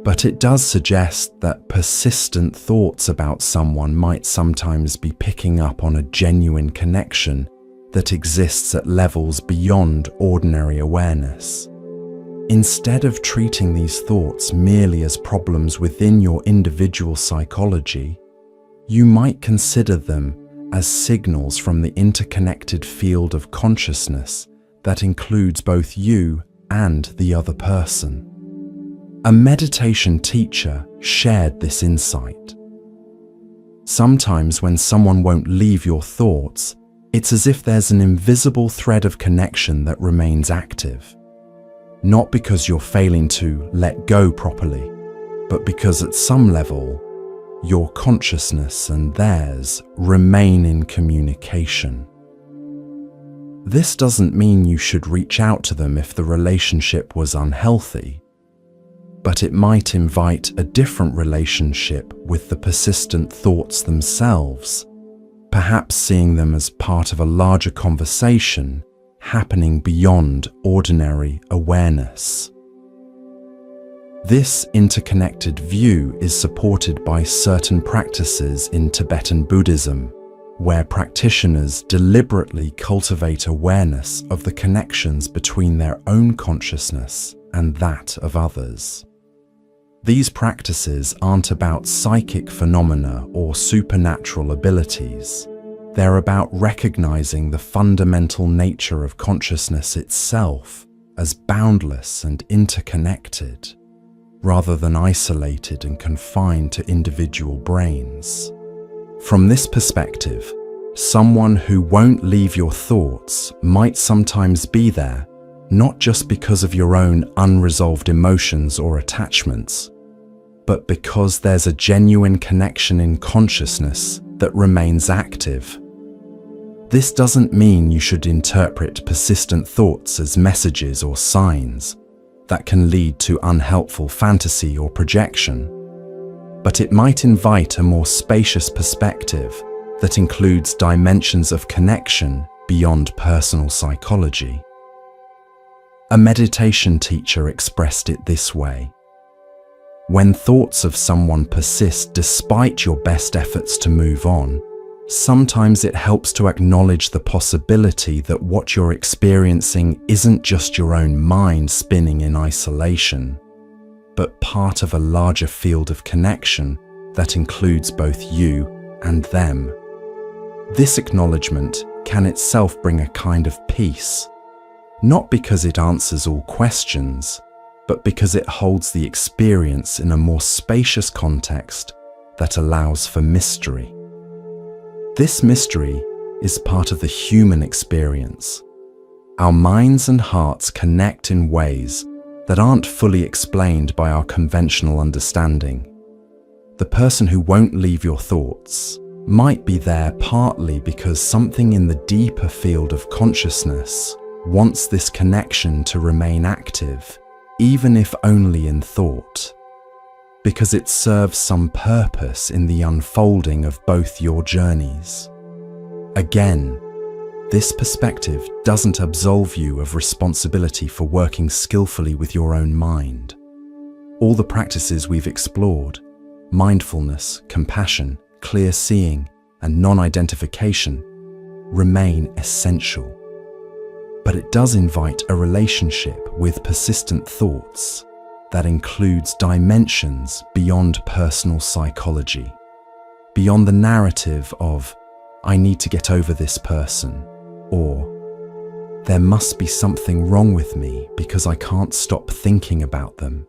but it does suggest that persistent thoughts about someone might sometimes be picking up on a genuine connection that exists at levels beyond ordinary awareness. Instead of treating these thoughts merely as problems within your individual psychology, you might consider them as signals from the interconnected field of consciousness that includes both you and the other person. A meditation teacher shared this insight. Sometimes when someone won't leave your thoughts, it's as if there's an invisible thread of connection that remains active. Not because you're failing to let go properly, but because at some level, your consciousness and theirs remain in communication. This doesn't mean you should reach out to them if the relationship was unhealthy, but it might invite a different relationship with the persistent thoughts themselves, perhaps seeing them as part of a larger conversation happening beyond ordinary awareness. This interconnected view is supported by certain practices in Tibetan Buddhism, where practitioners deliberately cultivate awareness of the connections between their own consciousness and that of others. These practices aren't about psychic phenomena or supernatural abilities. They're about recognizing the fundamental nature of consciousness itself as boundless and interconnected, rather than isolated and confined to individual brains. From this perspective, someone who won't leave your thoughts might sometimes be there, not just because of your own unresolved emotions or attachments, but because there's a genuine connection in consciousness that remains active. This doesn't mean you should interpret persistent thoughts as messages or signs that can lead to unhelpful fantasy or projection, but it might invite a more spacious perspective that includes dimensions of connection beyond personal psychology. A meditation teacher expressed it this way: when thoughts of someone persist despite your best efforts to move on, sometimes it helps to acknowledge the possibility that what you're experiencing isn't just your own mind spinning in isolation, but part of a larger field of connection that includes both you and them. This acknowledgement can itself bring a kind of peace, not because it answers all questions, but because it holds the experience in a more spacious context that allows for mystery. This mystery is part of the human experience. Our minds and hearts connect in ways that aren't fully explained by our conventional understanding. The person who won't leave your thoughts might be there partly because something in the deeper field of consciousness wants this connection to remain active, even if only in thought, because it serves some purpose in the unfolding of both your journeys. Again, this perspective doesn't absolve you of responsibility for working skillfully with your own mind. All the practices we've explored, mindfulness, compassion, clear seeing, and non-identification, remain essential. But it does invite a relationship with persistent thoughts that includes dimensions beyond personal psychology, beyond the narrative of, "I need to get over this person," or "There must be something wrong with me because I can't stop thinking about them."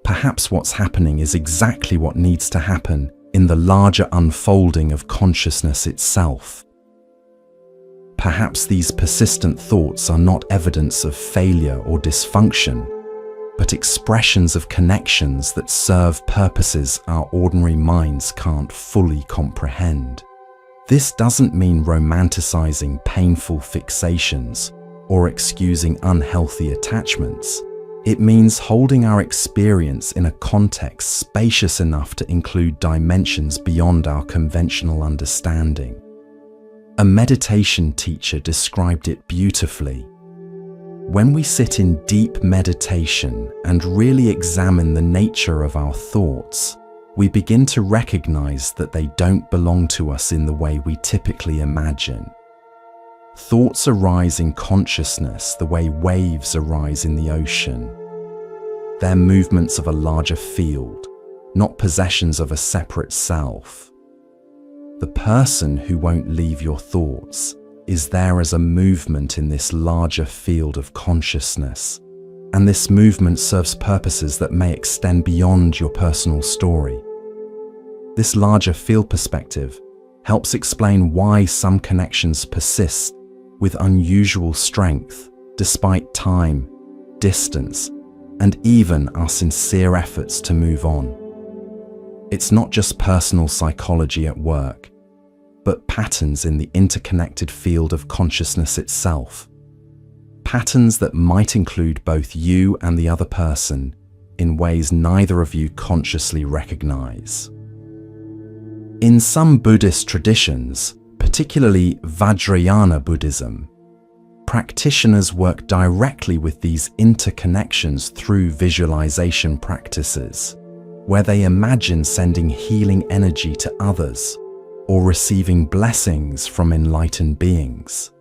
Perhaps what's happening is exactly what needs to happen in the larger unfolding of consciousness itself. Perhaps these persistent thoughts are not evidence of failure or dysfunction, but expressions of connections that serve purposes our ordinary minds can't fully comprehend. This doesn't mean romanticizing painful fixations or excusing unhealthy attachments. It means holding our experience in a context spacious enough to include dimensions beyond our conventional understanding. A meditation teacher described it beautifully. When we sit in deep meditation and really examine the nature of our thoughts, we begin to recognize that they don't belong to us in the way we typically imagine. Thoughts arise in consciousness the way waves arise in the ocean. They're movements of a larger field, not possessions of a separate self. The person who won't leave your thoughts is there as a movement in this larger field of consciousness, and this movement serves purposes that may extend beyond your personal story. This larger field perspective helps explain why some connections persist with unusual strength despite time, distance, and even our sincere efforts to move on. It's not just personal psychology at work, but patterns in the interconnected field of consciousness itself. Patterns that might include both you and the other person in ways neither of you consciously recognize. In some Buddhist traditions, particularly Vajrayana Buddhism, practitioners work directly with these interconnections through visualization practices, where they imagine sending healing energy to others or receiving blessings from enlightened beings.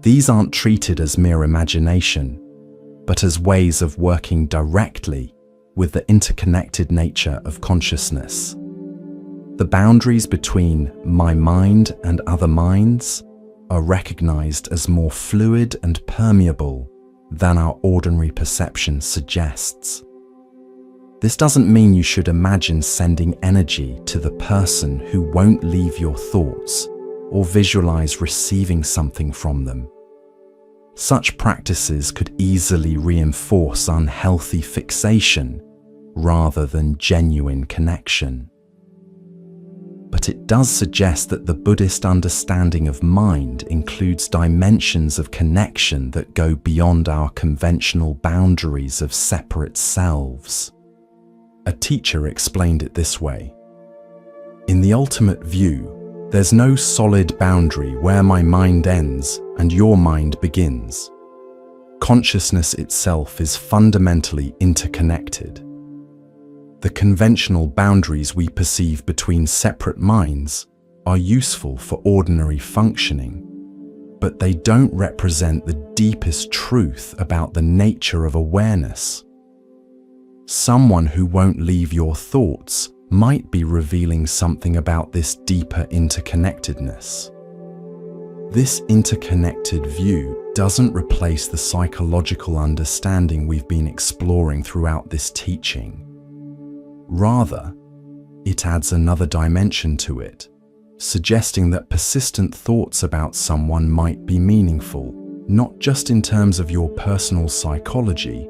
These aren't treated as mere imagination, but as ways of working directly with the interconnected nature of consciousness. The boundaries between my mind and other minds are recognized as more fluid and permeable than our ordinary perception suggests. This doesn't mean you should imagine sending energy to the person who won't leave your thoughts or visualize receiving something from them. Such practices could easily reinforce unhealthy fixation rather than genuine connection. But it does suggest that the Buddhist understanding of mind includes dimensions of connection that go beyond our conventional boundaries of separate selves. A teacher explained it this way: in the ultimate view, there's no solid boundary where my mind ends and your mind begins. Consciousness itself is fundamentally interconnected. The conventional boundaries we perceive between separate minds are useful for ordinary functioning, but they don't represent the deepest truth about the nature of awareness. Someone who won't leave your thoughts might be revealing something about this deeper interconnectedness. This interconnected view doesn't replace the psychological understanding we've been exploring throughout this teaching. Rather, it adds another dimension to it, suggesting that persistent thoughts about someone might be meaningful, not just in terms of your personal psychology,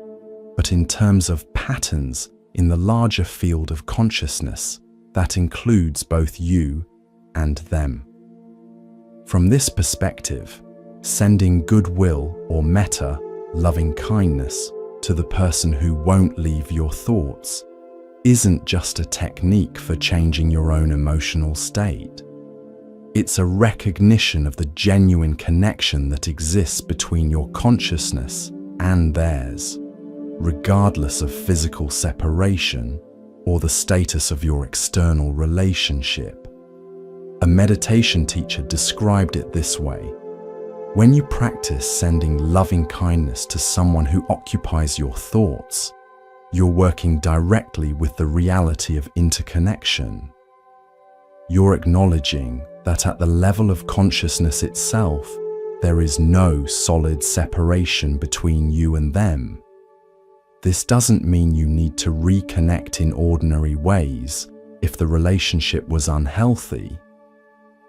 but in terms of patterns in the larger field of consciousness that includes both you and them. From this perspective, sending goodwill or metta, loving kindness, to the person who won't leave your thoughts isn't just a technique for changing your own emotional state. It's a recognition of the genuine connection that exists between your consciousness and theirs, regardless of physical separation or the status of your external relationship. A meditation teacher described it this way: when you practice sending loving kindness to someone who occupies your thoughts, you're working directly with the reality of interconnection. You're acknowledging that at the level of consciousness itself, there is no solid separation between you and them. This doesn't mean you need to reconnect in ordinary ways if the relationship was unhealthy.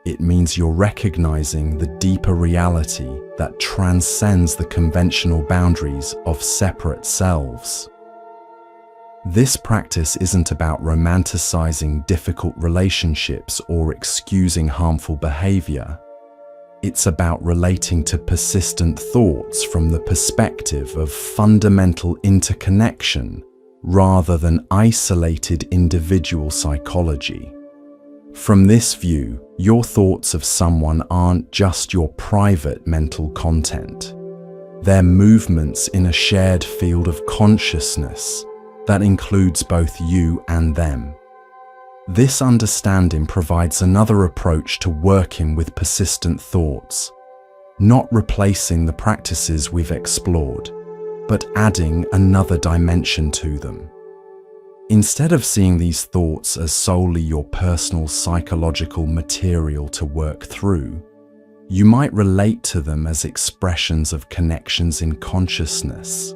It means you're recognizing the deeper reality that transcends the conventional boundaries of separate selves. This practice isn't about romanticizing difficult relationships or excusing harmful behavior. It's about relating to persistent thoughts from the perspective of fundamental interconnection rather than isolated individual psychology. From this view, your thoughts of someone aren't just your private mental content. They're movements in a shared field of consciousness that includes both you and them. This understanding provides another approach to working with persistent thoughts, not replacing the practices we've explored, but adding another dimension to them. Instead of seeing these thoughts as solely your personal psychological material to work through, you might relate to them as expressions of connections in consciousness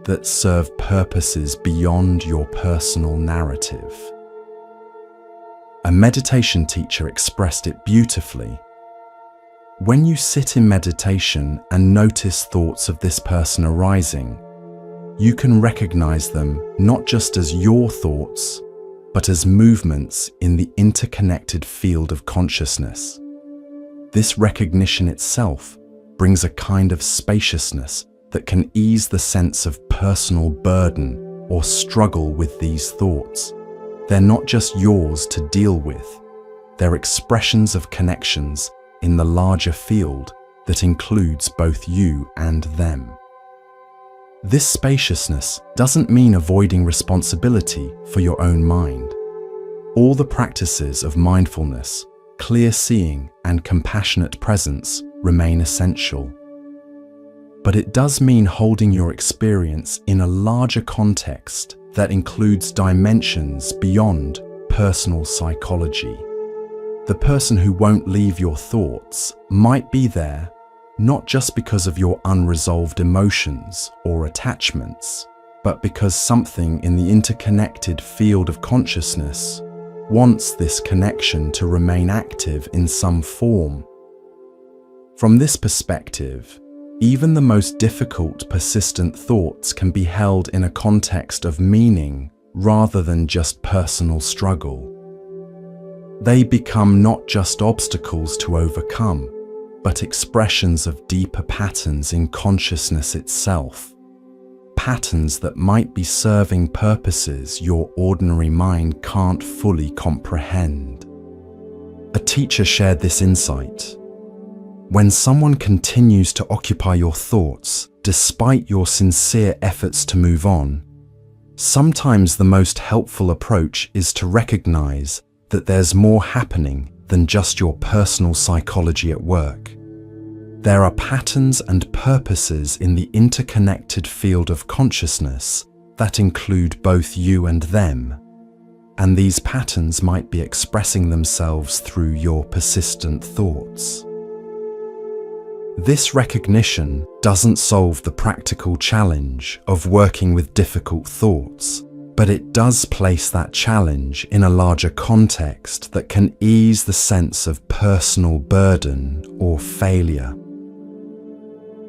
that serve purposes beyond your personal narrative. A meditation teacher expressed it beautifully. When you sit in meditation and notice thoughts of this person arising, you can recognize them not just as your thoughts, but as movements in the interconnected field of consciousness. This recognition itself brings a kind of spaciousness that can ease the sense of personal burden or struggle with these thoughts. They're not just yours to deal with, they're expressions of connections in the larger field that includes both you and them. This spaciousness doesn't mean avoiding responsibility for your own mind. All the practices of mindfulness, clear seeing, and compassionate presence remain essential. But it does mean holding your experience in a larger context that includes dimensions beyond personal psychology. The person who won't leave your thoughts might be there not just because of your unresolved emotions or attachments, but because something in the interconnected field of consciousness wants this connection to remain active in some form. From this perspective, even the most difficult, persistent thoughts can be held in a context of meaning rather than just personal struggle. They become not just obstacles to overcome, but expressions of deeper patterns in consciousness itself. Patterns that might be serving purposes your ordinary mind can't fully comprehend. A teacher shared this insight. When someone continues to occupy your thoughts, despite your sincere efforts to move on, sometimes the most helpful approach is to recognize that there's more happening than just your personal psychology at work. There are patterns and purposes in the interconnected field of consciousness that include both you and them, and these patterns might be expressing themselves through your persistent thoughts. This recognition doesn't solve the practical challenge of working with difficult thoughts, but it does place that challenge in a larger context that can ease the sense of personal burden or failure.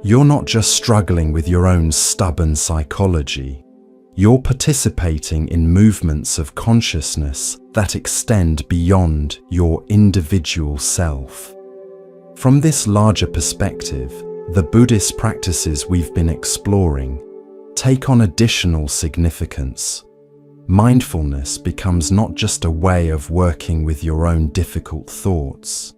You're not just struggling with your own stubborn psychology, you're participating in movements of consciousness that extend beyond your individual self. From this larger perspective, the Buddhist practices we've been exploring take on additional significance. Mindfulness becomes not just a way of working with your own difficult thoughts,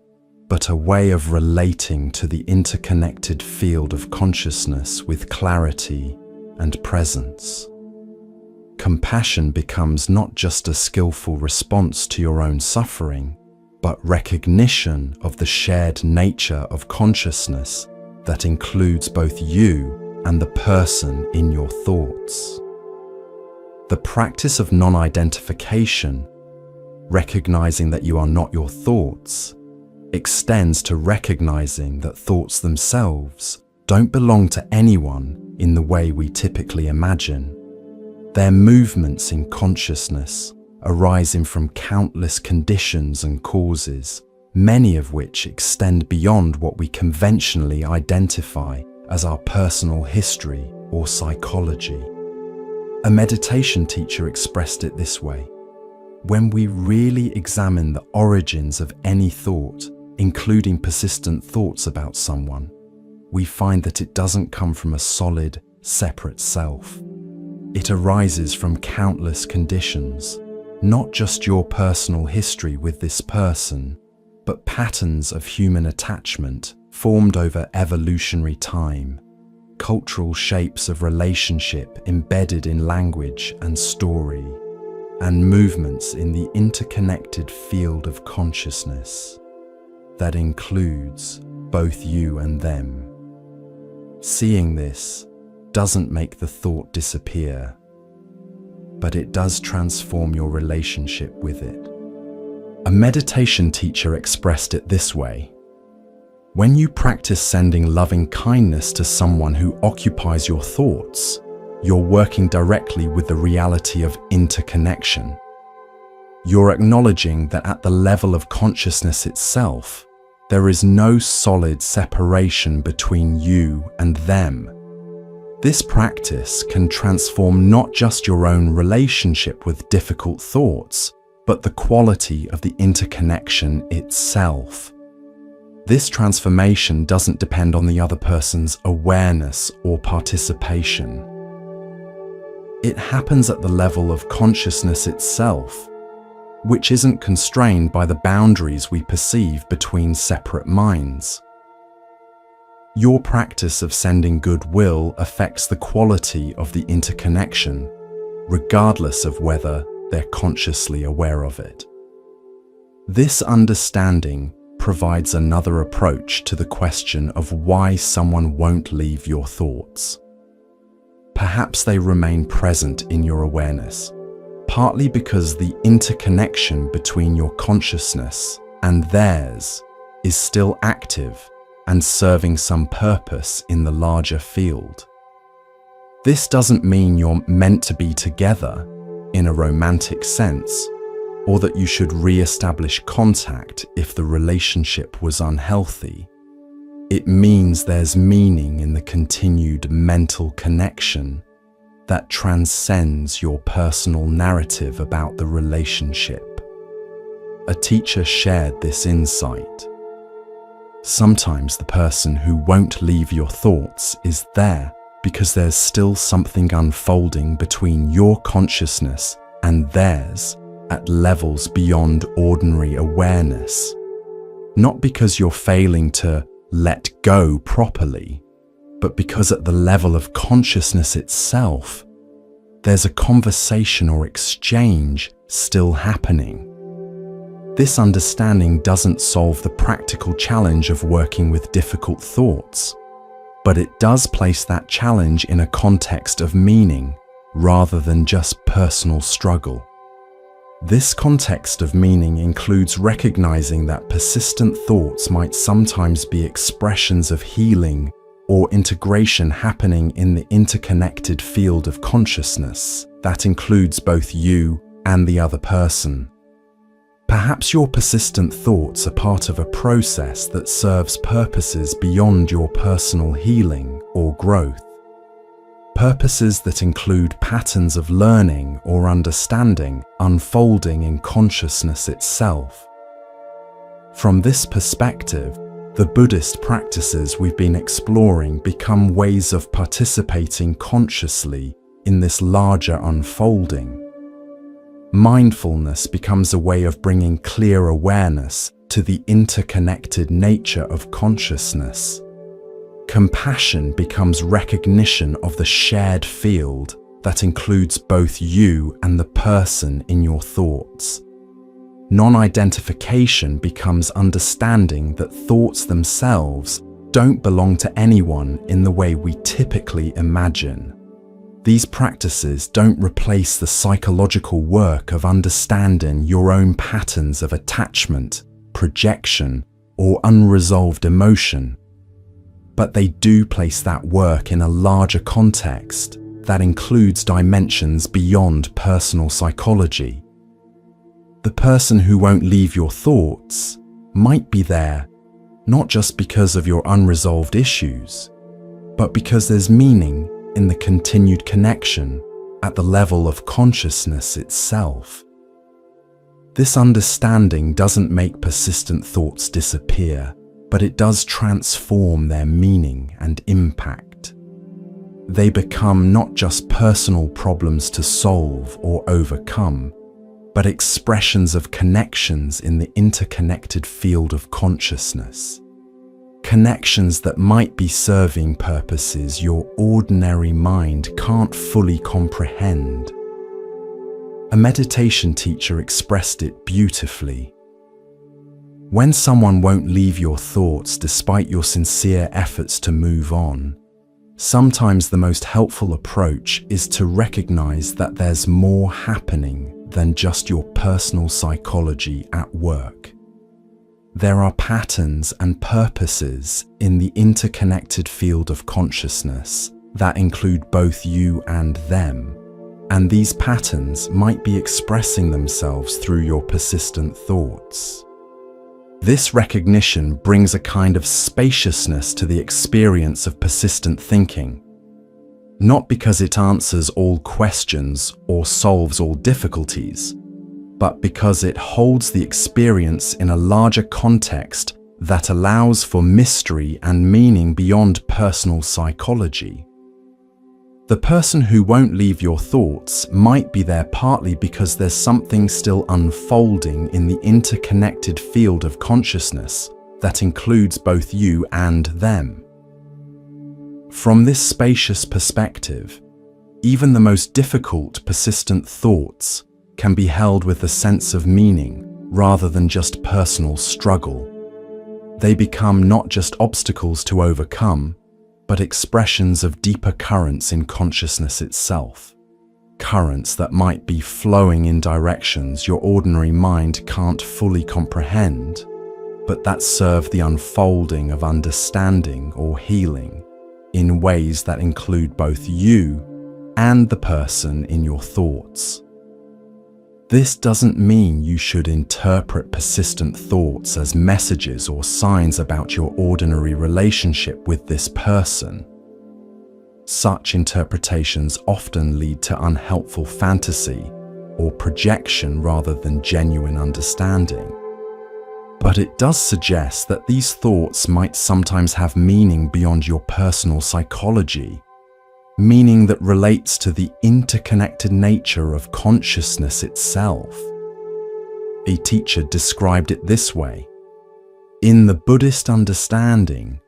but a way of relating to the interconnected field of consciousness with clarity and presence. Compassion becomes not just a skillful response to your own suffering, but recognition of the shared nature of consciousness that includes both you and the person in your thoughts. The practice of non-identification, recognizing that you are not your thoughts, extends to recognizing that thoughts themselves don't belong to anyone in the way we typically imagine. They're movements in consciousness arising from countless conditions and causes, many of which extend beyond what we conventionally identify as our personal history or psychology. A meditation teacher expressed it this way: when we really examine the origins of any thought, including persistent thoughts about someone, we find that it doesn't come from a solid, separate self. It arises from countless conditions, not just your personal history with this person, but patterns of human attachment formed over evolutionary time, cultural shapes of relationship embedded in language and story, and movements in the interconnected field of consciousness that includes both you and them. Seeing this doesn't make the thought disappear, but it does transform your relationship with it. A meditation teacher expressed it this way: when you practice sending loving kindness to someone who occupies your thoughts, you're working directly with the reality of interconnection. You're acknowledging that at the level of consciousness itself, there is no solid separation between you and them. This practice can transform not just your own relationship with difficult thoughts, but the quality of the interconnection itself. This transformation doesn't depend on the other person's awareness or participation. It happens at the level of consciousness itself, which isn't constrained by the boundaries we perceive between separate minds. Your practice of sending goodwill affects the quality of the interconnection, regardless of whether they're consciously aware of it. This understanding provides another approach to the question of why someone won't leave your thoughts. Perhaps they remain present in your awareness, partly because the interconnection between your consciousness and theirs is still active and serving some purpose in the larger field. This doesn't mean you're meant to be together in a romantic sense, or that you should re-establish contact if the relationship was unhealthy. It means there's meaning in the continued mental connection that transcends your personal narrative about the relationship. A teacher shared this insight. Sometimes the person who won't leave your thoughts is there because there's still something unfolding between your consciousness and theirs at levels beyond ordinary awareness. Not because you're failing to let go properly, but because at the level of consciousness itself, there's a conversation or exchange still happening. This understanding doesn't solve the practical challenge of working with difficult thoughts, but it does place that challenge in a context of meaning rather than just personal struggle. This context of meaning includes recognizing that persistent thoughts might sometimes be expressions of healing or integration happening in the interconnected field of consciousness that includes both you and the other person. Perhaps your persistent thoughts are part of a process that serves purposes beyond your personal healing or growth. Purposes that include patterns of learning or understanding unfolding in consciousness itself. From this perspective, the Buddhist practices we've been exploring become ways of participating consciously in this larger unfolding. Mindfulness becomes a way of bringing clear awareness to the interconnected nature of consciousness. Compassion becomes recognition of the shared field that includes both you and the person in your thoughts. Non-identification becomes understanding that thoughts themselves don't belong to anyone in the way we typically imagine. These practices don't replace the psychological work of understanding your own patterns of attachment, projection, or unresolved emotion, but they do place that work in a larger context that includes dimensions beyond personal psychology. The person who won't leave your thoughts might be there not just because of your unresolved issues, but because there's meaning in the continued connection at the level of consciousness itself. This understanding doesn't make persistent thoughts disappear, but it does transform their meaning and impact. They become not just personal problems to solve or overcome, but expressions of connections in the interconnected field of consciousness. Connections that might be serving purposes your ordinary mind can't fully comprehend. A meditation teacher expressed it beautifully. When someone won't leave your thoughts despite your sincere efforts to move on, sometimes the most helpful approach is to recognize that there's more happening than just your personal psychology at work. There are patterns and purposes in the interconnected field of consciousness that include both you and them, and these patterns might be expressing themselves through your persistent thoughts. This recognition brings a kind of spaciousness to the experience of persistent thinking, not because it answers all questions or solves all difficulties, but because it holds the experience in a larger context that allows for mystery and meaning beyond personal psychology. The person who won't leave your thoughts might be there partly because there's something still unfolding in the interconnected field of consciousness that includes both you and them. From this spacious perspective, even the most difficult, persistent thoughts can be held with a sense of meaning rather than just personal struggle. They become not just obstacles to overcome, but expressions of deeper currents in consciousness itself. Currents that might be flowing in directions your ordinary mind can't fully comprehend, but that serve the unfolding of understanding or healing in ways that include both you and the person in your thoughts. This doesn't mean you should interpret persistent thoughts as messages or signs about your ordinary relationship with this person. Such interpretations often lead to unhelpful fantasy or projection rather than genuine understanding. But it does suggest that these thoughts might sometimes have meaning beyond your personal psychology, meaning that relates to the interconnected nature of consciousness itself. A teacher described it this way: in the Buddhist understanding,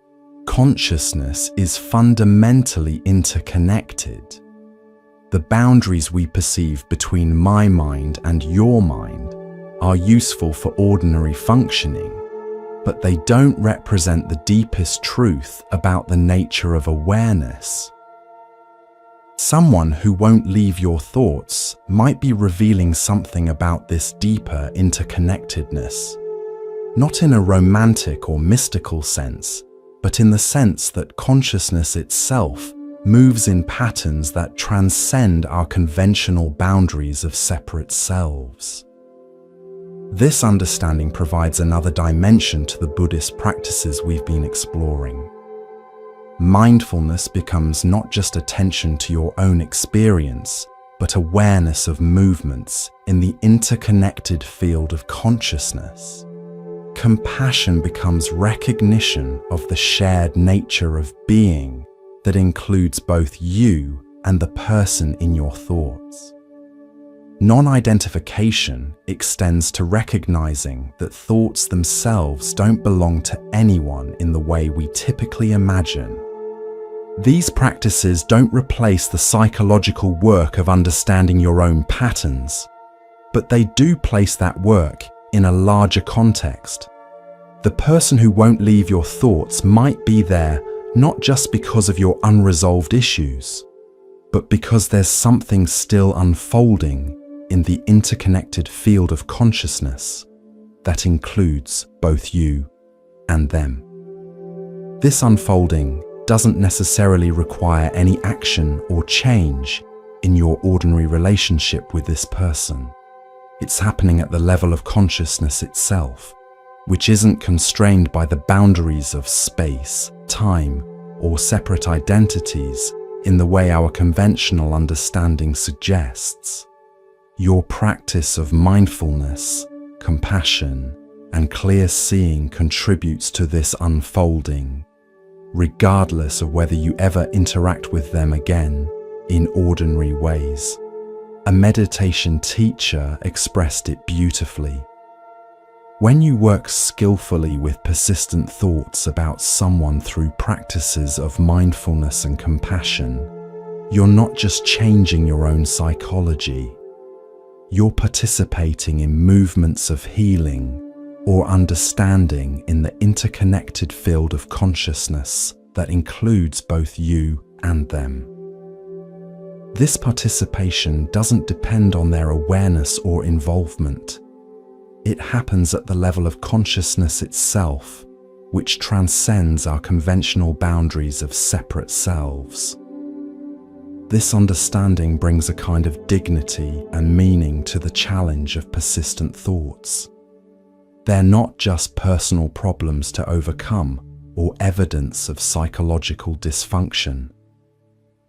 consciousness is fundamentally interconnected. The boundaries we perceive between my mind and your mind are useful for ordinary functioning, but they don't represent the deepest truth about the nature of awareness. Someone who won't leave your thoughts might be revealing something about this deeper interconnectedness, not in a romantic or mystical sense, but in the sense that consciousness itself moves in patterns that transcend our conventional boundaries of separate selves. This understanding provides another dimension to the Buddhist practices we've been exploring. Mindfulness becomes not just attention to your own experience, but awareness of movements in the interconnected field of consciousness. Compassion becomes recognition of the shared nature of being that includes both you and the person in your thoughts. Non-identification extends to recognizing that thoughts themselves don't belong to anyone in the way we typically imagine. These practices don't replace the psychological work of understanding your own patterns, but they do place that work in a larger context. The person who won't leave your thoughts might be there not just because of your unresolved issues, but because there's something still unfolding in the interconnected field of consciousness that includes both you and them. This unfolding doesn't necessarily require any action or change in your ordinary relationship with this person. It's happening at the level of consciousness itself, which isn't constrained by the boundaries of space, time, or separate identities in the way our conventional understanding suggests. Your practice of mindfulness, compassion, and clear seeing contributes to this unfolding, regardless of whether you ever interact with them again in ordinary ways. A meditation teacher expressed it beautifully. When you work skillfully with persistent thoughts about someone through practices of mindfulness and compassion, you're not just changing your own psychology. You're participating in movements of healing or understanding in the interconnected field of consciousness that includes both you and them. This participation doesn't depend on their awareness or involvement. It happens at the level of consciousness itself, which transcends our conventional boundaries of separate selves. This understanding brings a kind of dignity and meaning to the challenge of persistent thoughts. They're not just personal problems to overcome or evidence of psychological dysfunction.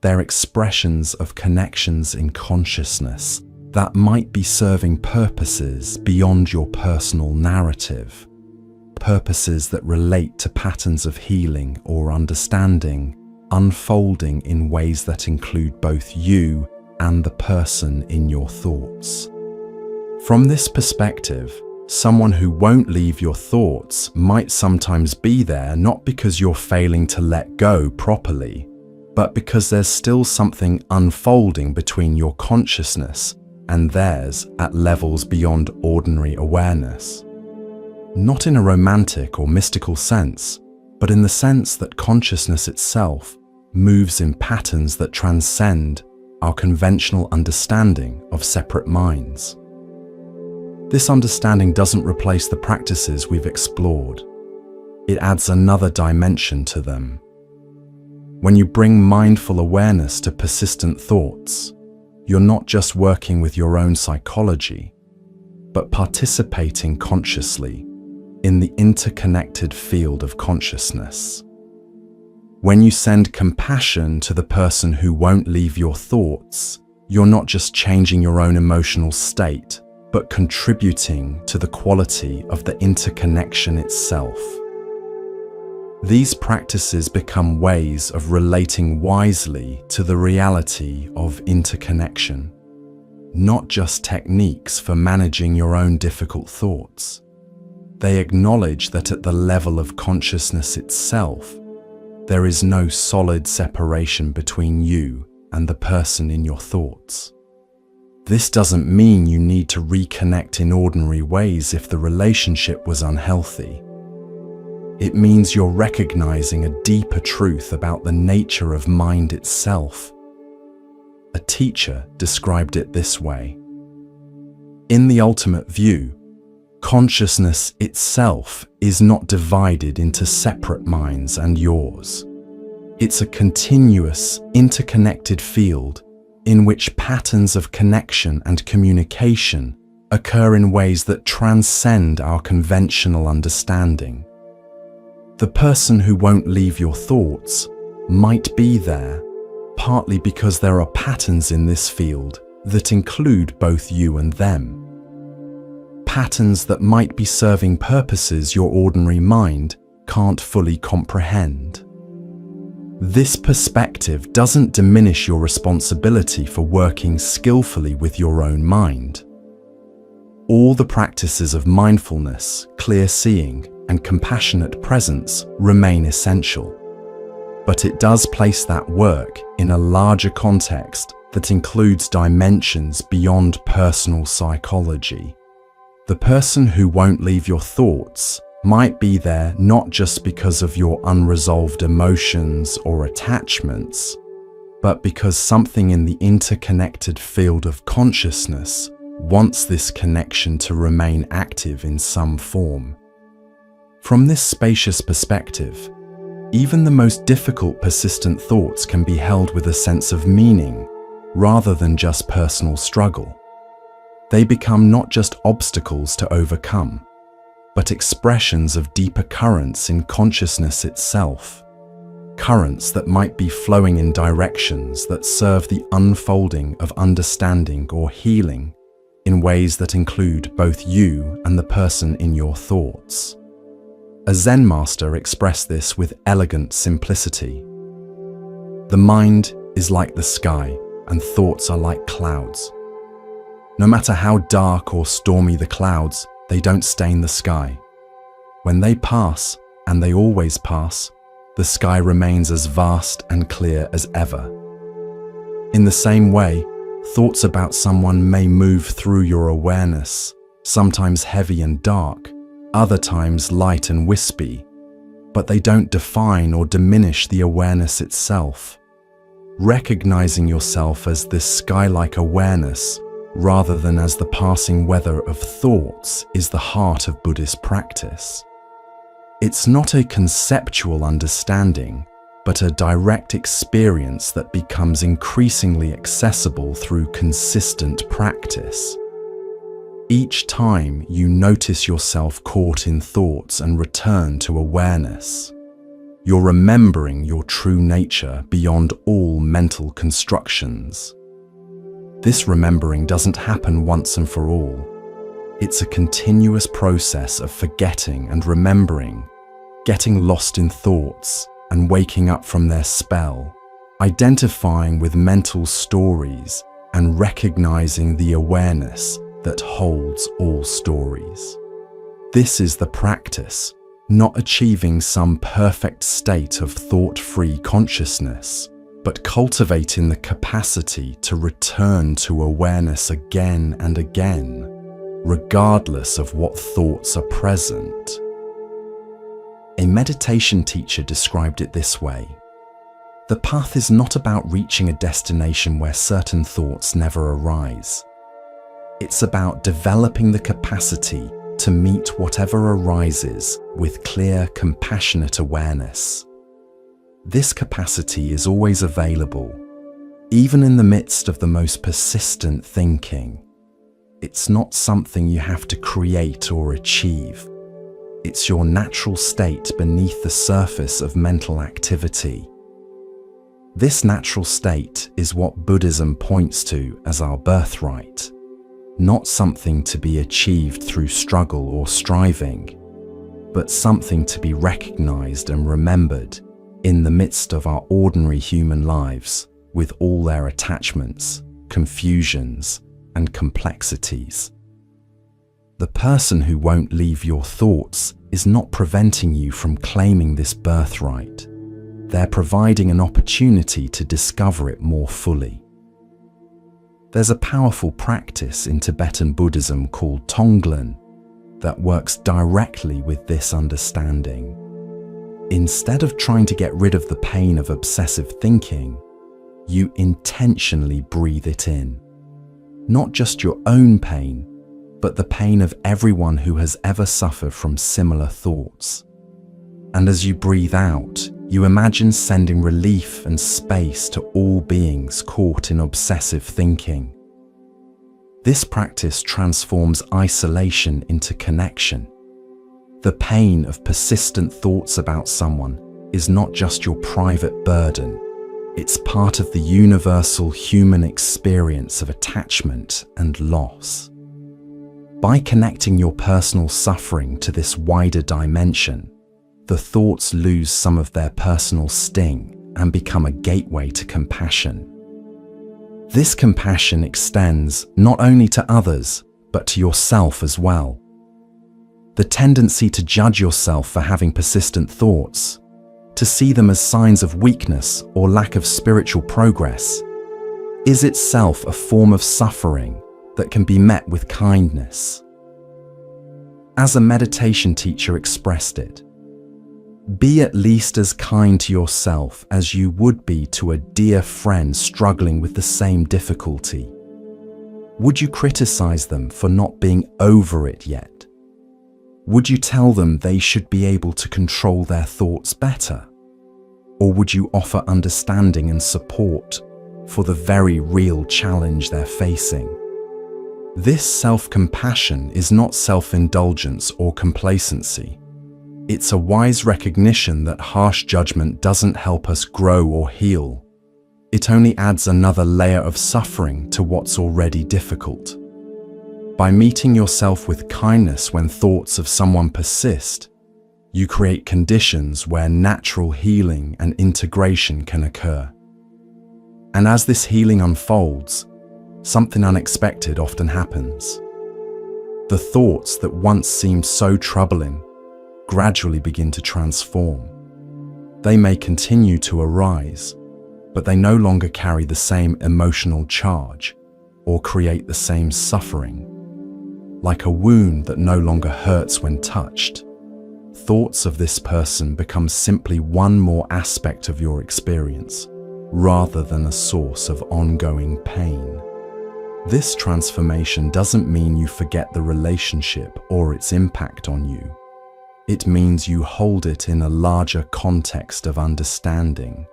They're expressions of connections in consciousness that might be serving purposes beyond your personal narrative, purposes that relate to patterns of healing or understanding, unfolding in ways that include both you and the person in your thoughts. From this perspective, someone who won't leave your thoughts might sometimes be there not because you're failing to let go properly, but because there's still something unfolding between your consciousness and theirs at levels beyond ordinary awareness. Not in a romantic or mystical sense, but in the sense that consciousness itself moves in patterns that transcend our conventional understanding of separate minds. This understanding doesn't replace the practices we've explored. It adds another dimension to them. When you bring mindful awareness to persistent thoughts, you're not just working with your own psychology, but participating consciously in the interconnected field of consciousness. When you send compassion to the person who won't leave your thoughts, you're not just changing your own emotional state, but contributing to the quality of the interconnection itself. These practices become ways of relating wisely to the reality of interconnection, not just techniques for managing your own difficult thoughts. They acknowledge that at the level of consciousness itself, there is no solid separation between you and the person in your thoughts. This doesn't mean you need to reconnect in ordinary ways if the relationship was unhealthy. It means you're recognizing a deeper truth about the nature of mind itself. A teacher described it this way: in the ultimate view, consciousness itself is not divided into separate minds and yours. It's a continuous, interconnected field in which patterns of connection and communication occur in ways that transcend our conventional understanding. The person who won't leave your thoughts might be there, partly because there are patterns in this field that include both you and them. Patterns that might be serving purposes your ordinary mind can't fully comprehend. This perspective doesn't diminish your responsibility for working skillfully with your own mind. All the practices of mindfulness, clear seeing, and compassionate presence remain essential, but it does place that work in a larger context that includes dimensions beyond personal psychology. The person who won't leave your thoughts might be there not just because of your unresolved emotions or attachments, but because something in the interconnected field of consciousness wants this connection to remain active in some form. From this spacious perspective, even the most difficult persistent thoughts can be held with a sense of meaning, rather than just personal struggle. They become not just obstacles to overcome, but expressions of deeper currents in consciousness itself, currents that might be flowing in directions that serve the unfolding of understanding or healing in ways that include both you and the person in your thoughts. A Zen master expressed this with elegant simplicity. The mind is like the sky, and thoughts are like clouds. No matter how dark or stormy the clouds, they don't stain the sky. When they pass, and they always pass, the sky remains as vast and clear as ever. In the same way, thoughts about someone may move through your awareness, sometimes heavy and dark, other times light and wispy, but they don't define or diminish the awareness itself. Recognizing yourself as this sky-like awareness, rather than as the passing weather of thoughts, is the heart of Buddhist practice. It's not a conceptual understanding, but a direct experience that becomes increasingly accessible through consistent practice. Each time you notice yourself caught in thoughts and return to awareness, you're remembering your true nature beyond all mental constructions. This remembering doesn't happen once and for all. It's a continuous process of forgetting and remembering, getting lost in thoughts and waking up from their spell, identifying with mental stories and recognizing the awareness that holds all stories. This is the practice, not achieving some perfect state of thought-free consciousness, but cultivating the capacity to return to awareness again and again, regardless of what thoughts are present. A meditation teacher described it this way: the path is not about reaching a destination where certain thoughts never arise. It's about developing the capacity to meet whatever arises with clear, compassionate awareness. This capacity is always available, even in the midst of the most persistent thinking. It's not something you have to create or achieve. It's your natural state beneath the surface of mental activity. This natural state is what Buddhism points to as our birthright, not something to be achieved through struggle or striving, but something to be recognized and remembered in the midst of our ordinary human lives, with all their attachments, confusions, and complexities. The person who won't leave your thoughts is not preventing you from claiming this birthright. They're providing an opportunity to discover it more fully. There's a powerful practice in Tibetan Buddhism called Tonglen that works directly with this understanding. Instead of trying to get rid of the pain of obsessive thinking, you intentionally breathe it in. Not just your own pain, but the pain of everyone who has ever suffered from similar thoughts. And as you breathe out, you imagine sending relief and space to all beings caught in obsessive thinking. This practice transforms isolation into connection. The pain of persistent thoughts about someone is not just your private burden. It's part of the universal human experience of attachment and loss. By connecting your personal suffering to this wider dimension, the thoughts lose some of their personal sting and become a gateway to compassion. This compassion extends not only to others, but to yourself as well. The tendency to judge yourself for having persistent thoughts, to see them as signs of weakness or lack of spiritual progress, is itself a form of suffering that can be met with kindness. As a meditation teacher expressed it, be at least as kind to yourself as you would be to a dear friend struggling with the same difficulty. Would you criticize them for not being over it yet? Would you tell them they should be able to control their thoughts better? Or would you offer understanding and support for the very real challenge they're facing? This self-compassion is not self-indulgence or complacency. It's a wise recognition that harsh judgment doesn't help us grow or heal. It only adds another layer of suffering to what's already difficult. By meeting yourself with kindness when thoughts of someone persist, you create conditions where natural healing and integration can occur. And as this healing unfolds, something unexpected often happens. The thoughts that once seemed so troubling gradually begin to transform. They may continue to arise, but they no longer carry the same emotional charge or create the same suffering. Like a wound that no longer hurts when touched, thoughts of this person become simply one more aspect of your experience, rather than a source of ongoing pain. This transformation doesn't mean you forget the relationship or its impact on you. It means you hold it in a larger context of understanding,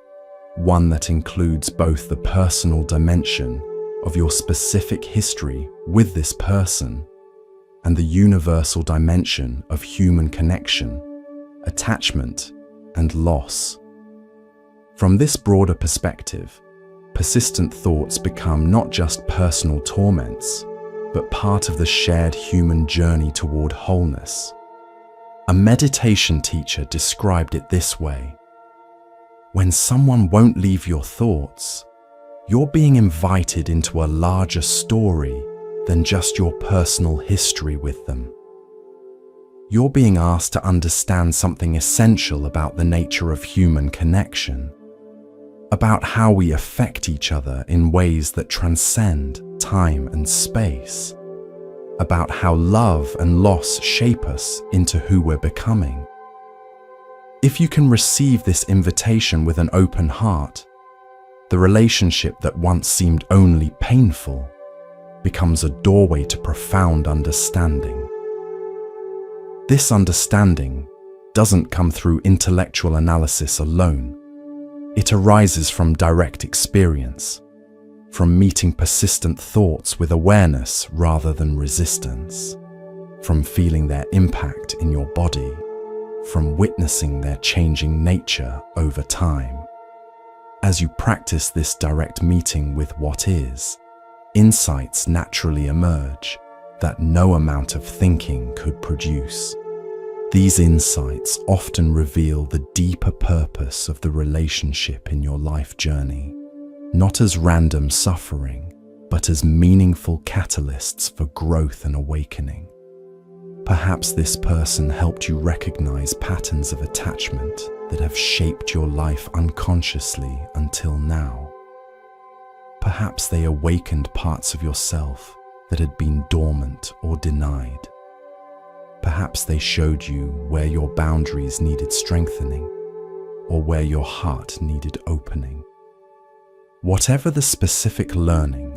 one that includes both the personal dimension of your specific history with this person and the universal dimension of human connection, attachment, and loss. From this broader perspective, persistent thoughts become not just personal torments, but part of the shared human journey toward wholeness. A meditation teacher described it this way: when someone won't leave your thoughts, you're being invited into a larger story than just your personal history with them. You're being asked to understand something essential about the nature of human connection, about how we affect each other in ways that transcend time and space, about how love and loss shape us into who we're becoming. If you can receive this invitation with an open heart, the relationship that once seemed only painful becomes a doorway to profound understanding. This understanding doesn't come through intellectual analysis alone. It arises from direct experience, from meeting persistent thoughts with awareness rather than resistance, from feeling their impact in your body, from witnessing their changing nature over time. As you practice this direct meeting with what is, insights naturally emerge that no amount of thinking could produce. These insights often reveal the deeper purpose of the relationship in your life journey, not as random suffering, but as meaningful catalysts for growth and awakening. Perhaps this person helped you recognize patterns of attachment that have shaped your life unconsciously until now. Perhaps they awakened parts of yourself that had been dormant or denied. Perhaps they showed you where your boundaries needed strengthening or where your heart needed opening. Whatever the specific learning,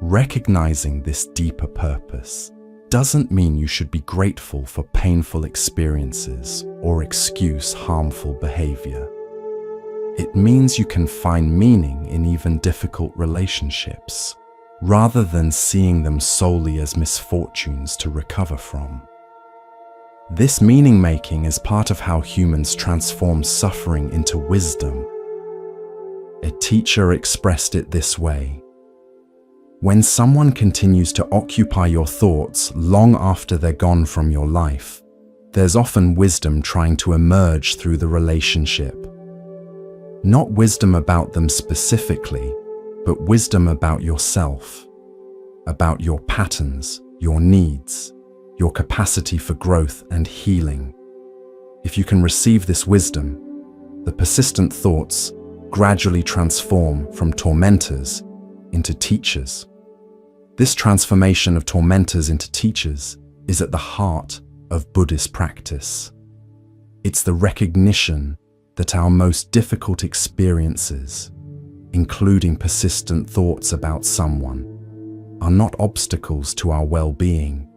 recognizing this deeper purpose doesn't mean you should be grateful for painful experiences or excuse harmful behavior. It means you can find meaning in even difficult relationships, rather than seeing them solely as misfortunes to recover from. This meaning-making is part of how humans transform suffering into wisdom. A teacher expressed it this way: when someone continues to occupy your thoughts long after they're gone from your life, there's often wisdom trying to emerge through the relationship. Not wisdom about them specifically, but wisdom about yourself, about your patterns, your needs, your capacity for growth and healing. If you can receive this wisdom, the persistent thoughts gradually transform from tormentors into teachers. This transformation of tormentors into teachers is at the heart of Buddhist practice. It's the recognition that our most difficult experiences, including persistent thoughts about someone, are not obstacles to our well-being,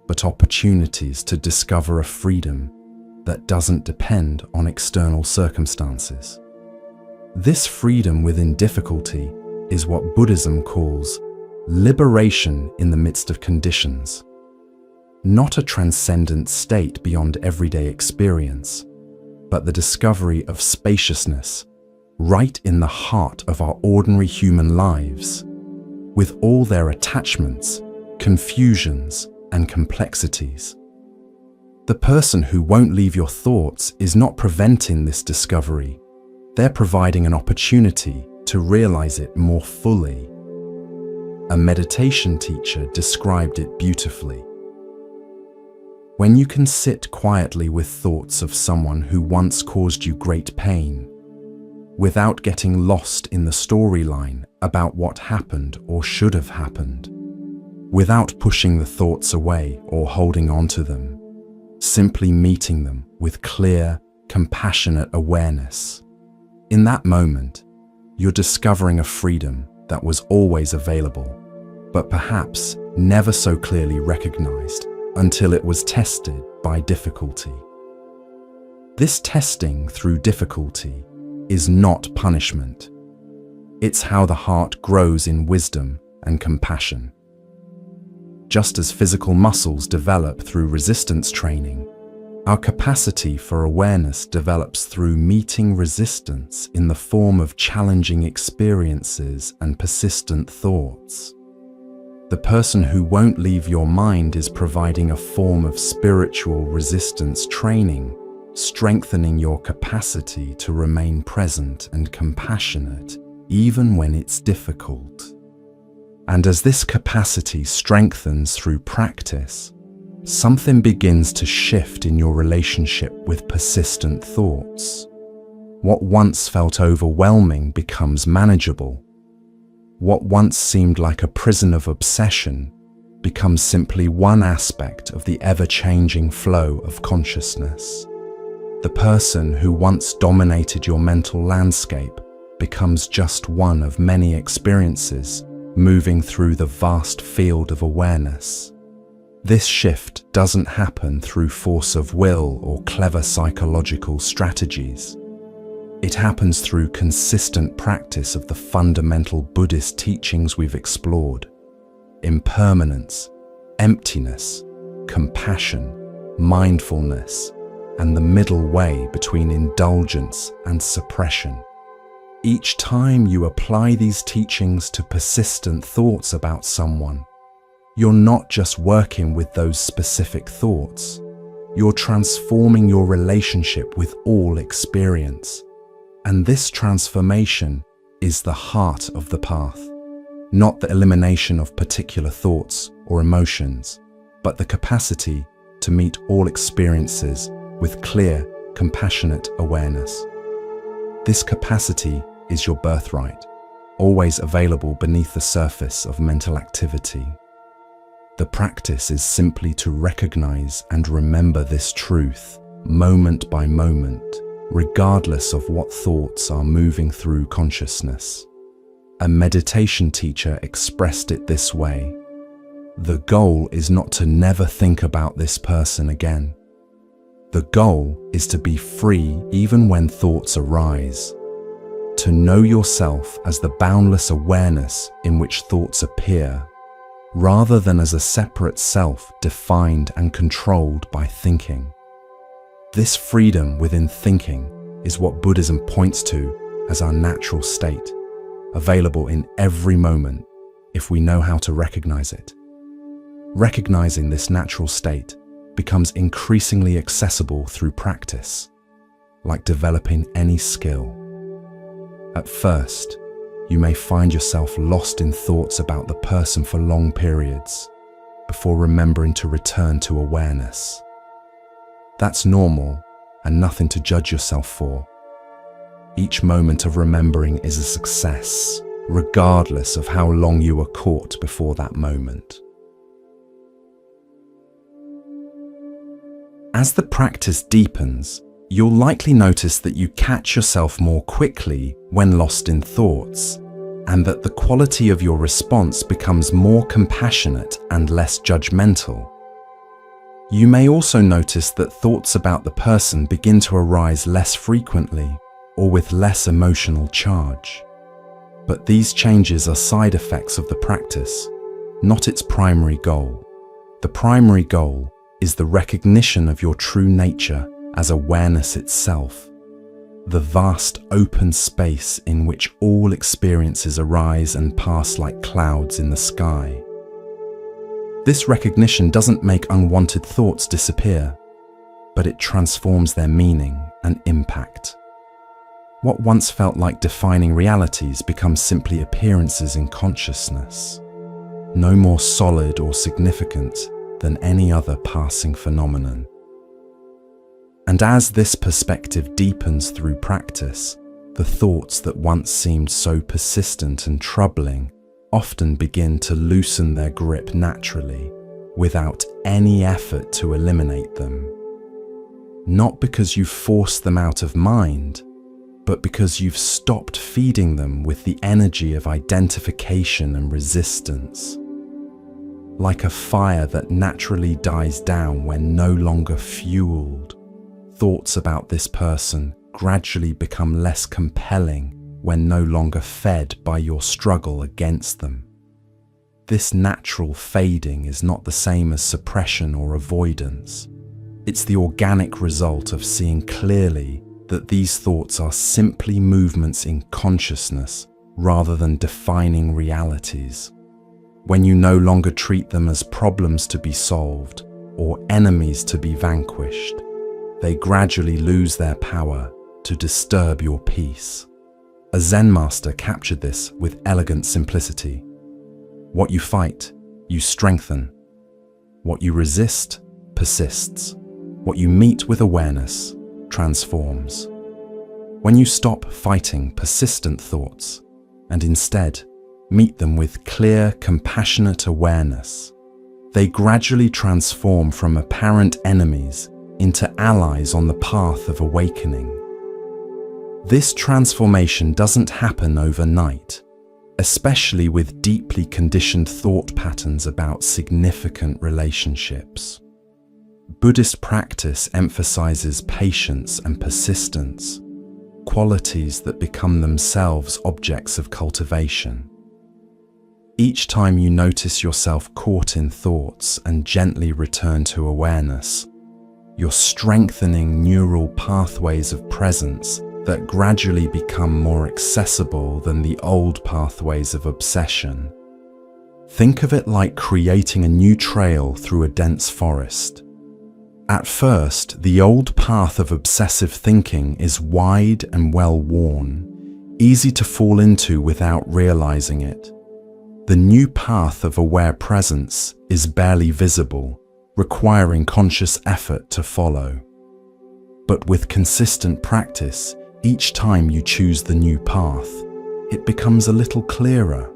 but opportunities to discover a freedom that doesn't depend on external circumstances. This freedom within difficulty is what Buddhism calls liberation in the midst of conditions. Not a transcendent state beyond everyday experience, but the discovery of spaciousness right in the heart of our ordinary human lives, with all their attachments, confusions, and complexities. The person who won't leave your thoughts is not preventing this discovery. They're providing an opportunity to realize it more fully. A meditation teacher described it beautifully. When you can sit quietly with thoughts of someone who once caused you great pain, without getting lost in the storyline about what happened or should have happened, without pushing the thoughts away or holding on to them, simply meeting them with clear, compassionate awareness. In that moment, you're discovering a freedom that was always available, but perhaps never so clearly recognized until it was tested by difficulty. This testing through difficulty is not punishment. It's how the heart grows in wisdom and compassion. Just as physical muscles develop through resistance training, our capacity for awareness develops through meeting resistance in the form of challenging experiences and persistent thoughts. The person who won't leave your mind is providing a form of spiritual resistance training, strengthening your capacity to remain present and compassionate even when it's difficult. And as this capacity strengthens through practice, something begins to shift in your relationship with persistent thoughts. What once felt overwhelming becomes manageable. What once seemed like a prison of obsession becomes simply one aspect of the ever-changing flow of consciousness. The person who once dominated your mental landscape becomes just one of many experiences moving through the vast field of awareness. This shift doesn't happen through force of will or clever psychological strategies. It happens through consistent practice of the fundamental Buddhist teachings we've explored: impermanence, emptiness, compassion, mindfulness, and the middle way between indulgence and suppression. Each time you apply these teachings to persistent thoughts about someone, you're not just working with those specific thoughts, you're transforming your relationship with all experience. And this transformation is the heart of the path, not the elimination of particular thoughts or emotions, but the capacity to meet all experiences with clear, compassionate awareness. This capacity is your birthright, always available beneath the surface of mental activity. The practice is simply to recognize and remember this truth, moment by moment, regardless of what thoughts are moving through consciousness. A meditation teacher expressed it this way: the goal is not to never think about this person again. The goal is to be free even when thoughts arise, to know yourself as the boundless awareness in which thoughts appear, rather than as a separate self defined and controlled by thinking. This freedom within thinking is what Buddhism points to as our natural state, available in every moment if we know how to recognize it. Recognizing this natural state becomes increasingly accessible through practice, like developing any skill. At first, you may find yourself lost in thoughts about the person for long periods, before remembering to return to awareness. That's normal and nothing to judge yourself for. Each moment of remembering is a success, regardless of how long you were caught before that moment. As the practice deepens, you'll likely notice that you catch yourself more quickly when lost in thoughts, and that the quality of your response becomes more compassionate and less judgmental. You may also notice that thoughts about the person begin to arise less frequently or with less emotional charge. But these changes are side effects of the practice, not its primary goal. The primary goal is the recognition of your true nature as awareness itself, the vast open space in which all experiences arise and pass like clouds in the sky. This recognition doesn't make unwanted thoughts disappear, but it transforms their meaning and impact. What once felt like defining realities becomes simply appearances in consciousness. no more solid or significant than any other passing phenomenon. And as this perspective deepens through practice, the thoughts that once seemed so persistent and troubling often begin to loosen their grip naturally, without any effort to eliminate them. Not because you've forced them out of mind, but because you've stopped feeding them with the energy of identification and resistance. Like a fire that naturally dies down when no longer fueled, thoughts about this person gradually become less compelling when no longer fed by your struggle against them. This natural fading is not the same as suppression or avoidance. It's the organic result of seeing clearly that these thoughts are simply movements in consciousness rather than defining realities. When you no longer treat them as problems to be solved or enemies to be vanquished, they gradually lose their power to disturb your peace. A Zen master captured this with elegant simplicity. What you fight, you strengthen. What you resist, persists. What you meet with awareness, transforms. When you stop fighting persistent thoughts and instead meet them with clear, compassionate awareness, they gradually transform from apparent enemies into allies on the path of awakening. This transformation doesn't happen overnight, especially with deeply conditioned thought patterns about significant relationships. Buddhist practice emphasizes patience and persistence, qualities that become themselves objects of cultivation. Each time you notice yourself caught in thoughts and gently return to awareness, you're strengthening neural pathways of presence that gradually become more accessible than the old pathways of obsession. Think of it like creating a new trail through a dense forest. At first, the old path of obsessive thinking is wide and well-worn, easy to fall into without realizing it. The new path of aware presence is barely visible, requiring conscious effort to follow. But with consistent practice, each time you choose the new path, it becomes a little clearer,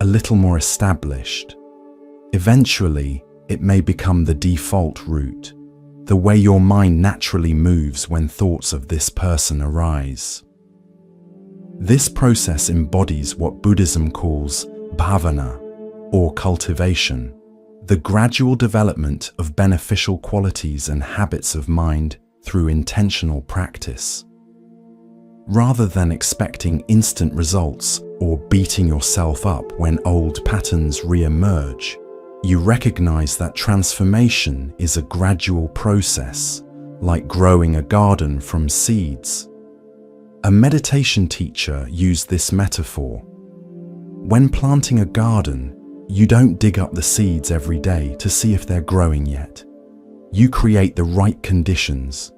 a little more established. Eventually, it may become the default route, the way your mind naturally moves when thoughts of this person arise. This process embodies what Buddhism calls bhavana, or cultivation, the gradual development of beneficial qualities and habits of mind through intentional practice. Rather than expecting instant results or beating yourself up when old patterns re-emerge, you recognize that transformation is a gradual process, like growing a garden from seeds. A meditation teacher used this metaphor. When planting a garden, you don't dig up the seeds every day to see if they're growing yet. You create the right conditions: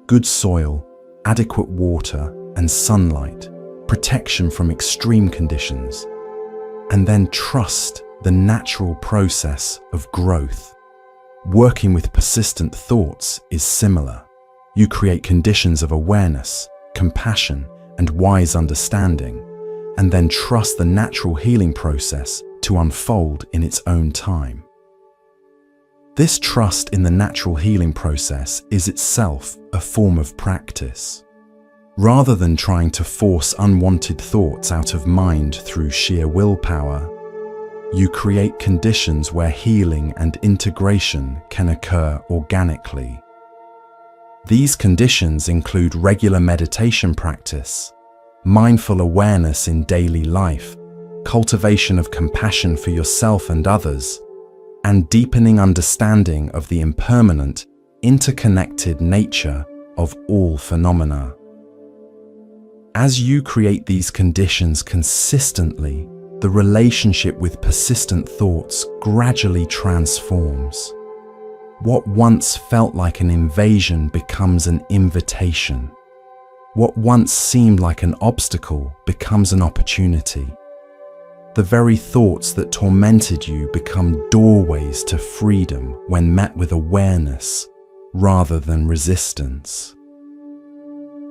good soil, adequate water and sunlight, protection from extreme conditions, and then trust the natural process of growth. Working with persistent thoughts is similar. You create conditions of awareness, compassion, and wise understanding, and then trust the natural healing process to unfold in its own time. This trust in the natural healing process is itself a form of practice. Rather than trying to force unwanted thoughts out of mind through sheer willpower, you create conditions where healing and integration can occur organically. These conditions include regular meditation practice, mindful awareness in daily life, cultivation of compassion for yourself and others, and deepening understanding of the impermanent, interconnected nature of all phenomena. As you create these conditions consistently, the relationship with persistent thoughts gradually transforms. What once felt like an invasion becomes an invitation. What once seemed like an obstacle becomes an opportunity. The very thoughts that tormented you become doorways to freedom when met with awareness rather than resistance.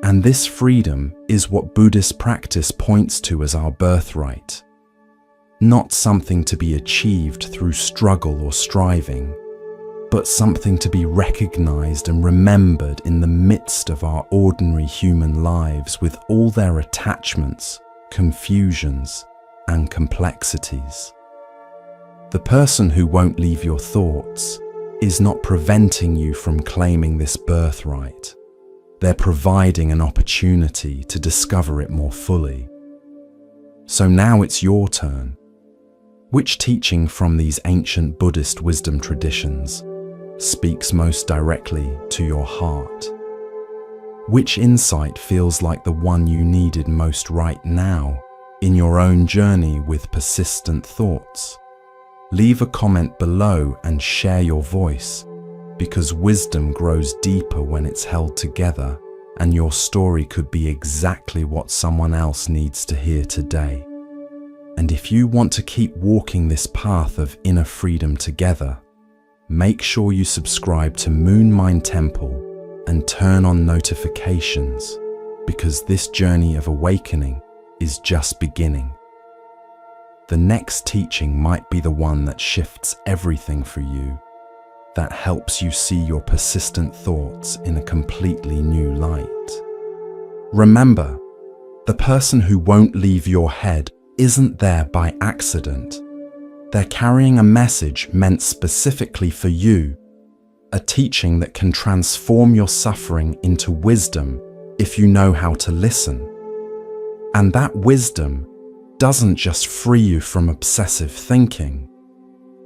And this freedom is what Buddhist practice points to as our birthright, not something to be achieved through struggle or striving, but something to be recognized and remembered in the midst of our ordinary human lives with all their attachments, confusions, and complexities. The person who won't leave your thoughts is not preventing you from claiming this birthright. They're providing an opportunity to discover it more fully. So now it's your turn. Which teaching from these ancient Buddhist wisdom traditions speaks most directly to your heart? Which insight feels like the one you needed most right now in your own journey with persistent thoughts? Leave a comment below and share your voice, because wisdom grows deeper when it's held together, and your story could be exactly what someone else needs to hear today. And if you want to keep walking this path of inner freedom together, make sure you subscribe to Moon Mind Temple and turn on notifications, because this journey of awakening is just beginning. The next teaching might be the one that shifts everything for you, that helps you see your persistent thoughts in a completely new light. Remember, the person who won't leave your head isn't there by accident. They're carrying a message meant specifically for you, a teaching that can transform your suffering into wisdom if you know how to listen. And that wisdom doesn't just free you from obsessive thinking.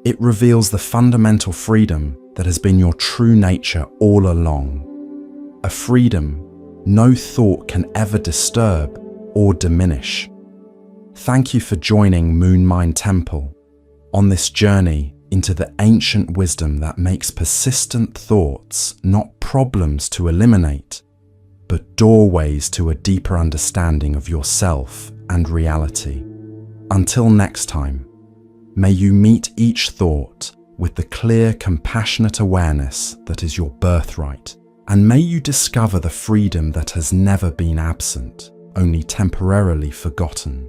It reveals the fundamental freedom that has been your true nature all along. A freedom no thought can ever disturb or diminish. Thank you for joining Moon Mind Temple on this journey into the ancient wisdom that makes persistent thoughts not problems to eliminate, but doorways to a deeper understanding of yourself and reality. Until next time, may you meet each thought with the clear, compassionate awareness that is your birthright, and may you discover the freedom that has never been absent, only temporarily forgotten.